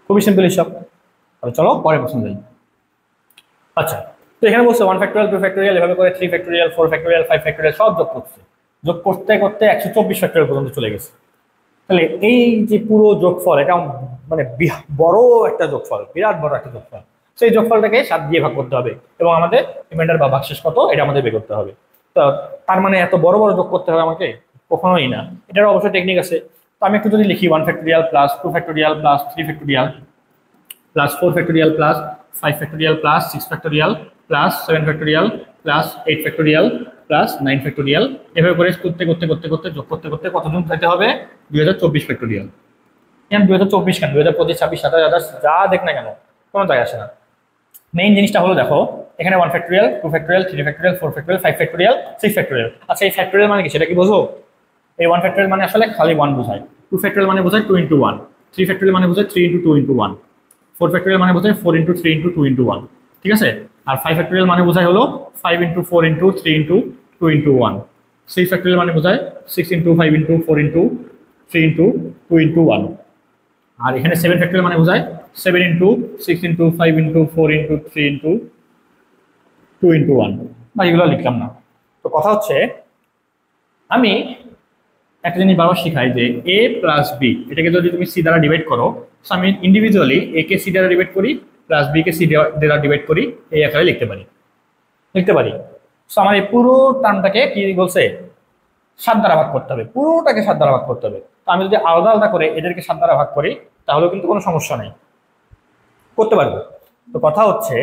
খুবই সিম্পল হিসাব। তাহলে চলো পরের প্রশ্ন যাই। আচ্ছা, তো এখানে বলছে 1 ফ্যাক্টোরিয়াল 2 ফ্যাক্টোরিয়াল এভাবে করে 3 ফ্যাক্টোরিয়াল 4 ফ্যাক্টোরিয়াল 5 ফ্যাক্টোরিয়াল সব যোগ করছে। যোগ করতে করতে 124 ফ্যাক্টোরিয়াল পর্যন্ত চলে গেছে। তাহলে এই যে পুরো যোগফল, এটা মানে বড় একটা যোগফল, বিরাট বড় একটা যোগফল। সেই যোগফলটাকে 7 দিয়ে ভাগ করতে হবে এবং আমাদের রিমাইন্ডার বা ভাগশেষ কত এটা আমাদের বের করতে হবে। তো তার মানে এত বড় বড় যোগ করতে হবে আমাকে? কখনোই না, এটার অবশ্যই টেকনিক আছে। তো আমি একটু যদি লিখি 1 factorial plus 2 factorial plus 3 factorial plus 4 factorial plus 5 factorial plus 6 factorial plus 7 factorial plus 8 factorial plus 9 factorial, এভাবে করে করতে করতে করতে করতে যোগ করতে করতে কতজন যেতে হবে? 2024 ফ্যাক্টোরিয়াল। কেন 2024, কেন 2025 26 27 28 যা দেখ না কেন, কোনো যায় আসে না। মেইন জিনিসটা হলো দেখো, এখানে 1 factorial 2 factorial 3 factorial 4 factorial 5 factorial 6 factorial. আচ্ছা, এই ফ্যাক্টোরিয়াল মানে কি সেটা কি বোঝো? এই 1 ফ্যাক্টোরিয়াল মানে আসলে খালি 1 বোঝায়, 2 ফ্যাক্টোরিয়াল মানে বোঝায় 2 ইন্টু 1, 3 ফ্যাক্টোরিয়াল মানে বোঝায় 3 ইন্টু 2 ইন্টু 1, 4 ফ্যাক্টোরিয়াল মানে বোঝায় 4 ইন্টু 3 ইন্টু 2 ইন্টু 1, ঠিক আছে? আর 5 ফ্যাক্টোরিয়াল মানে বোঝায় হলো 5 into 4 into 3 into 2 into 1, 6 factorial মানে বোঝায় 6 into 5 into 4 into 3 into 2 into 1। আর এখানে 7 ফ্যাক্টোরিয়াল মানে বোঝায় 7 into 6 into 5 into 4 into 3 into 2 into 1। বা এগুলো লিখলাম না। তো কথা হচ্ছে, আমি একটা জিনিস বারবার শিখাই যে a প্লাস বি এটাকে যদি তুমি সি দ্বারা ডিভাইড করো, আমি ইন্ডিভিজুয়ালি এ কে সি দ্বারা ডিভাইড করি প্লাস বি কে সি দ্বারা ডিভাইড করি, এই আকারে লিখতে পারি। সো আমার এই পুরো টার্মটাকে কি বলছে, 7 দ্বারা ভাগ করতে হবে, পুরোটাকে 7 দ্বারা ভাগ করতে হবে। তো আমি যদি আলাদা আলাদা করে এদেরকে 7 দ্বারা ভাগ করি তাহলে কিন্তু কোনো সমস্যা নেই, করতে পারবো। তো কথা হচ্ছে,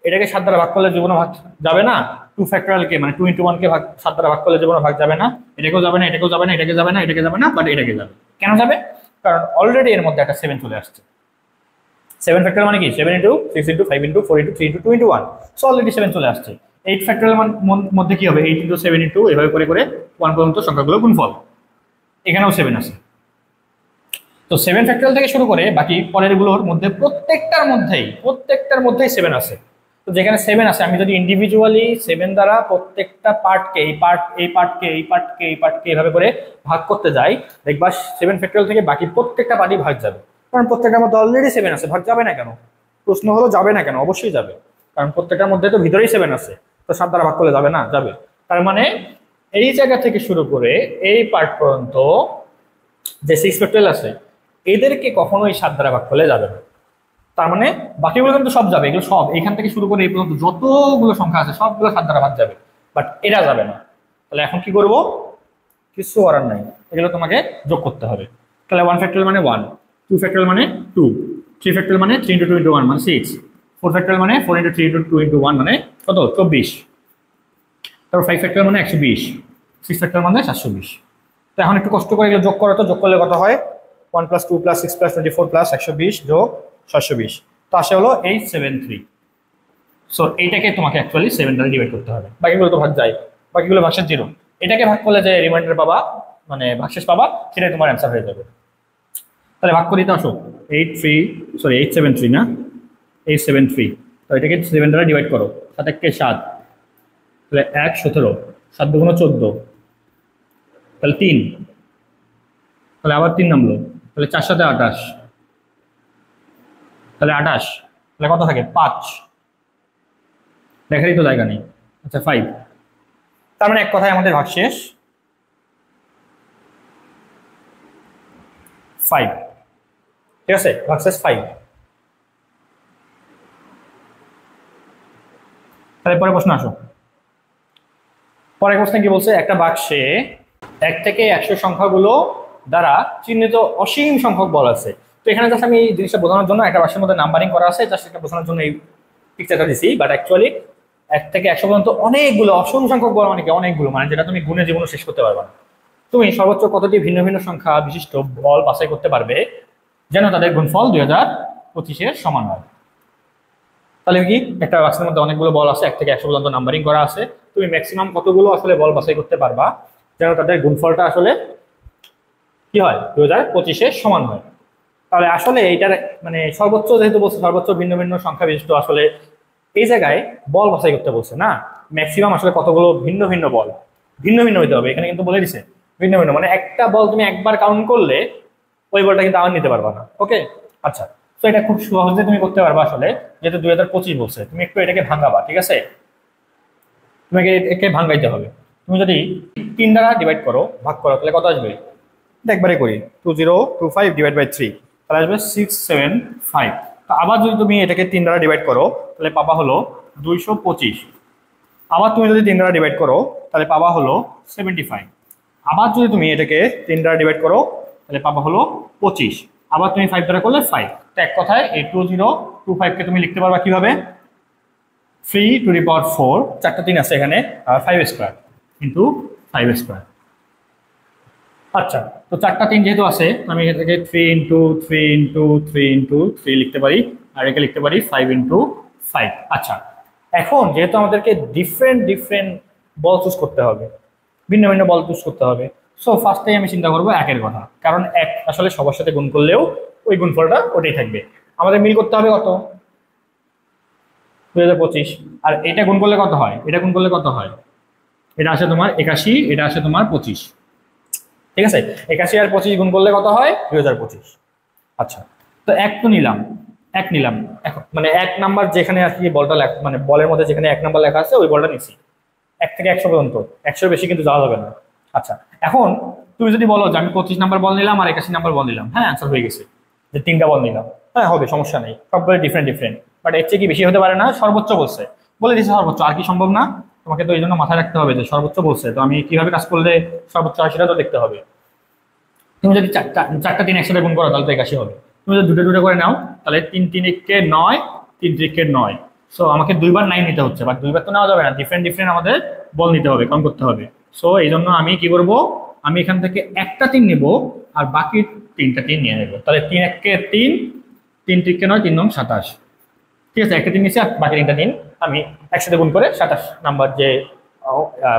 এটাকে 7 দ্বারা ভাগ করলে জীবনে ভাগ যাবে না, 2 ফ্যাক্টোরিয়ালকে মানে 2 ইন্টু 1 কে 7 দ্বারা ভাগ করলে জীবনে ভাগ যাবে না, এটাকেও যাবে না, এটাকেও যাবে না, এটাকে যাবে না, এটাকে যাবে না, বাট এটাকে যাবে। কেন যাবে? কারণ অলরেডি এর মধ্যে একটা 7 চলে আসছে। 7 ফ্যাক্টোরিয়াল মানে কি 7 into 6 into 5 into 4 into 3 into 2 into 1। So already 7 চলে আসছে। 8 ফ্যাক্টোরিয়াল মধ্যে কি হবে, 8 ইন্টু 7 ইন্টু এভাবে করে করে 1 পর্যন্ত সংখ্যাগুলো গুণফল, এখানেও 7 আছে। তো 7 ফ্যাক্টোরিয়াল থেকে শুরু করে বাকি পরের গুলোর মধ্যে প্রত্যেকটার মধ্যেই 7 আছে। তো যেখানে 7 আছে আমি যদি ইন্ডিভিজুয়ালি 7 দ্বারা প্রত্যেকটা পার্টকে এই পার্টকে এইভাবে করে ভাগ করতে যাই, দেখবা 7 ফ্যাক্টরিয়াল থেকে বাকি প্রত্যেকটা পার্টই ভাগ যাবে। কারণ প্রত্যেকটার মধ্যে অলরেডি 7 আছে, ভাগ যাবে না কেন? প্রশ্ন হলো যাবে না কেন? অবশ্যই যাবে, কারণ প্রত্যেকটার মধ্যে তো ভিতরেই 7 আছে, তো 7 দ্বারা ভাগ করলে যাবে না? যাবে। তার মানে এই জায়গা থেকে শুরু করে এই পার্ট পর্যন্ত যে 6 ফ্যাক্টরিয়াল আছে এদেরকে কখনোই 7 দ্বারা ভাগ করলে যাবে না। তার মানে বাকিগুলো কিন্তু সব যাবে, এগুলো সব এখান থেকে শুরু করে এই পর্যন্ত যতগুলো সংখ্যা আছে সবগুলো 7 দ্বারা ভাগ যাবে, বাট এটা যাবে না। তাহলে এখন কি করব? কিছু করার নাই, এগুলো তোমাকে যোগ করতে হবে। তাহলে 1 ফ্যাক্টরিয়াল মানে 1, 2 ফ্যাক্টরিয়াল মানে 2, 3 ফ্যাক্টরিয়াল মানে 3 × 2 × 1 মানে 6, 4 ফ্যাক্টরিয়াল মানে 4 × 3 × 2 × 1 মানে কত? 24। তারপর 5 ফ্যাক্টরিয়াল মানে 120, 6 ফ্যাক্টরিয়াল মানে 720। তো এখন একটু কষ্ট করে এগুলো যোগ করো, তো যোগ করলে কত হয়? 1 + 2 + 6 + 24 + 120 যোগ 720, তো আসে হলো 873। সো এইটাকে তোমাকে অ্যাকচুয়ালি 7 দ্বারা ডিভাইড করতে হবে, বাকিগুলো তো ভাগ যায়, বাকিগুলো ভাগশেষ 0। এটাকে ভাগ করলে যে রিমাইন্ডার পাবা, মানে ভাগশেষ পাবা, সেটাই তোমার অ্যান্সার হয়ে যাবে। তাহলে ভাগ করি, তো আসো 873 না, 873, তো এটাকে 7 দ্বারা ডিভাইড করো, 7 × 1 = 7, তাহলে 1 17, 7 × 2 = 14, তাহলে 3, তাহলে আবার 3 নামলো, তাহলে 4 × 7 = 28, তাহলে 28, তাহলে কত থাকে? 5, দেখারই তো জায়গা নেই। আচ্ছা 5, তার মানে এক কথায় আমাদের ভাগশেষ 5, ঠিক আছে, ভাগশেষ 5। তাহলে পরের প্রশ্ন আসো। পরের প্রশ্নে কি বলছে? একটা বাক্সে 1 থেকে 100 সংখ্যাগুলো দ্বারা চিহ্নিত অসীম সংখ্যক বল আছে। তো এখানে জাস্ট আমি এই জিনিসটা বোঝানোর জন্য একটা বাক্সের মধ্যে নাম্বারিং করা আছে, জাস্ট এটা বোঝানোর জন্য এই পিকচারটা দিছি। বাট অ্যাকচুয়ালি 1 থেকে 100 পর্যন্ত অনেকগুলো অসীম সংখ্যক বল, মানে কি অনেকগুলো, মানে যেটা তুমি গুণে জীবনে শেষ করতে পারবে না। তুমি সর্বোচ্চ কতটি ভিন্ন ভিন্ন সংখ্যা বিশিষ্ট বল বাছাই করতে পারবে যেন তাদের গুণফল 2025-এর সমান হয়? তাহলে কি একটা বাক্সের মধ্যে অনেকগুলো বল আছে, 1 থেকে 100 পর্যন্ত নাম্বারিং করা আছে, তুমি ম্যাক্সিমাম কতগুলো আসলে বল বাছাই করতে পারবা যেন তাদের গুণফলটা আসলে কি হয়? 2025-এর সমান হয়। তাহলে আসলে এইটার মানে সর্বোচ্চ, যেহেতু বলছে সর্বোচ্চ ভিন্ন ভিন্ন সংখ্যা বিশিষ্ট, আসলে এই জায়গায় বল বাছাই করতে বলছে না, ম্যাক্সিমাম আসলে কতগুলো ভিন্ন ভিন্ন বল, ভিন্ন ভিন্ন হইতে হবে। এখানে কিন্তু বলে দিছে ভিন্ন ভিন্ন, মানে একটা বল তুমি একবার কাউন্ট করলে ওই বলটা কিন্তু আবার নিতে পারবা না। ওকে, আচ্ছা, তো এটা খুব সহজে তুমি করতে পারবা আসলে, যেহেতু 2025 বলছে। তুমি একটু এটাকে ভাঙাবা, ঠিক আছে, তোমাকে একে ভাঙাইতে হবে। তুমি যদি 3 দ্বারা ডিভাইড করো, ভাগ করো, তাহলে কত আসবে? একবারে করি, 2025 / 3, তাহলে আসবে 675। তো আবার যদি তুমি এটাকে 3 দ্বারা ডিভাইড করো তাহলে পাবা হলো 225। আবার তুমি যদি 3 দ্বারা ডিভাইড করো তাহলে পাবা হলো 75। আবার যদি তুমি এটাকে 3 দ্বারা ডিভাইড করো তাহলে পাবা হলো 25। আবার তুমি 5 দ্বারা করলে 5। তো এক কথায় এই 2025 কে তুমি লিখতে পারবা কিভাবে? 3⁴, 4টা 3 আছে এখানে, আর 5² × 5²। আচ্ছা, তো 4টা 3 যেহেতু আছে, আমি এটাকে 3 × 3 × 3 × 3 লিখতে পারি, আর একে লিখতে পারি 5 × 5। আচ্ছা, এখন যেহেতু আমাদেরকে ডিফারেন্ট বল চুজ করতে হবে, ভিন্ন ভিন্ন বল চুজ করতে হবে, সো ফার্স্টেই আমি চিন্তা করবো 1-এর কথা, কারণ 1 আসলে সবার সাথে গুণ করলেও ওই গুণফলটা ওটাই থাকবে। আমাদের মিল করতে হবে কত? 2025। আর এটা গুণ করলে কত হয়? এটা গুণ করলে কত হয়? এটা আসে তোমার 81, এটা আসে তোমার 25, ঠিক আছে। 81 আর 25 গুণ করলে কত হয়? 2025। আচ্ছা, তো 1 তো নিলাম, 1 নিলাম, এখন মানে 1 নাম্বার যেখানে আর কি বলটা মানে বলের মধ্যে যেখানে 1 নাম্বার লেখা আছে ওই বলটা নিচ্ছি। 1 থেকে 100 পর্যন্ত, 100 বেশি কিন্তু যাওয়া যাবে না। আচ্ছা, এখন তুমি যদি বলো যে আমি 25 নাম্বার বল নিলাম আর 81 নাম্বার বল নিলাম, হ্যাঁ অ্যান্সার হয়ে গেছে, যে 3টা বল নিলাম, হ্যাঁ হবে, সমস্যা নেই, সবগুলো ডিফারেন্ট। বাট এর চেয়ে কি বেশি হতে পারে না? সর্বোচ্চ বলছে, বলে দিচ্ছে সর্বোচ্চ, আর কি সম্ভব না? তোমাকে তো এই জন্য মাথায় রাখতে হবে যে সর্বোচ্চ বলছে, তো আমি কিভাবে কাজ করলে সর্বোচ্চ হয় সেটা তো দেখতে হবে। তুমি যদি 4টা 3 একসাথে গুণ করো তাহলে তো 81 হবে। তুমি যদি দুটো করে নাও তাহলে 3 × 3 = 9, 3 × 3 = 9। সো আমাকে 2বার 9 নিতে হচ্ছে, বাট 2বার তো নেওয়া যাবে না, ডিফারেন্ট আমাদের বল নিতে হবে, কাউন্ট করতে হবে। সো এই জন্য আমি কি করব? আমি এখান থেকে একটা 3 নেব আর বাকি 3টা 3 নিয়ে নেব। তাহলে 3 × 1 = 3, 3 × 3 = 9, 3 × 9 = 27, ঠিক আছে। একটা 3 নিয়েছি আর বাকি 3টা 3 আমি একসাথে গুণ করে 27 নাম্বার যে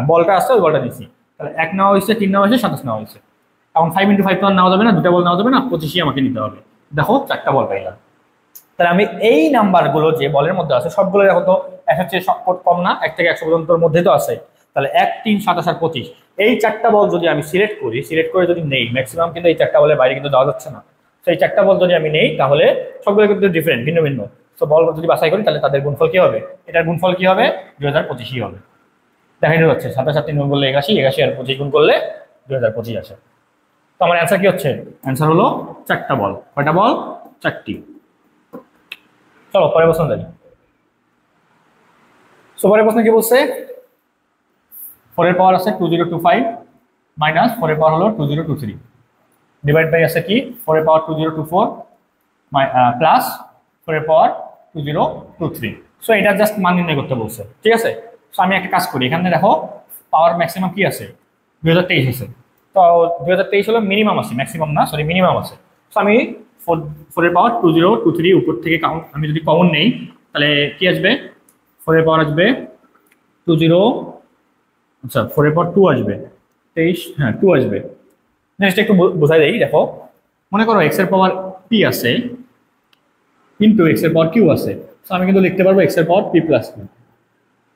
বলটা আসছে ওই বলটা নিয়েছি। তাহলে 1 নেওয়া হয়েছে, 3 নেওয়া হয়েছে, 27 নেওয়া হয়েছে। এখন 5 × 5 তো নেওয়া যাবে না, 2টা বল নেওয়া যাবে না, 25ই আমাকে নিতে হবে। দেখো 4টা বল পাইলাম। তাহলে আমি এই নাম্বারগুলো যে বলের মধ্যে আছে সবগুলো দেখো তো 1 চেয়ে কম না, 1 থেকে 100 পর্যন্তর মধ্যে তো আছে। তাহলে 1, 3, 27 আর 25 এই 4টা বল যদি আমি সিলেক্ট করি, সিলেক্ট করে যদি নেই, ম্যাক্সিমাম কিন্তু এই 4টা বলের বাইরে কিন্তু যাওয়া যাচ্ছে না। তো এই 4টা বল যদি আমি নেই তাহলে সবগুলো কিন্তু ডিফারেন্ট, ভিন্ন ভিন্ন। তো বল যদি বাছাই করি তাহলে তাদের গুণফল কি হবে? এটার গুণফল কি হবে? 2025 হবে। দেখাই যাচ্ছে 27 3 গুণ করলে 81, 81 আর 25 গুণ করলে 2025 আসে। তো আমার অ্যান্সার কি হচ্ছে? অ্যান্সার হলো 4টা বল। কয়টা বল? 4টি। চলো পরের প্রশ্ন যাই। সো পরের প্রশ্ন কি বলছে? 4 এর পাওয়ার আছে 2025 মাইনাস 4 এর পাওয়ার হলো 2023 ডিভাইড বাই আছে কি 4 এর পাওয়ার 2024 প্লাস 4 এর পাওয়ার 2023। সো এটা জাস্ট মান নির্ণয় করতে বলছে, ঠিক আছে। সো আমি একটা কাজ করি, এখানে দেখো পাওয়ার ম্যাক্সিমাম কি আছে? 2023 আছে। তো 2023 হলো মিনিমাম আছে, ম্যাক্সিমাম না, সরি মিনিমাম আছে। সো আমি 4 এর পাওয়ার 2023 উপর থেকে আমি যদি কমন নেই তাহলে কি আসবে? 4 এর পাওয়ার আসবে 20, আচ্ছা 4 এর পাওয়ার 2 আসবে 23, হ্যাঁ 2 আসবে। জিনিসটা একটু বোঝাই দেই, দেখো মনে করো এক্স এর পাওয়ার পি আছে কিন্তু এক্স এর পাওয়ার কিউ আছে। তো আমি কিন্তু লিখতে পারবো এক্স এর পাওয়ার পি প্লাস কিউ।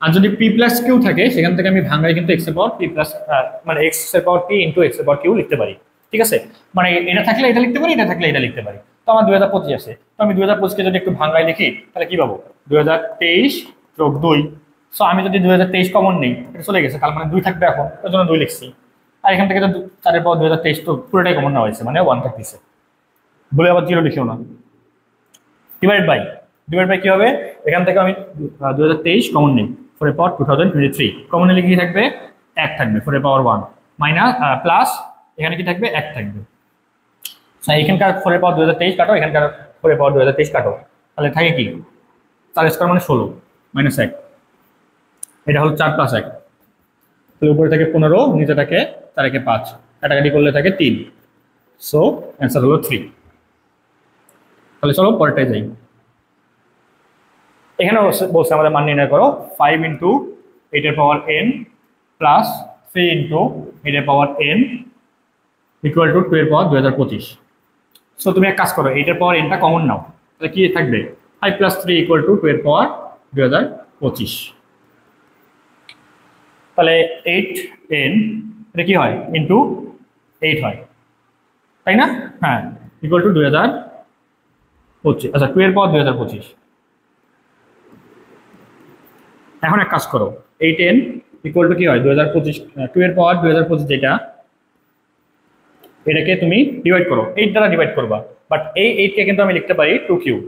আর যদি পি প্লাস কিউ থাকে সেখান থেকে আমি ভাঙাই কিন্তু এক্স এর পাওয়ার পি প্লাস মানে এক্স এর পাওয়ার পি ইন্টু এক্স এর পাওয়ার কিউ লিখতে পারি, ঠিক আছে। মানে এটা থাকলে এটা লিখতে পারি, এটা থাকলে এটা লিখতে পারি। তো আমার 2025 আছে, তো আমি 2025কে যদি একটু ভাঙাই লিখি তাহলে কি পাবো? 2023 যোগ 2। সো আমি যদি 2023 কমন নেই এটা চলে গেছে, তার মানে 2 থাকবে, এখন ওই জন্য 2 লিখছি। আর এখান থেকে তো 4 এর পাওয়ার 2023 তো পুরোটাই কমন নেওয়া হয়েছে, মানে 1 থাকতেছে, বলে আবার 0 লিখিও না। ডিভাইড বাই কি হবে? এখান থেকে আমি 2023 কমন নেই, 4 এর পাওয়ার 2023 কমন নিলে কি থাকবে? 1 থাকবে, 4 এর পাওয়ার 1 মাইনাস প্লাস এখানে কি থাকবে? 1 থাকবে। এখানকার 4 এর পাওয়ার 2023 কাটো, এখানকার 4 এর পাওয়ার 2023 কাটো, তাহলে থাকে কি 4 স্কয়ার মানে 16 মাইনাস 1, এটা হলো 4 প্লাস 1, তাহলে উপরে থাকে 15, নিচে থাকে 4 একে 5, কাটাকাটি করলে থাকে 3। সো অ্যান্সার হলো 3। তাহলে চলো পরেরটাই যাই। এখানে বলছে আমাদের মান নির্ণয় করো 5 ইন্টু 8 এর পাওয়ার n প্লাস 3 ইন্টু 8 এর পাওয়ার n ইকুয়াল টু 2 এর পাওয়ার 2025। সো তুমি এক কাজ করো, 8 এর পাওয়ার nটা কমন নাও, তাহলে কি থাকবে? 5 প্লাস 3 ইকুয়াল টু 2 এর পাওয়ার 2025। তাহলে 8n এটা কি হয়? ইন্টু 8 হয়, তাই না? হ্যাঁ, ইকুয়াল টু 2025, আচ্ছা 2 এর পাওয়ার 2025। এখন এক কাজ করো, 8n ইকুয়াল টু কি হয়? 2025, 2 এর পাওয়ার 2025 যেটা, এটাকে তুমি ডিভাইড করো, 8 দ্বারা ডিভাইড করবা, বাট এই 8 কে কিন্তু আমি লিখতে পারি 2 কিউব,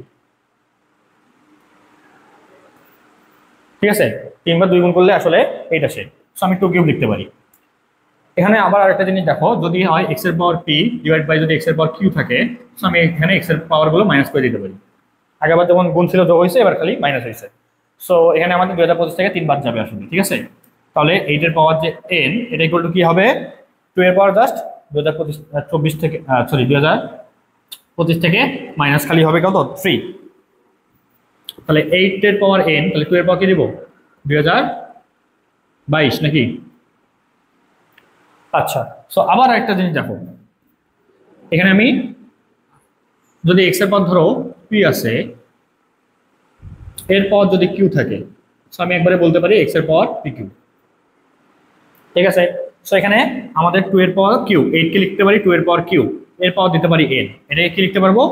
ঠিক আছে। 3 বার 2 গুণ করলে আসলে 8 আসে, সো আমি 2 কিউব লিখতে পারি। এখানে আবার আরেকটা জিনিস দেখো, যদি হয় এক্স এর পাওয়ার পি ডিভাইড বাই যদি এক্স এর পাওয়ার কিউ থাকে, সো আমি এখানে এক্স এর পাওয়ারগুলো মাইনাস করে দিতে পারি। আগেবার যেমন গুণ ছিল যোগ হয়েছে, এবার খালি মাইনাস হয়েছে। সো এখানে আমাদের 2025 থেকে 3 বাদ যাবে আসলে, ঠিক আছে। তাহলে 8 এর পাওয়ার যে n এটা ইকুয়াল টু কি হবে? 2 এর পাওয়ার জাস্ট 2024 থেকে সরি 2025 থেকে মাইনাস খালি হবে কত? 3। তাহলে 8 এর পাওয়ার n, তাহলে 2 এর পাওয়ার কি দিব? 2022 নাকি? আচ্ছা, সো আবার একটা জিনিস দেখো, এখানে আমি যদি এক্স এর পাওয়ার ধরো পি আছে, এর পাওয়ার যদি কিউ থাকে, সো আমি একবারে বলতে পারি এক্স এর পাওয়ার পি কিউ, ঠিক আছে। সো এখানে আমাদের 2 এর পাওয়ার কিউ, 8 কে লিখতে পারি 2 এর পাওয়ার কিউ, এর পাওয়ার দিতে পারি n, এটাকে কি লিখতে পারবো?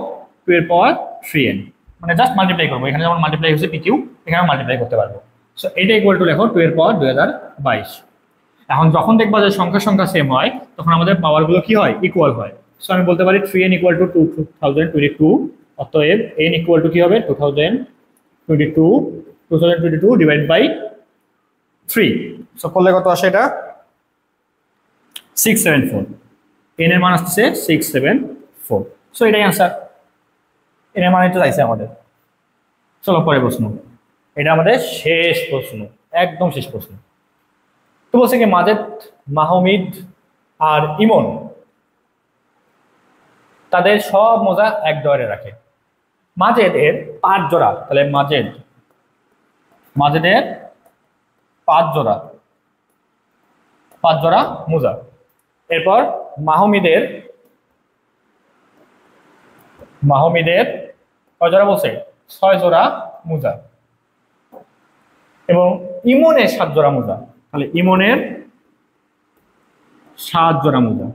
2 এর পাওয়ার 3n, মানে জাস্ট মাল্টিপ্লাই করবো, এখানে যেমন মাল্টিপ্লাই হচ্ছে পি কিউ, এখানে মাল্টিপ্লাই করতে পারবো। সো এটা ইকুয়াল টু লেখো 2 এর পাওয়ার 2022। এখন যখন দেখবা যে সংখ্যা সেম হয় তখন আমাদের পাওয়ারগুলো কি হয়? ইকুয়াল হয়। সো আমি বলতে পারি 3n ইকুয়াল টু 2022, অতএব n ইকুয়াল টু কি হবে? 2022 ডিভাইড বাই 3। সো করলে কত আসে? এটা 674, n এর মান আসছে 674। সো এটাই আনসার, n এর মান এটা চাইছে আমাদের। চলো পরের প্রশ্ন, এটা আমাদের শেষ প্রশ্ন, একদম শেষ প্রশ্ন। তো বলছে কি মাজেদ, মাহমিদ আর ইমন তাদের সব মোজা এক ডয়ারে রাখে। মাজেদের 5 জোড়া, তাহলে মাজেদের 5 জোড়া মোজা। এরপর মাহমিদের কয় জোড়া বলছে? 6 জোড়া মোজা। এবং ইমনের 7 জোড়া মোজা। তাহলে ইমনের 7 জোড়া মোজা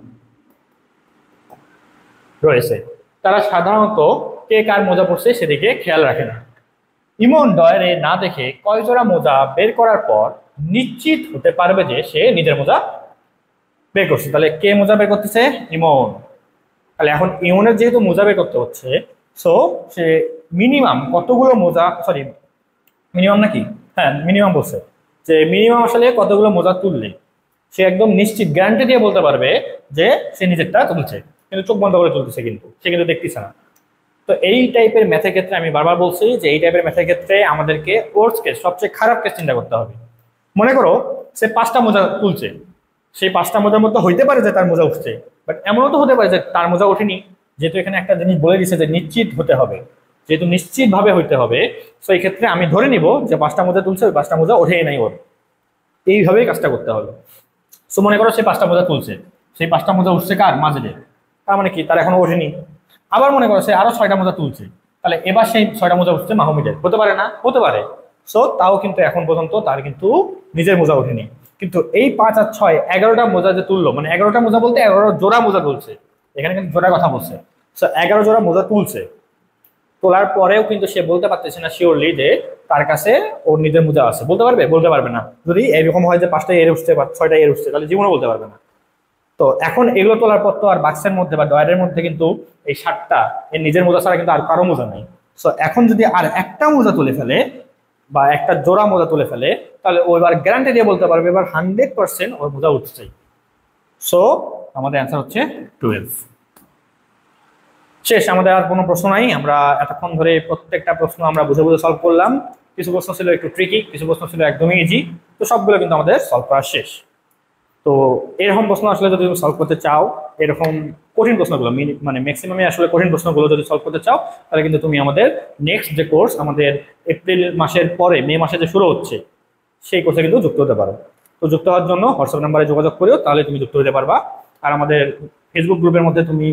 রয়েছে। তারা সাধারণত কে কার মোজা পড়ছে সেদিকে খেয়াল রাখে না। ইমন ডয়ারে না দেখে কয় জোড়া মোজা বের করার পর নিশ্চিত হতে পারবে যে সে নিজের মোজা বের করছে। তাহলে কে মোজা বের করতেছে? ইমন। তাহলে এখন ইমনের যেহেতু মোজা বের করতে হচ্ছে, সো সে মিনিমাম কতগুলো মোজা, সরি মিনিমাম নাকি, হ্যাঁ মিনিমাম বলছে, যে মিনিমাম আসলে কতগুলো মোজা তুললে সে একদম নিশ্চিত গ্যারান্টি দিয়ে বলতে পারবে যে সে নিজেরটা তুলছে, কিন্তু চোখ বন্ধ করে তুলতেছে, কিন্তু সে কিন্তু দেখতেছে না। তো এই টাইপের ম্যাথের ক্ষেত্রে আমি বারবার বলছি যে এই টাইপের ম্যাথের ক্ষেত্রে আমাদেরকে ওয়ার্স্ট কেস, সবচেয়ে খারাপ কেস চিন্তা করতে হবে। মনে করো সে 5টা মোজা তুলছে, সেই 5টা মোজার মধ্যে হইতে পারে যে তার মোজা উঠছে, বাট এমনও তো হতে পারে যে তার মোজা ওঠেনি। যেহেতু এখানে একটা জিনিস বলে দিচ্ছে যে নিশ্চিত হতে হবে, যেহেতু নিশ্চিত ভাবে হইতে হবে, তো এই ক্ষেত্রে আমি ধরে নিব যে 5টা মোজা তুলছে, ওই 5টা মোজা ওঠেই নাই ওর। এইভাবেই কাজটা করতে হবে। সো মনে করো সে 5টা মোজা তুলছে, সেই 5টা মোজা উঠছে কার? মাজেদে। তার মানে কি তার এখনো ওঠেনি। আবার মনে করো সে আরো 6টা মোজা তুলছে, তাহলে এবার সেই 6টা মোজা উঠছে মাহমুদের। হতে পারে না? হতে পারে। সো তাও কিন্তু এখন পর্যন্ত তার কিন্তু নিজের মোজা ওঠেনি। কিন্তু এই 5 আর 6 11টা মোজা যে তুললো, মানে 11টা মোজা বলতে 11 জোড়া মোজা তুলছে, এখানে কিন্তু জোড়ার কথা বলছে। সো 11 জোড়া মোজা তুলছে, তোলার পরেও কিন্তু সে বলতে পারতেছে না শিওরলি যে তার কাছে ওর নিজের মোজা আছে। বলতে পারবে? বলতে পারবে না। যদি এরকম হয় যে 5টা এর উঠছে বা 6টা এর উঠছে, তাহলে জীবনে বলতে পারবে না। তো এখন এগুলো তোলার পর তো আর বাক্সের মধ্যে বা ডয়ারের মধ্যে কিন্তু এই 7টা এর নিজের মোজা ছাড়া কিন্তু আর কারো মোজা নেই। সো এখন যদি আর একটা মোজা তুলে ফেলে বা একটা জোড়া মোজা তুলে ফেলে, তাহলে ও এবার গ্যারান্টি দিয়ে বলতে পারবে এবার 100% ওর মোজা উঠছে। সো আমাদের অ্যান্সার হচ্ছে 12। শেষ, আমাদের আর কোনো প্রশ্ন নাই। আমরা এতক্ষণ ধরে প্রত্যেকটা প্রশ্ন আমরা বুঝে বুঝে সলভ করলাম। কিছু প্রশ্ন ছিল একটু ট্রিকি, কিছু প্রশ্ন ছিল একদমই ইজি। তো সবগুলো কিন্তু আমাদের সলভ করা শেষ। তো এরকম প্রশ্ন আসলে যদি তুমি সলভ করতে চাও, এরকম কঠিন প্রশ্নগুলো মানে ম্যাক্সিমামই আসলে কঠিন প্রশ্নগুলো যদি সলভ করতে চাও, তাহলে কিন্তু তুমি আমাদের নেক্সট যে কোর্স আমাদের এপ্রিল মাসের পরে মে মাসে যে শুরু হচ্ছে, সেই কোর্সে কিন্তু যুক্ত হতে পারো। তো যুক্ত হওয়ার জন্য হোয়াটসঅ্যাপ নাম্বারে যোগাযোগ করিও, তাহলে তুমি যুক্ত হতে পারবা। আর আমাদের ফেসবুক গ্রুপের মধ্যে তুমি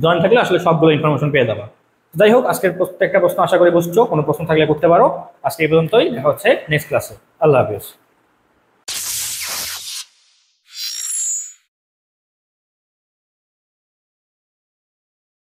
জয়েন থাকলে আসলে সবগুলো ইনফরমেশন পেয়ে যাবা। যাই হোক, আজকের প্রত্যেকটা প্রশ্ন আশা করি বুঝছো। কোনো প্রশ্ন থাকলে করতে পারো। আজকে এই পর্যন্তই, দেখা হচ্ছে নেক্সট ক্লাসে। আল্লাহ হাফিজ।